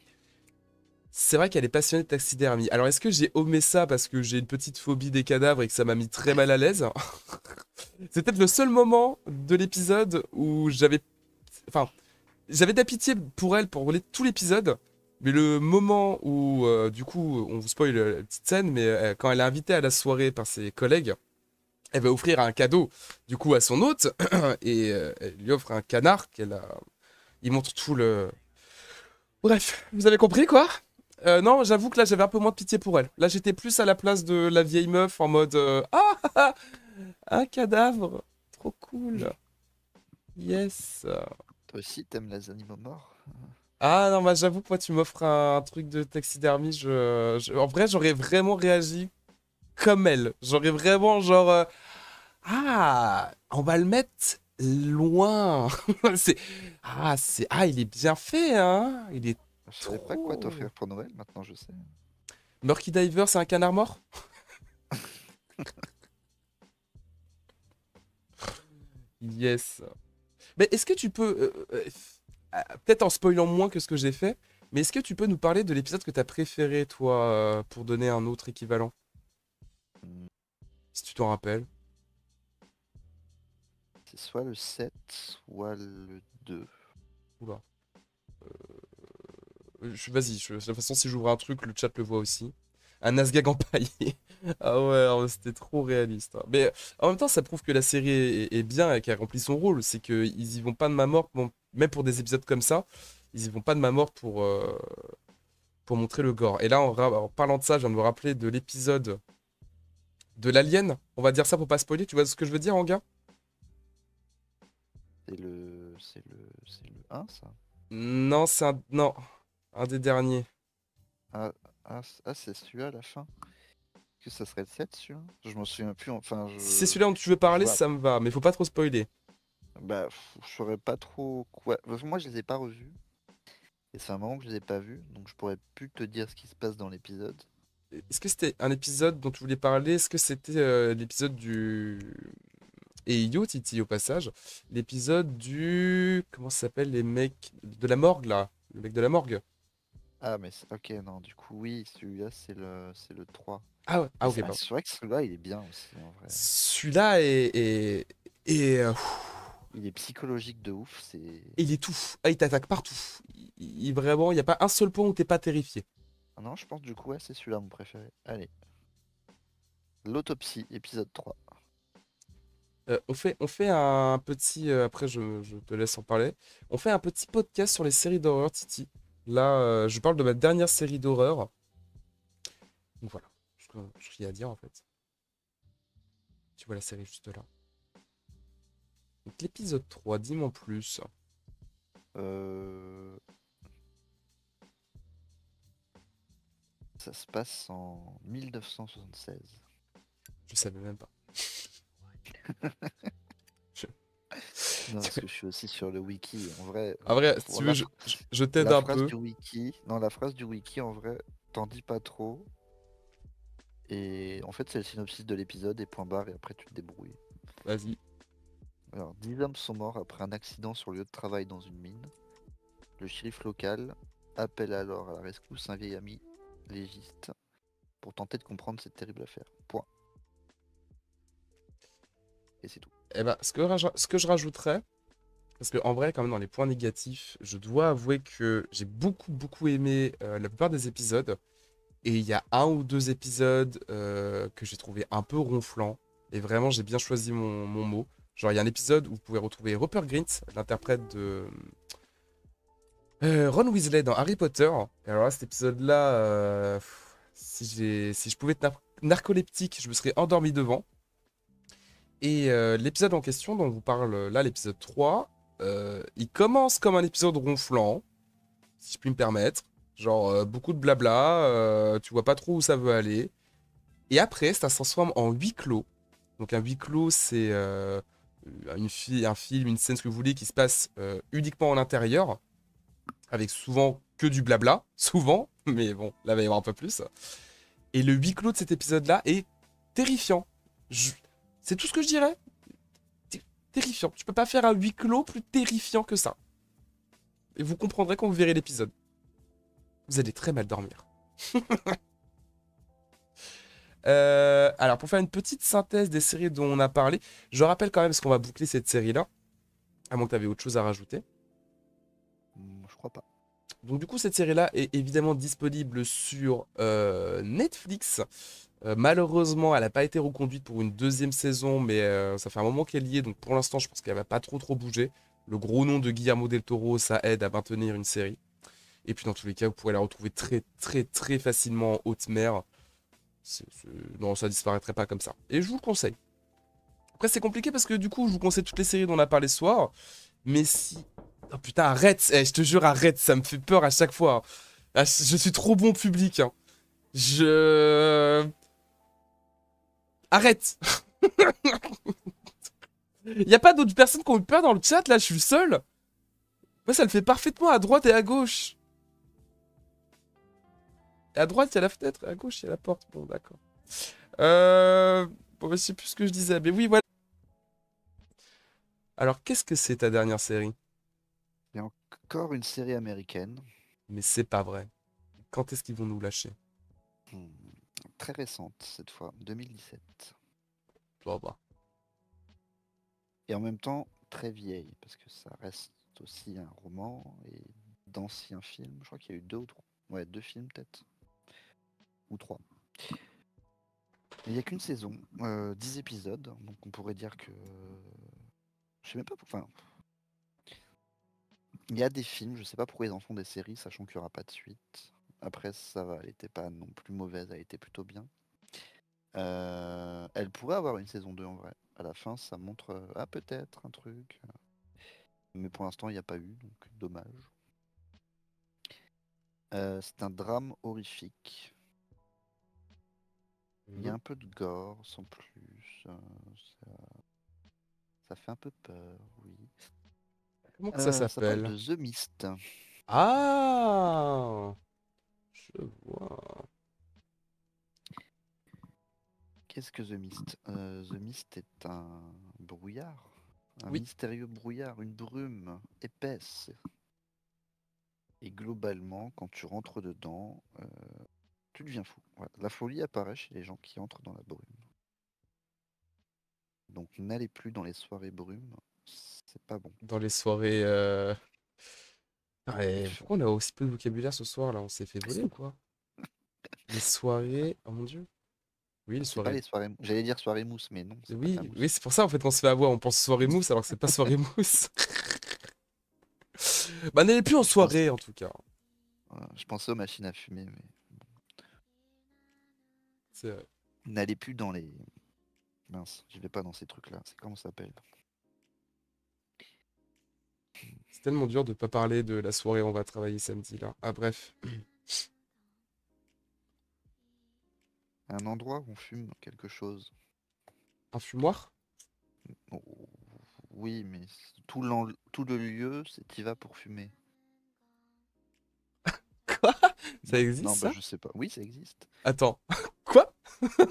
C'est vrai qu'elle est passionnée de taxidermie. Alors, est-ce que j'ai omis ça parce que j'ai une petite phobie des cadavres et que ça m'a mis très mal à l'aise? C'est peut-être le seul moment de l'épisode où j'avais... Enfin, j'avais de la pitié pour elle pour tout l'épisode. Mais le moment où, du coup, on vous spoil la petite scène, mais quand elle est invitée à la soirée par ses collègues, elle va offrir un cadeau, du coup, à son hôte. Et elle lui offre un canard qu'elle a... Il montre tout le... Bref, vous avez compris, quoi? Non, j'avoue que là, j'avais un peu moins de pitié pour elle. Là, j'étais plus à la place de la vieille meuf en mode ah, ah, ah, un cadavre, trop cool. Yes. Toi aussi, t'aimes les animaux morts? Ah non, bah j'avoue que moi, tu m'offres un truc de taxidermie. En vrai, j'aurais vraiment réagi comme elle. J'aurais vraiment, genre, ah, on va le mettre loin. c'est... Ah, il est bien fait, hein. Il est Je savais pas quoi trop. t'offrir pour Noël, maintenant je sais. Murky Diver, c'est un canard mort? Yes. Mais est-ce que tu peux, peut-être en spoilant moins que ce que j'ai fait, mais est-ce que tu peux nous parler de l'épisode que t'as préféré, toi, pour donner un autre équivalent, Hmm, si tu t'en rappelles? C'est soit le 7, soit le 2. Oula. Vas-y, de toute façon, si j'ouvre un truc, le chat le voit aussi. Un Asgag empaillé. Ah ouais, oh, c'était trop réaliste, hein. Mais en même temps, ça prouve que la série est bien et qu'elle remplit son rôle. C'est qu'ils y vont pas de ma mort, bon, même pour des épisodes comme ça, ils y vont pas de ma mort pour montrer le gore. Et là, en parlant de ça, je viens de me rappeler de l'épisode de l'Alien. On va dire ça pour pas spoiler. Tu vois ce que je veux dire, en gars? C'est le 1, ça? Non, non, un des derniers. Ah, c'est celui-là à la fin? Que ça serait le 7, celui-là? Je m'en souviens plus, enfin, Si c'est celui-là dont tu veux je parler, vois. ça me va, mais faut pas trop spoiler. Bah, je saurais pas trop quoi. Parce que moi, je les ai pas revus. Et c'est un moment que je les ai pas vus, donc je pourrais plus te dire ce qui se passe dans l'épisode. Est-ce que c'était un épisode dont tu voulais parler? Est-ce que c'était l'épisode du... Et Yo, Titi, au passage. L'épisode du... Comment ça s'appelle, les mecs de la morgue, là? Le mec de la morgue. Ah, mais ok, non, du coup, oui, celui-là, c'est le 3. Ah ouais, ah Mais ok, pardon. c'est vrai que celui-là, il est bien aussi, en vrai. Celui-là Il est psychologique de ouf, il est tout. Ah, il t'attaque partout. Vraiment, il n'y a pas un seul point où t'es pas terrifié. Ah non, je pense du coup, ouais, c'est celui-là mon préféré. Allez, l'autopsie, épisode 3. On fait un petit... après, je te laisse en parler. On fait un petit podcast sur les séries d'horreur, Titi. Là, je parle de ma dernière série d'horreur. Donc voilà, ce qu'il y a à dire en fait. Tu vois la série juste là. Donc l'épisode 3, dis-moi en plus. Euh... Ça se passe en 1976. Je savais même pas. Je- Non, parce que je suis aussi sur le wiki. En vrai, En vrai, si pour tu veux, je t'aide la un phrase peu. du wiki, non, la phrase du wiki, en vrai, t'en dis pas trop. Et en fait, c'est le synopsis de l'épisode et point barre, et après tu te débrouilles. Vas-y. Alors, 10 hommes sont morts après un accident sur le lieu de travail dans une mine. Le shérif local appelle alors à la rescousse un vieil ami légiste pour tenter de comprendre cette terrible affaire. Point. Et c'est tout. Eh ben, ce que je rajouterais, parce que en vrai, quand même, dans les points négatifs, je dois avouer que j'ai beaucoup, beaucoup aimé la plupart des épisodes. Et il y a un ou deux épisodes que j'ai trouvé un peu ronflants. Et vraiment, j'ai bien choisi mon mot. Genre, il y a un épisode où vous pouvez retrouver Rupert Grint, l'interprète de Ron Weasley dans Harry Potter. Et alors là, cet épisode-là, si je pouvais être narcoleptique, je me serais endormi devant. Et l'épisode en question dont on vous parle là, l'épisode 3, il commence comme un épisode ronflant, si je puis me permettre. Genre, beaucoup de blabla, tu vois pas trop où ça veut aller. Et après, ça se transforme en huis clos. Donc un huis clos, c'est un film, une scène, ce que vous voulez, qui se passe uniquement en intérieur, avec souvent que du blabla, souvent, mais bon, là, il va y avoir un peu plus. Et le huis clos de cet épisode-là est terrifiant. Je- C'est tout ce que je dirais. Terrifiant. Tu peux pas faire un huis clos plus terrifiant que ça. Et vous comprendrez quand vous verrez l'épisode. Vous allez très mal dormir. Alors, pour faire une petite synthèse des séries dont on a parlé, je rappelle quand même, parce qu'on va boucler cette série-là, à moins que tu avais autre chose à rajouter. Je crois pas. Donc, du coup, cette série-là est évidemment disponible sur Netflix. Malheureusement, elle n'a pas été reconduite pour une deuxième saison, mais ça fait un moment qu'elle y est, donc pour l'instant, je pense qu'elle va pas trop bouger. Le gros nom de Guillermo del Toro, ça aide à maintenir une série. Et puis, dans tous les cas, vous pourrez la retrouver très facilement en haute mer. Non, ça disparaîtrait pas comme ça. Et je vous le conseille. Après, c'est compliqué parce que du coup, je vous conseille toutes les séries dont on a parlé ce soir. Mais si. Oh putain, arrête! Je te jure, arrête, ça me fait peur à chaque fois. Ah, je suis trop bon public, hein. Je. Arrête! Y a pas d'autres personnes qui ont eu peur dans le chat, là, je suis le seul. Moi, ça le fait parfaitement à droite et à gauche. Et à droite, il y a la fenêtre, et à gauche, il y a la porte. Bon, d'accord. Bon, bah, je sais plus ce que je disais. Mais oui, voilà. Alors, qu'est-ce que c'est ta dernière série? Il y a encore une série américaine, Mais c'est pas vrai. Quand est-ce qu'ils vont nous lâcher? hmm, très récente cette fois, 2017. Bon, bah. Et en même temps très vieille, parce que ça reste aussi un roman et d'anciens films. Je crois qu'il y a eu deux ou trois. Ouais, deux films peut-être. Ou trois. Mais il n'y a qu'une saison, 10 épisodes, donc on pourrait dire que. Je sais même pas. Enfin, il y a des films, je sais pas pourquoi ils en font des séries, sachant qu'il n'y aura pas de suite. Après, ça va, elle était pas non plus mauvaise, elle était plutôt bien. Elle pourrait avoir une saison 2 en vrai. À la fin, ça montre ah peut-être un truc. Mais pour l'instant, il n'y a pas eu, donc dommage. C'est un drame horrifique. Il y a Mhm. un peu de gore, sans plus. Ça, ça fait un peu peur, oui. Comment que ça Ça parle s'appelle? de The Mist. Ah! Je vois. Qu'est-ce que The Mist? The Mist est un brouillard, un Oui, mystérieux brouillard, une brume épaisse. Et globalement, quand tu rentres dedans, tu deviens fou. Voilà. La folie apparaît chez les gens qui entrent dans la brume. Donc n'allez plus dans les soirées brumes, c'est pas bon. dans les soirées. Ouais, pourquoi on a aussi peu de vocabulaire ce soir là? On s'est fait voler ou quoi? Les soirées. Oh mon dieu. Oui, les C'est pas soirées. les soirées. J'allais dire soirée mousse, mais non, c'est pas de la Oui, mousse. c'est pour ça en fait qu'on se fait avoir. On pense soirée mousse alors que c'est pas soirée mousse. Bah, n'allez plus en Je pense, soirée en tout cas. je pensais aux machines à fumer, mais C'est n'allez plus dans les. Mince, je vais pas dans ces trucs-là. C'est comment ça s'appelle? c'est tellement dur de pas parler de la soirée où on va travailler samedi là. Ah, bref. Un endroit où on fume quelque chose. Un fumoir? Oh, oui, mais tout le lieu, c'est t'y vas pour fumer. Quoi? Ça Non, existe non, bah ça? je sais pas. Oui, ça existe. Attends. Quoi?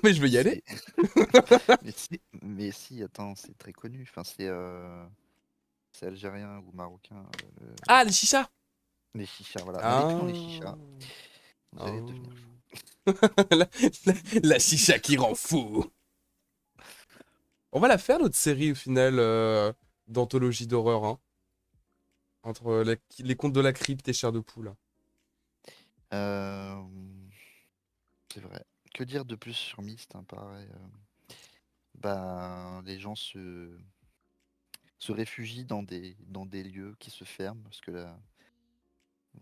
Mais je veux y aller? C'est mais si, attends, c'est très connu. Enfin, c'est algérien ou marocain. Ah, les chichas! Les chichas, voilà. N'allez plus dans les Ah. chichas, vous allez devenir Ah. fou. la, la chicha qui rend fou. On va la faire notre série au final d'anthologie d'horreur, hein. Entre les contes de la crypte et Chair de poule. Euh, c'est vrai. Que dire de plus sur Myst, hein, pareil. Bah, les gens se réfugient dans des lieux qui se ferment parce que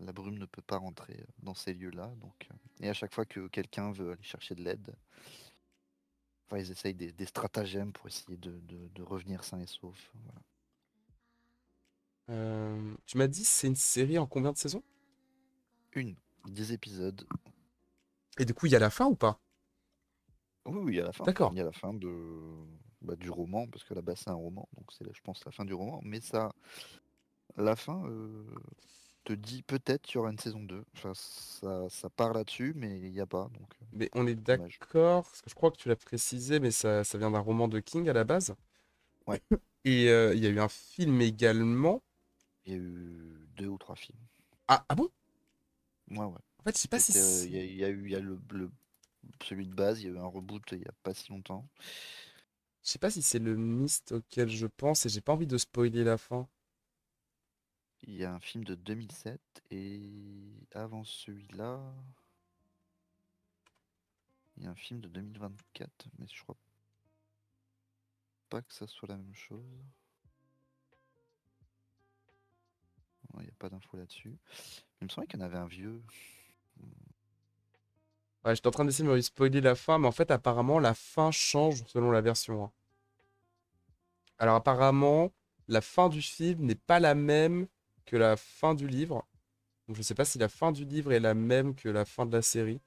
la brume ne peut pas rentrer dans ces lieux-là. Donc, et à chaque fois que quelqu'un veut aller chercher de l'aide, enfin, ils essayent des stratagèmes pour essayer de revenir sain et sauf. Voilà. Tu m'as dit c'est une série en combien de saisons? Une. 10 épisodes. Et du coup, il y a la fin ou pas? Oui, oui, il y a la fin. D'accord. Il y a la fin du roman, parce que là-bas c'est un roman, donc c'est, je pense, la fin du roman. Mais ça, la fin te dit peut-être qu'il y aura une saison 2. Enfin, ça part là-dessus, mais il n'y a pas, donc Mais on est dommage. d'accord, parce que je crois que tu l'as précisé, mais ça vient d'un roman de King à la base. Ouais, Et il y a eu un film également. il y a eu 2 ou 3 films. Ah bon? Ouais, ouais. En fait, je sais pas si C'était, c'est... il y a celui de base, il y a eu un reboot il y a pas si longtemps. Je sais pas si c'est le Myst auquel je pense et j'ai pas envie de spoiler la fin. Il y a un film de 2007 et avant celui-là, il y a un film de 2024, mais je crois pas que ça soit la même chose. Non, il n'y a pas d'infos là-dessus. Il me semblait qu'il y en avait un vieux. Ouais, j'étais en train d'essayer de me spoiler la fin, mais en fait, apparemment, la fin change selon la version, hein. Alors, apparemment, la fin du film n'est pas la même que la fin du livre. Donc, je sais pas si la fin du livre est la même que la fin de la série.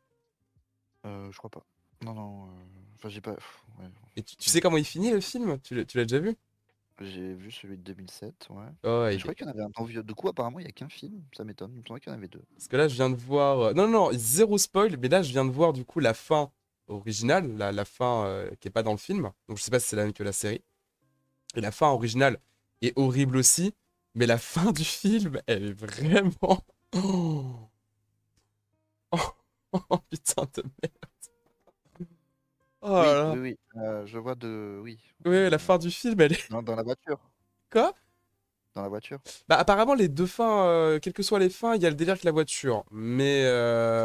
Je crois pas. Non, non. Enfin, j'ai pas. Ouais. Et tu sais comment il finit le film? Tu l'as déjà vu? J'ai vu celui de 2007, ouais. Oh, ouais, Mais je croyais qu'il y en avait un temps vieux. Du coup, apparemment, il n'y a qu'un film. Ça m'étonne. Il me semblait qu'il y en avait 2. parce que là, je viens de voir. Non, non, non, zéro spoil, mais là, je viens de voir du coup la fin originale, la fin qui est pas dans le film. Donc, je sais pas si c'est la même que la série. Et la fin originale est horrible aussi, mais la fin du film, elle est vraiment. Oh, oh, putain de merde. Oh là Oui, là. oui, oui. Je vois de. Oui. Ouais, la fin du film, elle est. Dans la voiture. Quoi? Dans la voiture. Bah, apparemment, les deux fins, quelles que soient les fins, il y a le délire avec la voiture. Mais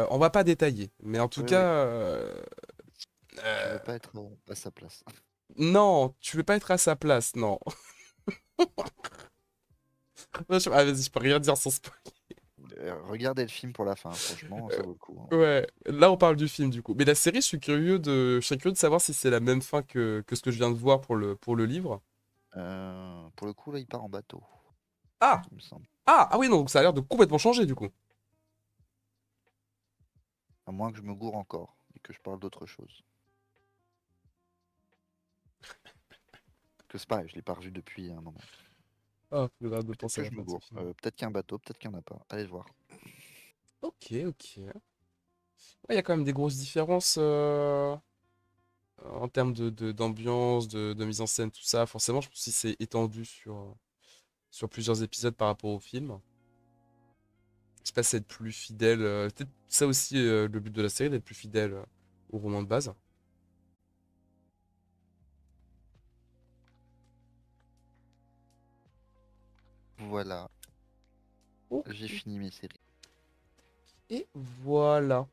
on va pas détailler. Mais en tout Oui, cas. oui. Tu Euh, veux pas être à sa place. Non, tu veux pas être à sa place, non. Ah, vas-y, je peux rien dire sans spoil. Regardez le film pour la fin, franchement, ça vaut le coup, hein. Ouais, là on parle du film du coup. Mais la série, je suis curieux de savoir si c'est la même fin que ce que je viens de voir pour le livre. Pour le coup, là, il part en bateau, Ah! il me semble. Ah oui, non, donc ça a l'air de complètement changer du coup. À moins que je me gourre encore et que je parle d'autre chose. Que c'est pareil, je l'ai pas revu depuis un moment. Ah, faut grave de Peut-être penser que à la je me fin de ce gourre. film. Peut-être qu'il y a un bateau, peut-être qu'il n'y en a pas. Allez voir. Ok, ok. Ouais, il y a quand même des grosses différences en termes d'ambiance, de mise en scène, tout ça. Forcément, je pense que si c'est étendu sur plusieurs épisodes par rapport au film. Je sais pas si être plus fidèle. Peut-être ça aussi le but de la série, d'être plus fidèle au roman de base. Voilà, j'ai Ok. fini mes séries. Et voilà.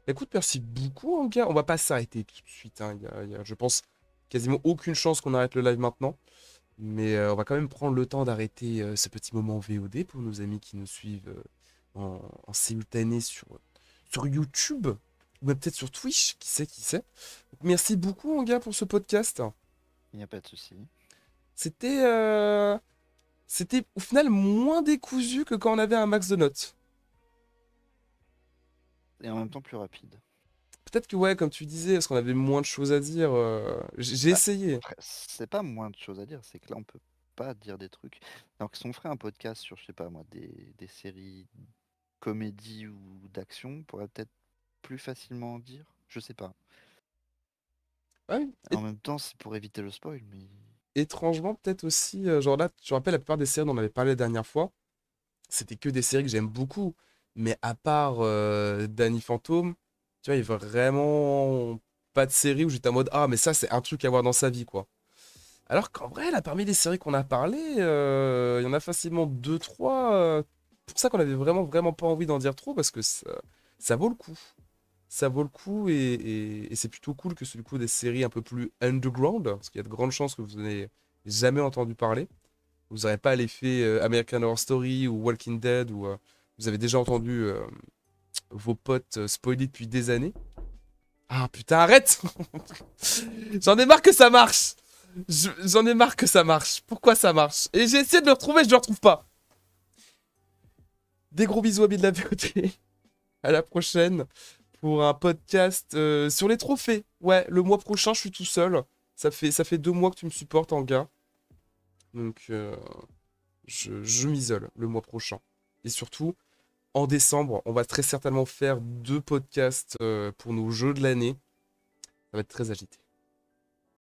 Bah, écoute, merci beaucoup, hein, gars. On va pas s'arrêter tout de suite, hein. Il y a, je pense, quasiment aucune chance qu'on arrête le live maintenant. Mais on va quand même prendre le temps d'arrêter ce petit moment VOD pour nos amis qui nous suivent en simultané sur YouTube. Ou même peut-être sur Twitch, qui sait, qui sait. Merci beaucoup, hein, gars, pour ce podcast. Il n'y a pas de souci. C'était au final moins décousu que quand on avait un max de notes. Et en même temps plus rapide. Peut-être que, ouais, comme tu disais, parce qu'on avait moins de choses à dire, j'ai Bah, essayé. après, c'est pas moins de choses à dire, c'est que là on peut pas dire des trucs. Alors que si on ferait un podcast sur, je sais pas moi, des séries comédie ou d'action, on pourrait peut-être plus facilement en dire. Je sais pas. Ouais, En même temps, c'est pour éviter le spoil, mais. étrangement, peut-être aussi, genre là, je me rappelle la plupart des séries dont on avait parlé la dernière fois, c'était que des séries que j'aime beaucoup. Mais à part Danny Phantom, tu vois, il y a vraiment pas de série où j'étais en mode, ah, mais ça, c'est un truc à voir dans sa vie, quoi. Alors qu'en vrai, là, parmi les séries qu'on a parlé, il y en a facilement deux, trois. Pour ça qu'on avait vraiment, vraiment pas envie d'en dire trop, parce que ça vaut le coup. Ça vaut le coup, et c'est plutôt cool que ce du coup des séries un peu plus underground, parce qu'il y a de grandes chances que vous n'ayez jamais entendu parler. Vous n'aurez pas l'effet American Horror Story ou Walking Dead, où vous avez déjà entendu vos potes spoiler depuis des années. Ah putain, arrête! J'en ai marre que ça marche! J'en ai marre que ça marche. Pourquoi ça marche? Et j'ai essayé de le retrouver, je le retrouve pas. Des gros bisous, amis de la VOD. à la prochaine pour un podcast sur les trophées. Ouais, le mois prochain, je suis tout seul. Ça fait 2 mois que tu me supportes en gars. Donc, je m'isole le mois prochain. Et surtout, en décembre, on va très certainement faire 2 podcasts pour nos jeux de l'année. Ça va être très agité.